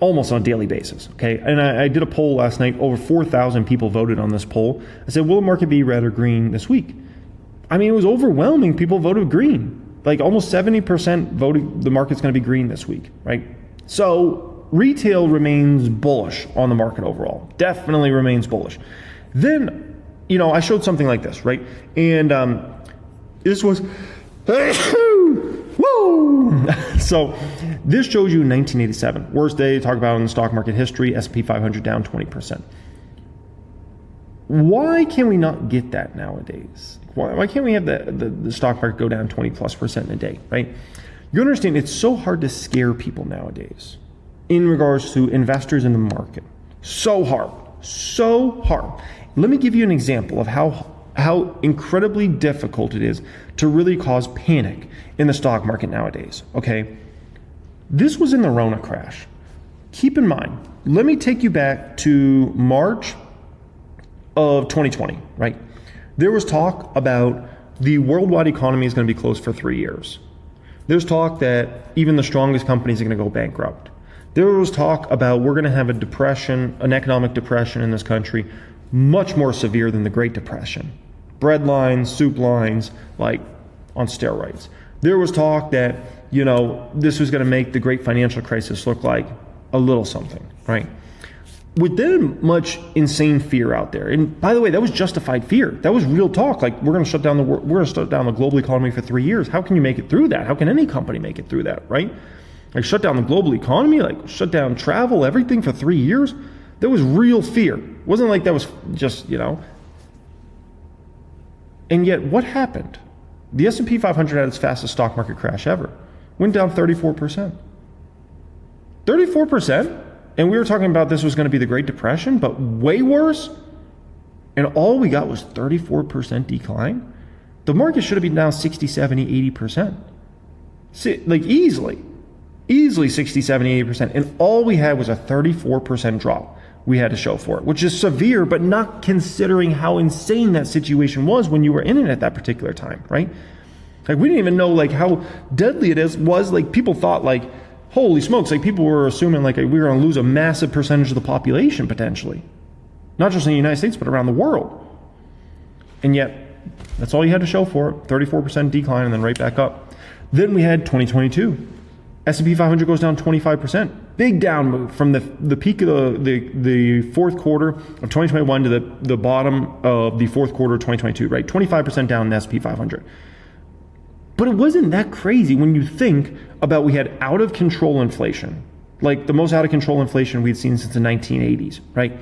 almost on a daily basis, okay? And I did a poll last night. Over 4,000 people voted on this poll. I said, will the market be red or green this week? I mean, it was overwhelming. People voted green. Like almost 70% voted the market's going to be green this week, right? So retail remains bullish on the market overall. Definitely remains bullish. Then, I showed something like this, right? And this was, woo! So this shows you 1987. Worst day, talk about in the stock market history, S&P 500 down 20%. Why can we not get that nowadays? Why can't we have the stock market go down 20+% in a day, right? You understand it's so hard to scare people nowadays in regards to investors in the market. So hard. Let me give you an example of how incredibly difficult it is to really cause panic in the stock market nowadays, okay? This was in the Rona crash. Keep in mind, let me take you back to March of 2020, right? There was talk about the worldwide economy is going to be closed for 3 years. There's talk that even the strongest companies are going to go bankrupt. There was talk about we're going to have a depression, an economic depression in this country, much more severe than the Great Depression. Bread lines, soup lines, like on steroids. There was talk that, this was going to make the great financial crisis look like a little something, right? With that much insane fear out there, and by the way, that was justified fear. That was real talk. Like we're going to shut down the global economy for 3 years. How can you make it through that? How can any company make it through that, right? Like shut down the global economy, like shut down travel, everything for 3 years. There was real fear. It wasn't like that was just, And yet, what happened? The S&P 500 had its fastest stock market crash ever. Went down 34%. 34%? And we were talking about this was going to be the Great Depression, but way worse. And all we got was 34% decline. The market should have been down 60, 70, 80%. Like easily 60, 70, 80%. And all we had was a 34% drop. we had to show for it, which is severe, but not considering how insane that situation was when you were in it at that particular time, right? Like, we didn't even know like how deadly it was. Like, people thought like, holy smokes, like people were assuming like we were going to lose a massive percentage of the population potentially, not just in the United States, but around the world. And yet, that's all you had to show for it, 34% decline and then right back up. Then we had 2022. S&P 500 goes down 25%. Big down move from the peak of the fourth quarter of 2021 to the bottom of the fourth quarter of 2022, right? 25% down in the S&P 500. But it wasn't that crazy when you think about we had out of control inflation, like the most out of control inflation we'd seen since the 1980s, right?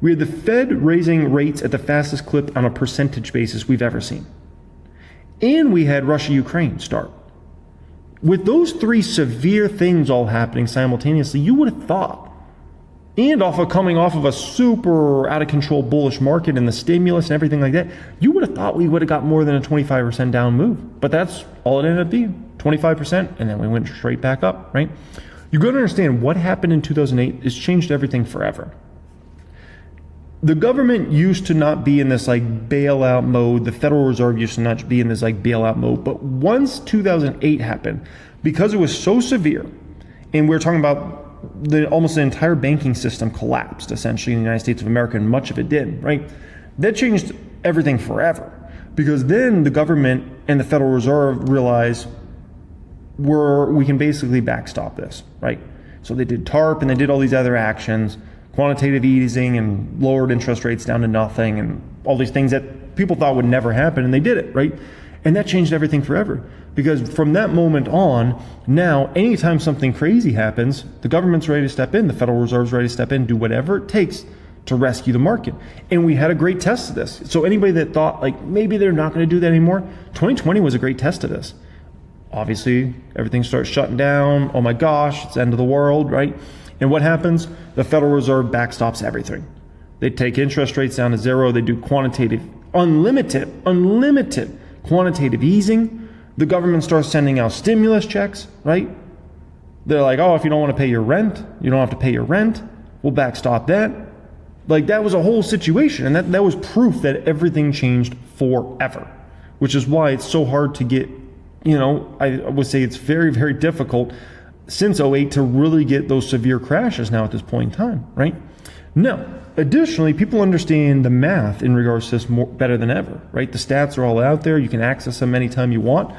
We had the Fed raising rates at the fastest clip on a percentage basis we've ever seen. And we had Russia-Ukraine start. With those three severe things all happening simultaneously, you would have thought, and coming off of a super out of control bullish market and the stimulus and everything like that, you would have thought we would have got more than a 25% down move. But that's all it ended up being, 25%, and then we went straight back up, right? You got to understand what happened in 2008 has changed everything forever. The government used to not be in this like bailout mode. The Federal Reserve used to not be in this like bailout mode. But once 2008 happened, because it was so severe, and we're talking about almost the entire banking system collapsed essentially in the United States of America, and much of it did, right? That changed everything forever, because then the government and the Federal Reserve realized we can basically backstop this, right? So they did TARP and they did all these other actions, quantitative easing and lowered interest rates down to nothing and all these things that people thought would never happen, and they did it, right? And that changed everything forever, because from that moment on, now anytime something crazy happens, the government's ready to step in, the Federal Reserve's ready to step in, do whatever it takes to rescue the market. And we had a great test of this. So anybody that thought like maybe they're not going to do that anymore, 2020 was a great test of this. Obviously, everything starts shutting down. Oh my gosh, it's the end of the world, right? And what happens? The Federal Reserve backstops everything. They take interest rates down to zero. They do quantitative, unlimited quantitative easing. The government starts sending out stimulus checks, right? They're like, oh, if you don't want to pay your rent, you don't have to pay your rent. We'll backstop that. Like, that was a whole situation. And that was proof that everything changed forever, which is why it's so hard to get, I would say it's very, very difficult since 2008 to really get those severe crashes now at this point in time, right? Now, additionally, people understand the math in regards to this better than ever, right? The stats are all out there. You can access them anytime you want.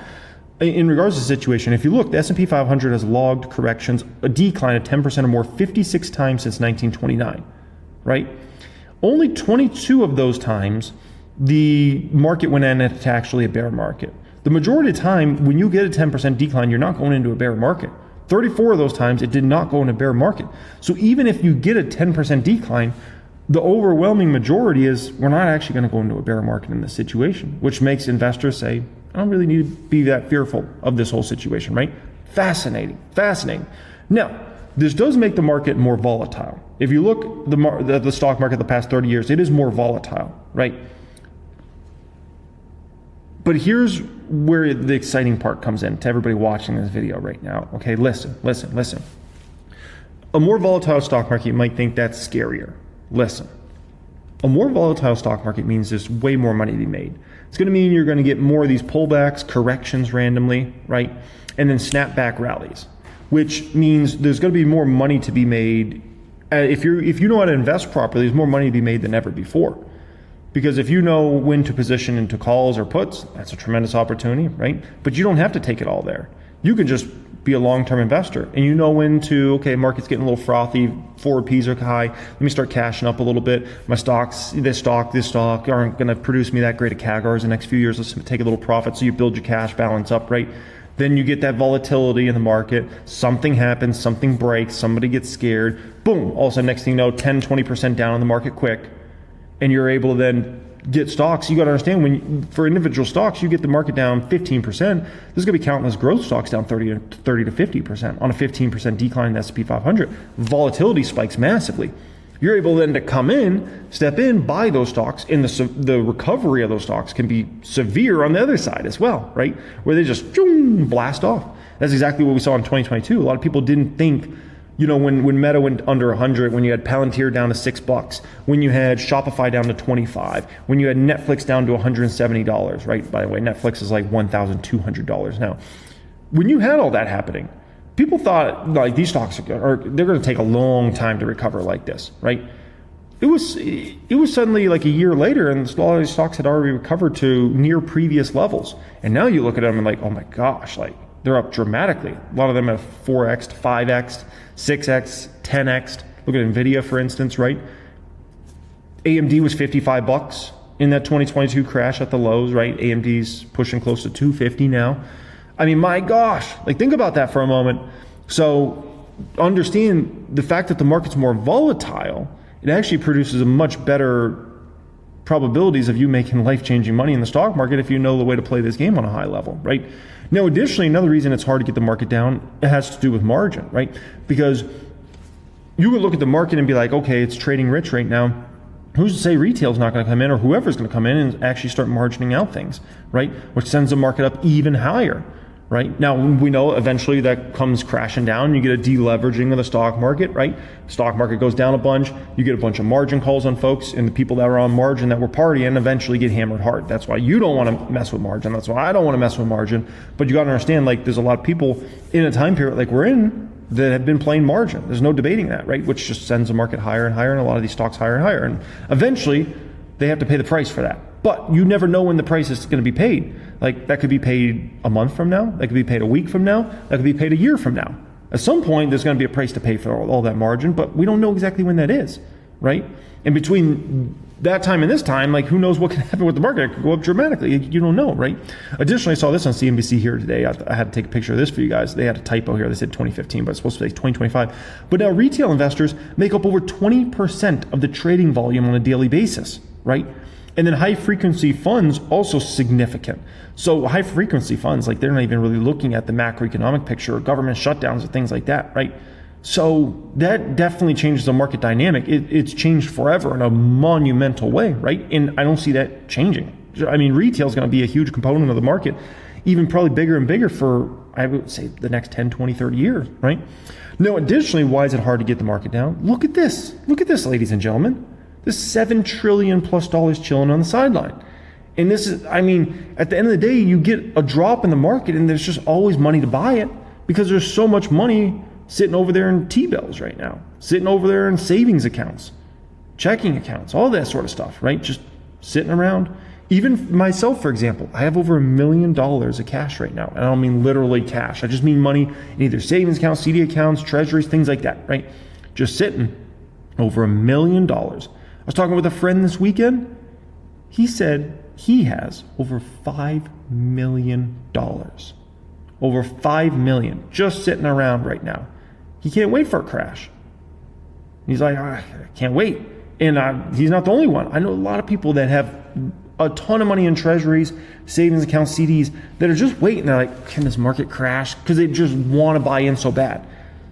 In regards to the situation, if you look, the S&P 500 has logged corrections, a decline of 10% or more 56 times since 1929, right? Only 22 of those times, the market went into actually a bear market. The majority of the time, when you get a 10% decline, you're not going into a bear market. 34 of those times, it did not go in a bear market. So even if you get a 10% decline, the overwhelming majority is we're not actually going to go into a bear market in this situation, which makes investors say, I don't really need to be that fearful of this whole situation, right? Fascinating. Now, this does make the market more volatile. If you look at the stock market the past 30 years, it is more volatile, right? But here's where the exciting part comes in to everybody watching this video right now. Okay, listen. A more volatile stock market, you might think that's scarier. Listen, a more volatile stock market means there's way more money to be made. It's going to mean you're going to get more of these pullbacks, corrections randomly, right? And then snapback rallies, which means there's going to be more money to be made. If you know how to invest properly, there's more money to be made than ever before. Because if you know when to position into calls or puts, that's a tremendous opportunity, right? But you don't have to take it all there. You can just be a long-term investor, and you know when to, okay, market's getting a little frothy, forward P's are high, let me start cashing up a little bit. My stocks, this stock aren't going to produce me that great of CAGRs in the next few years. Let's take a little profit, so you build your cash balance up, right? Then you get that volatility in the market. Something happens, something breaks, somebody gets scared. Boom, all of a sudden, next thing you know, 10, 20% down in the market quick. And you're able to then get stocks. You got to understand, for individual stocks, you get the market down 15%. This is going to be counting as growth stocks down 30 to 50% on a 15% decline in the S&P 500. Volatility spikes massively. You're able then to come in, step in, buy those stocks, and the recovery of those stocks can be severe on the other side as well, right? Where they just blast off. That's exactly what we saw in 2022. A lot of people didn't think You know, when Meta went under 100, when you had Palantir down to $6, when you had Shopify down to 25, when you had Netflix down to $170, right? By the way, Netflix is like $1,200 now. When you had all that happening, people thought like these stocks they're going to take a long time to recover like this, right? It was suddenly like a year later, and a lot of these stocks had already recovered to near previous levels. And now you look at them and like, oh my gosh, like they're up dramatically. A lot of them have 4x, 5x, 6x, 10x. Look at NVIDIA, for instance, right? AMD was $55 in that 2022 crash at the lows, right? AMD's pushing close to $250 now. I mean, my gosh, like think about that for a moment. So understand the fact that the market's more volatile, it actually produces a much better probabilities of you making life-changing money in the stock market if you know the way to play this game on a high level, right? Now, additionally, another reason it's hard to get the market down, it has to do with margin, right? Because you would look at the market and be like, okay, it's trading rich right now. Who's to say retail's not going to come in, or whoever's going to come in and actually start margining out things, right? Which sends the market up even higher, right? Now, we know eventually that comes crashing down. You get a deleveraging of the stock market, right? Stock market goes down a bunch. You get a bunch of margin calls on folks, and the people that are on margin that were partying eventually get hammered hard. That's why you don't want to mess with margin. That's why I don't want to mess with margin. But you got to understand, like, there's a lot of people in a time period like we're in that have been playing margin. There's no debating that, right? Which just sends the market higher and higher, and a lot of these stocks higher and higher. And eventually, they have to pay the price for that. But you never know when the price is going to be paid. Like, that could be paid a month from now. That could be paid a week from now. That could be paid a year from now. At some point, there's going to be a price to pay for all that margin, but we don't know exactly when that is, right? And between that time and this time, like, who knows what can happen with the market? It could go up dramatically. You don't know, right? Additionally, I saw this on CNBC here today. I had to take a picture of this for you guys. They had a typo here. They said 2015, but it's supposed to say 2025. But now retail investors make up over 20% of the trading volume on a daily basis, right? And then high frequency funds also significant. So high frequency funds, like, they're not even really looking at the macroeconomic picture or government shutdowns or things like that, right? So that definitely changes the market dynamic. It's changed forever in a monumental way, right? And I don't see that changing. I mean, retail is going to be a huge component of the market, even probably bigger and bigger for, I would say, the next 10, 20, 30 years, right? Now, additionally, why is it hard to get the market down? Look at this. Look at this, ladies and gentlemen. There's $7 trillion plus chilling on the sideline. And this is, I mean, at the end of the day, you get a drop in the market and there's just always money to buy it because there's so much money sitting over there in T-bills right now, sitting over there in savings accounts, checking accounts, all that sort of stuff, right? Just sitting around. Even myself, for example, I have over $1 million of cash right now. And I don't mean literally cash. I just mean money in either savings accounts, CD accounts, treasuries, things like that, right? Just sitting over $1 million. I was talking with a friend this weekend. He said he has over $5 million. Over $5 million just sitting around right now. He can't wait for a crash. He's like, I can't wait. And he's not the only one. I know a lot of people that have a ton of money in treasuries, savings accounts, CDs, that are just waiting. They're like, can this market crash? Because they just want to buy in so bad.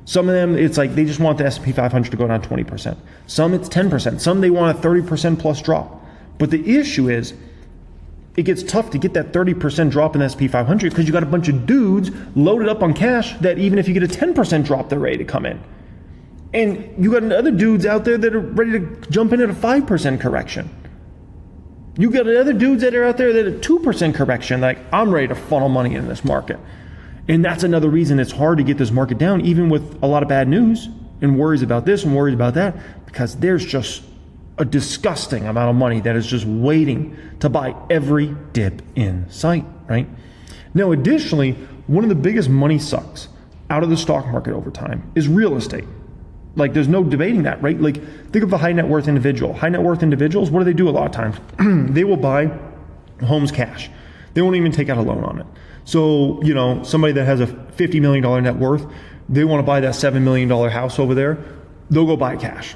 Some of them, it's like they just want the S&P 500 to go down 20%. Some, it's 10%. Some, they want a 30% plus drop. But the issue is, it gets tough to get that 30% drop in the S&P 500 because you got a bunch of dudes loaded up on cash that even if you get a 10% drop, they're ready to come in. And you got other dudes out there that are ready to jump in at a 5% correction. You got other dudes that are out there that are 2% correction, like, I'm ready to funnel money in this market. And that's another reason it's hard to get this market down, even with a lot of bad news and worries about this and worries about that, because there's just a disgusting amount of money that is just waiting to buy every dip in sight, right? Now, additionally, one of the biggest money sucks out of the stock market over time is real estate. Like, there's no debating that, right? Like, think of a high net worth individual. High net worth individuals, what do they do a lot of times? They will buy homes cash. They won't even take out a loan on it. So, you know, somebody that has a $50 million net worth, they want to buy that $7 million house over there, they'll go buy cash.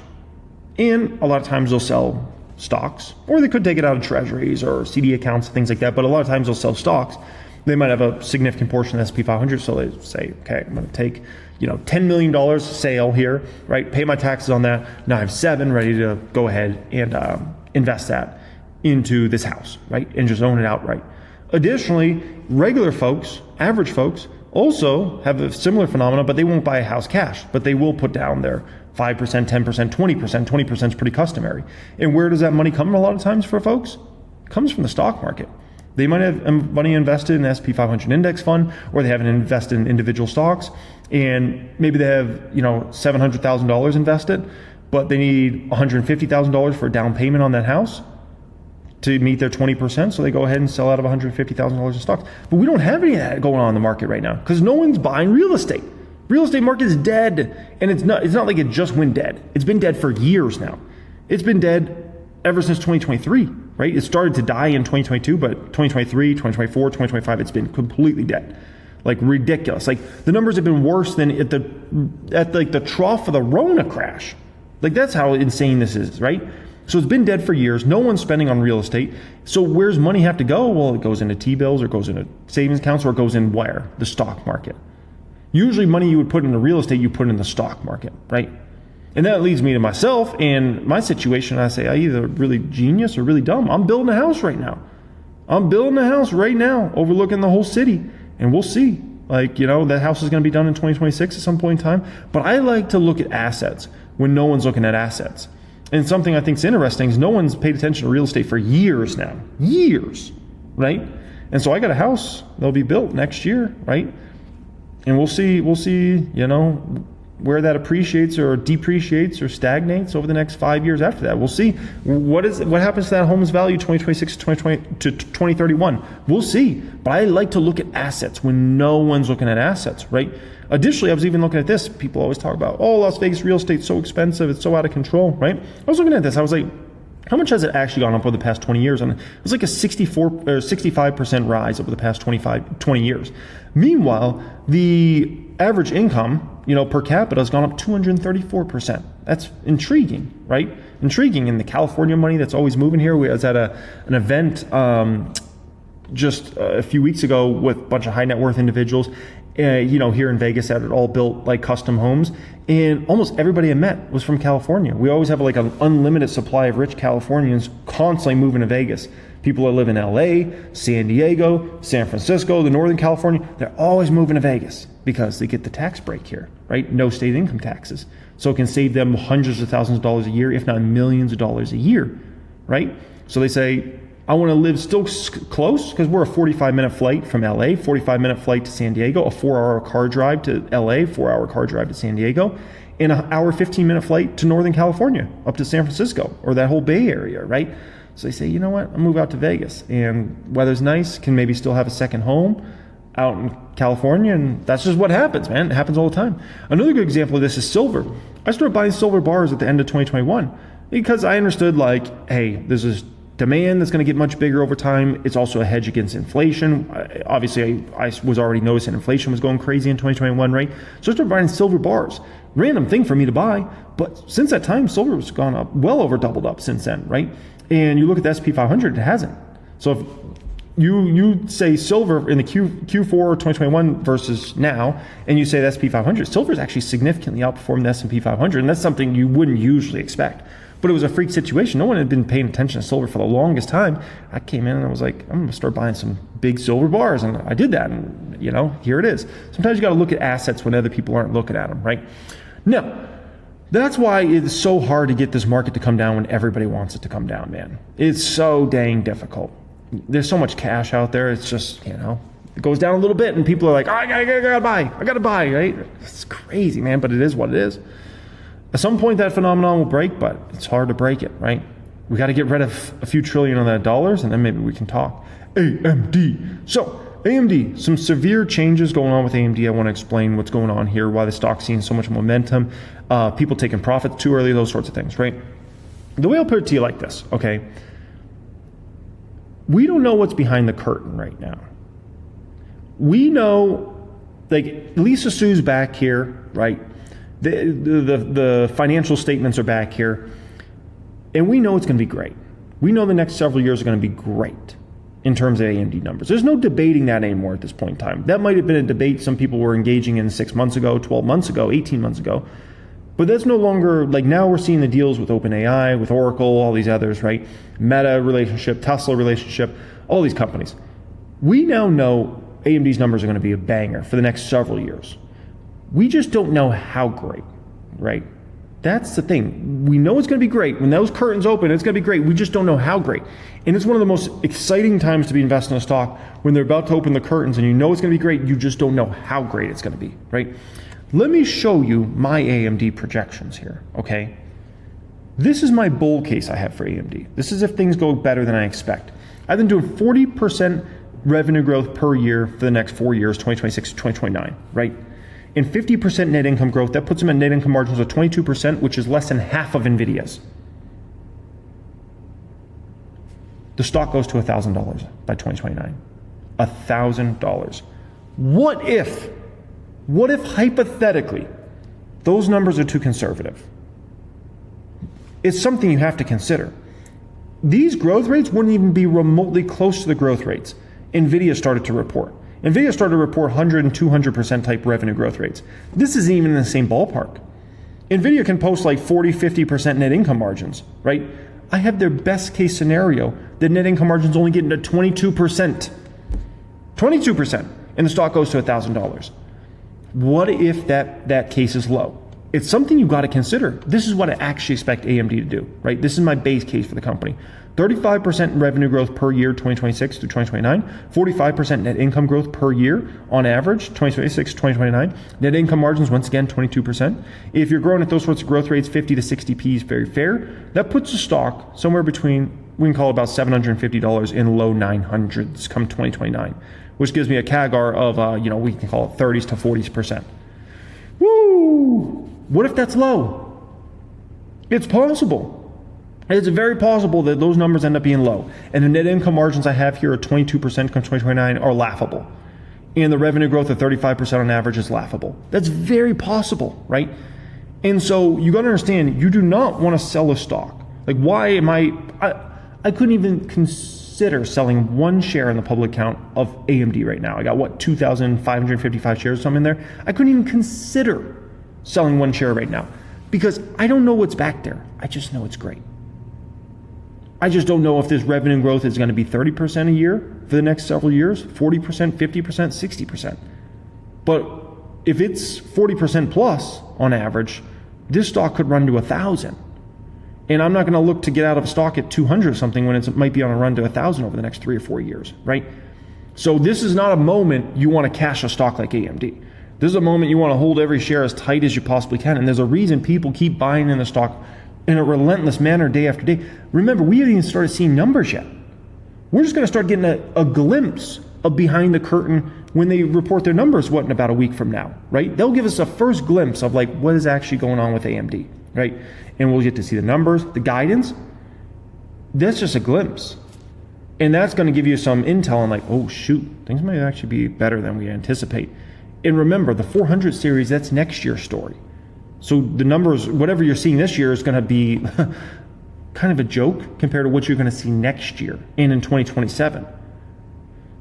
And a lot of times they'll sell stocks, or they could take it out of treasuries or CD accounts, things like that. But a lot of times they'll sell stocks. They might have a significant portion of the S&P 500. So they say, okay, I'm going to take, $10 million sale here, right? Pay my taxes on that. Now I have $7 ready to go ahead and invest that into this house, right? And just own it outright. Additionally, regular folks, average folks, also have a similar phenomenon, but they won't buy a house cash, but they will put down their 5%, 10%, 20%. 20% is pretty customary. And where does that money come from a lot of times for folks? It comes from the stock market. They might have money invested in the S&P 500 index fund, or they haven't invested in individual stocks, and maybe they have, $700,000 invested, but they need $150,000 for a down payment on that house to meet their 20%, so they go ahead and sell out of $150,000 in stocks. But we don't have any of that going on in the market right now because no one's buying real estate. Real estate market is dead, and it's not like it just went dead. It's been dead for years now. It's been dead ever since 2023, right? It started to die in 2022, but 2023, 2024, 2025, it's been completely dead. Like ridiculous. Like the numbers have been worse than at the trough of the Rona crash. Like that's how insane this is, right? So it's been dead for years. No one's spending on real estate. So where's money have to go? Well, it goes into T-bills or goes into savings accounts or it goes in where? The stock market. Usually money you would put into real estate, you put in the stock market, right? And that leads me to myself and my situation. I say, I either really genius or really dumb. I'm building a house right now. Overlooking the whole city. And we'll see. That house is going to be done in 2026 at some point in time. But I like to look at assets when no one's looking at assets. And something I think is interesting is no one's paid attention to real estate for years now. Years, right? And so I got a house that'll be built next year, right? And we'll see, where that appreciates or depreciates or stagnates over the next 5 years after that. We'll see what happens to that home's value 2026 to 2031. We'll see. But I like to look at assets when no one's looking at assets, right? Additionally, I was even looking at this. People always talk about, Las Vegas real estate's so expensive, it's so out of control, right? I was looking at this. I was like, how much has it actually gone up over the past 20 years? And it was like a 64 or 65% rise over the past 20 years. Meanwhile, the average income, per capita has gone up 234%. That's intriguing, right? Intriguing. And the California money that's always moving here. We was at an event just a few weeks ago with a bunch of high net worth individuals, here in Vegas that had all built like custom homes. And almost everybody I met was from California. We always have like an unlimited supply of rich Californians constantly moving to Vegas. People that live in LA, San Diego, San Francisco, the Northern California, they're always moving to Vegas because they get the tax break here, right? No state income taxes. So it can save them hundreds of thousands of dollars a year, if not millions of dollars a year, right? So they say, I want to live still close because we're a 45-minute flight from LA, 45-minute flight to San Diego, a 4-hour car drive to LA, 4-hour car drive to San Diego, and an hour, 15-minute flight to Northern California, up to San Francisco, or that whole Bay Area, right? So they say, you know what, I'll move out to Vegas, and weather's nice, can maybe still have a second home out in California, and that's just what happens, man. It happens all the time. Another good example of this is silver. I started buying silver bars at the end of 2021 because I understood hey, there's this demand that's going to get much bigger over time. It's also a hedge against inflation. Obviously, I was already noticing inflation was going crazy in 2021, right? So I started buying silver bars. Random thing for me to buy, but since that time, silver has gone up, well over doubled up since then, right? And you look at the S&P 500, it hasn't. So if you say silver in the Q4 2021 versus now, and you say the S&P 500, silver is actually significantly outperformed the S&P 500, and that's something you wouldn't usually expect. But it was a freak situation. No one had been paying attention to silver for the longest time. I came in and I was like, I'm going to start buying some big silver bars. And I did that. And, here it is. Sometimes you got to look at assets when other people aren't looking at them, right? Now, that's why it's so hard to get this market to come down when everybody wants it to come down, man. It's so dang difficult. There's so much cash out there. It's just, it goes down a little bit and people are like, I gotta buy, right? It's crazy, man, but it is what it is. At some point, that phenomenon will break, but it's hard to break it, right? We got to get rid of a few trillion of that dollars, and then maybe we can talk. AMD. So, AMD, some severe changes going on with AMD. I want to explain what's going on here, why the stock's seeing so much momentum, people taking profits too early, those sorts of things, right? The way I'll put it to you like this, okay? We don't know what's behind the curtain right now. We know, Lisa Su's back here, right? The financial statements are back here, and we know it's going to be great. We know the next several years are going to be great in terms of AMD numbers. There's no debating that anymore at this point in time. That might have been a debate some people were engaging in 6 months ago, 12 months ago, 18 months ago, but that's no longer, now we're seeing the deals with OpenAI, with Oracle, all these others, right? Meta relationship, Tesla relationship, all these companies. We now know AMD's numbers are going to be a banger for the next several years. We just don't know how great, right? That's the thing. We know it's going to be great. When those curtains open, it's going to be great. We just don't know how great. And it's one of the most exciting times to be investing in a stock when they're about to open the curtains and you know it's going to be great. You just don't know how great it's going to be, right? Let me show you my AMD projections here, okay? This is my bull case I have for AMD. This is if things go better than I expect. I've been doing 40% revenue growth per year for the next 4 years, 2026 to 2029, right? And 50% net income growth, that puts them at net income margins of 22%, which is less than half of NVIDIA's. The stock goes to $1,000 by 2029. $1,000. What if hypothetically those numbers are too conservative? It's something you have to consider. These growth rates wouldn't even be remotely close to the growth rates NVIDIA started to report. NVIDIA started to report 100 and 200% type revenue growth rates. This isn't even in the same ballpark. NVIDIA can post like 40, 50% net income margins, right? I have their best case scenario that net income margins only get into 22%. 22%, and the stock goes to $1,000. What if that case is low? It's something you've got to consider. This is what I actually expect AMD to do, right? This is my base case for the company. 35% revenue growth per year, 2026 to 2029. 45% net income growth per year on average, 2026 to 2029. Net income margins, once again, 22%. If you're growing at those sorts of growth rates, 50 to 60 P is very fair. That puts the stock somewhere between, we can call it about $750 in low 900s come 2029, which gives me a CAGR of, we can call it 30s to 40%. Woo! What if that's low? It's possible. It's very possible that those numbers end up being low. And the net income margins I have here at 22% come 2029 are laughable. And the revenue growth of 35% on average is laughable. That's very possible, right? And so you got to understand, you do not want to sell a stock. Like, why am I couldn't even consider selling one share in the public count of AMD right now. I got 2,555 shares or something in there. I couldn't even consider selling one share right now because I don't know what's back there. I just know it's great. I just don't know if this revenue growth is going to be 30% a year for the next several years, 40%, 50%, 60%. But if it's 40% plus on average, this stock could run to 1,000. And I'm not going to look to get out of a stock at 200 or something when it might be on a run to 1,000 over the next 3 or 4 years, right? So this is not a moment you want to cash a stock like AMD. This is a moment you want to hold every share as tight as you possibly can. And there's a reason people keep buying in the stock in a relentless manner day after day. Remember, we haven't even started seeing numbers yet. We're just going to start getting a glimpse of behind the curtain when they report their numbers, in about a week from now, right? They'll give us a first glimpse of like what is actually going on with AMD, right? And we'll get to see the numbers, the guidance. That's just a glimpse. And that's going to give you some intel on like, oh shoot, things might actually be better than we anticipate. And remember, the 400 series, that's next year's story. So the numbers, whatever you're seeing this year is going to be kind of a joke compared to what you're going to see next year and in 2027.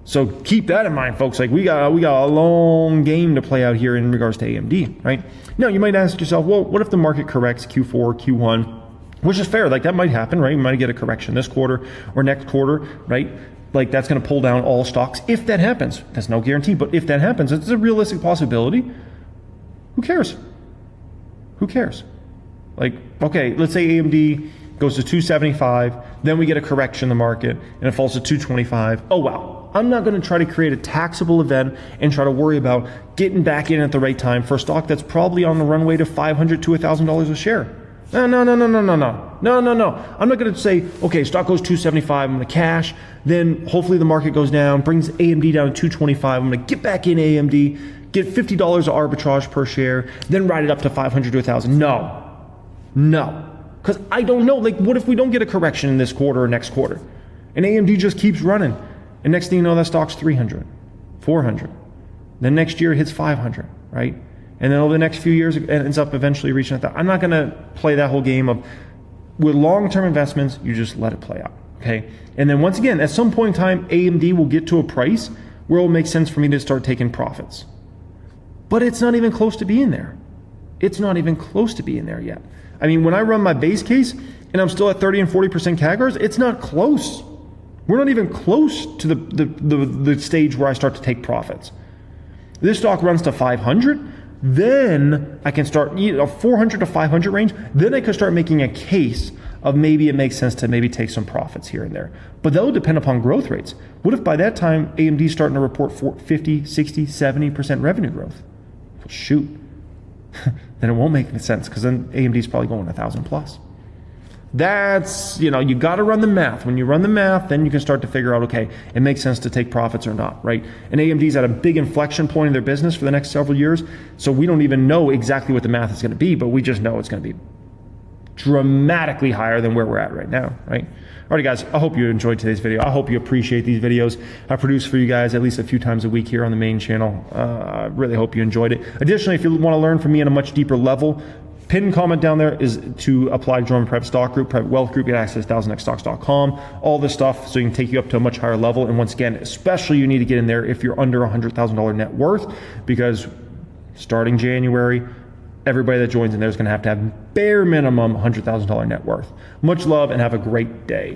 So keep that in mind, folks. Like we got a long game to play out here in regards to AMD, right? Now you might ask yourself, well, what if the market corrects Q4, Q1, which is fair. Like that might happen, right? You might get a correction this quarter or next quarter, right? Like that's going to pull down all stocks. If that happens, that's no guarantee, but if that happens, it's a realistic possibility. Who cares? Who cares? Like, okay, let's say AMD goes to 275, then we get a correction in the market and it falls to 225. Oh, wow. I'm not going to try to create a taxable event and try to worry about getting back in at the right time for a stock that's probably on the runway to $500 to $1,000 a share. No. I'm not going to say, okay, stock goes 275, I'm going to cash, then hopefully the market goes down, brings AMD down to 225, I'm going to get back in AMD, get $50 of arbitrage per share, then ride it up to 500 to 1,000. No. Because I don't know, like what if we don't get a correction in this quarter or next quarter? And AMD just keeps running. And next thing you know, that stock's 300, 400. Then next year it hits 500, right? And then over the next few years, it ends up eventually reaching that. I'm not going to play that whole game of, with long-term investments, you just let it play out, okay? And then once again, at some point in time, AMD will get to a price where it will make sense for me to start taking profits. But it's not even close to being there. It's not even close to being there yet. I mean, when I run my base case and I'm still at 30 and 40% CAGRs, it's not close. We're not even close to the stage where I start to take profits. This stock runs to 500, then I can start 400 to 500 range. Then I can start making a case of maybe it makes sense to maybe take some profits here and there. But that'll depend upon growth rates. What if by that time AMD's starting to report 50, 60, 70% revenue growth? Well, shoot. Then it won't make any sense because then AMD's probably going 1,000 plus. That's, you got to run the math. When you run the math, then you can start to figure out, okay, it makes sense to take profits or not, right? And AMD's at a big inflection point in their business for the next several years. So we don't even know exactly what the math is going to be, but we just know it's going to be dramatically higher than where we're at right now, right? All right, guys, I hope you enjoyed today's video. I hope you appreciate these videos I produce for you guys at least a few times a week here on the main channel. I really hope you enjoyed it. Additionally, if you want to learn from me on a much deeper level, pinned comment down there is to apply to join private stock group, private wealth group, get access to 1000xstocks.com, all this stuff so you can take you up to a much higher level. And once again, especially you need to get in there if you're under $100,000 net worth, because starting January, everybody that joins in there is going to have bare minimum $100,000 net worth. Much love and have a great day.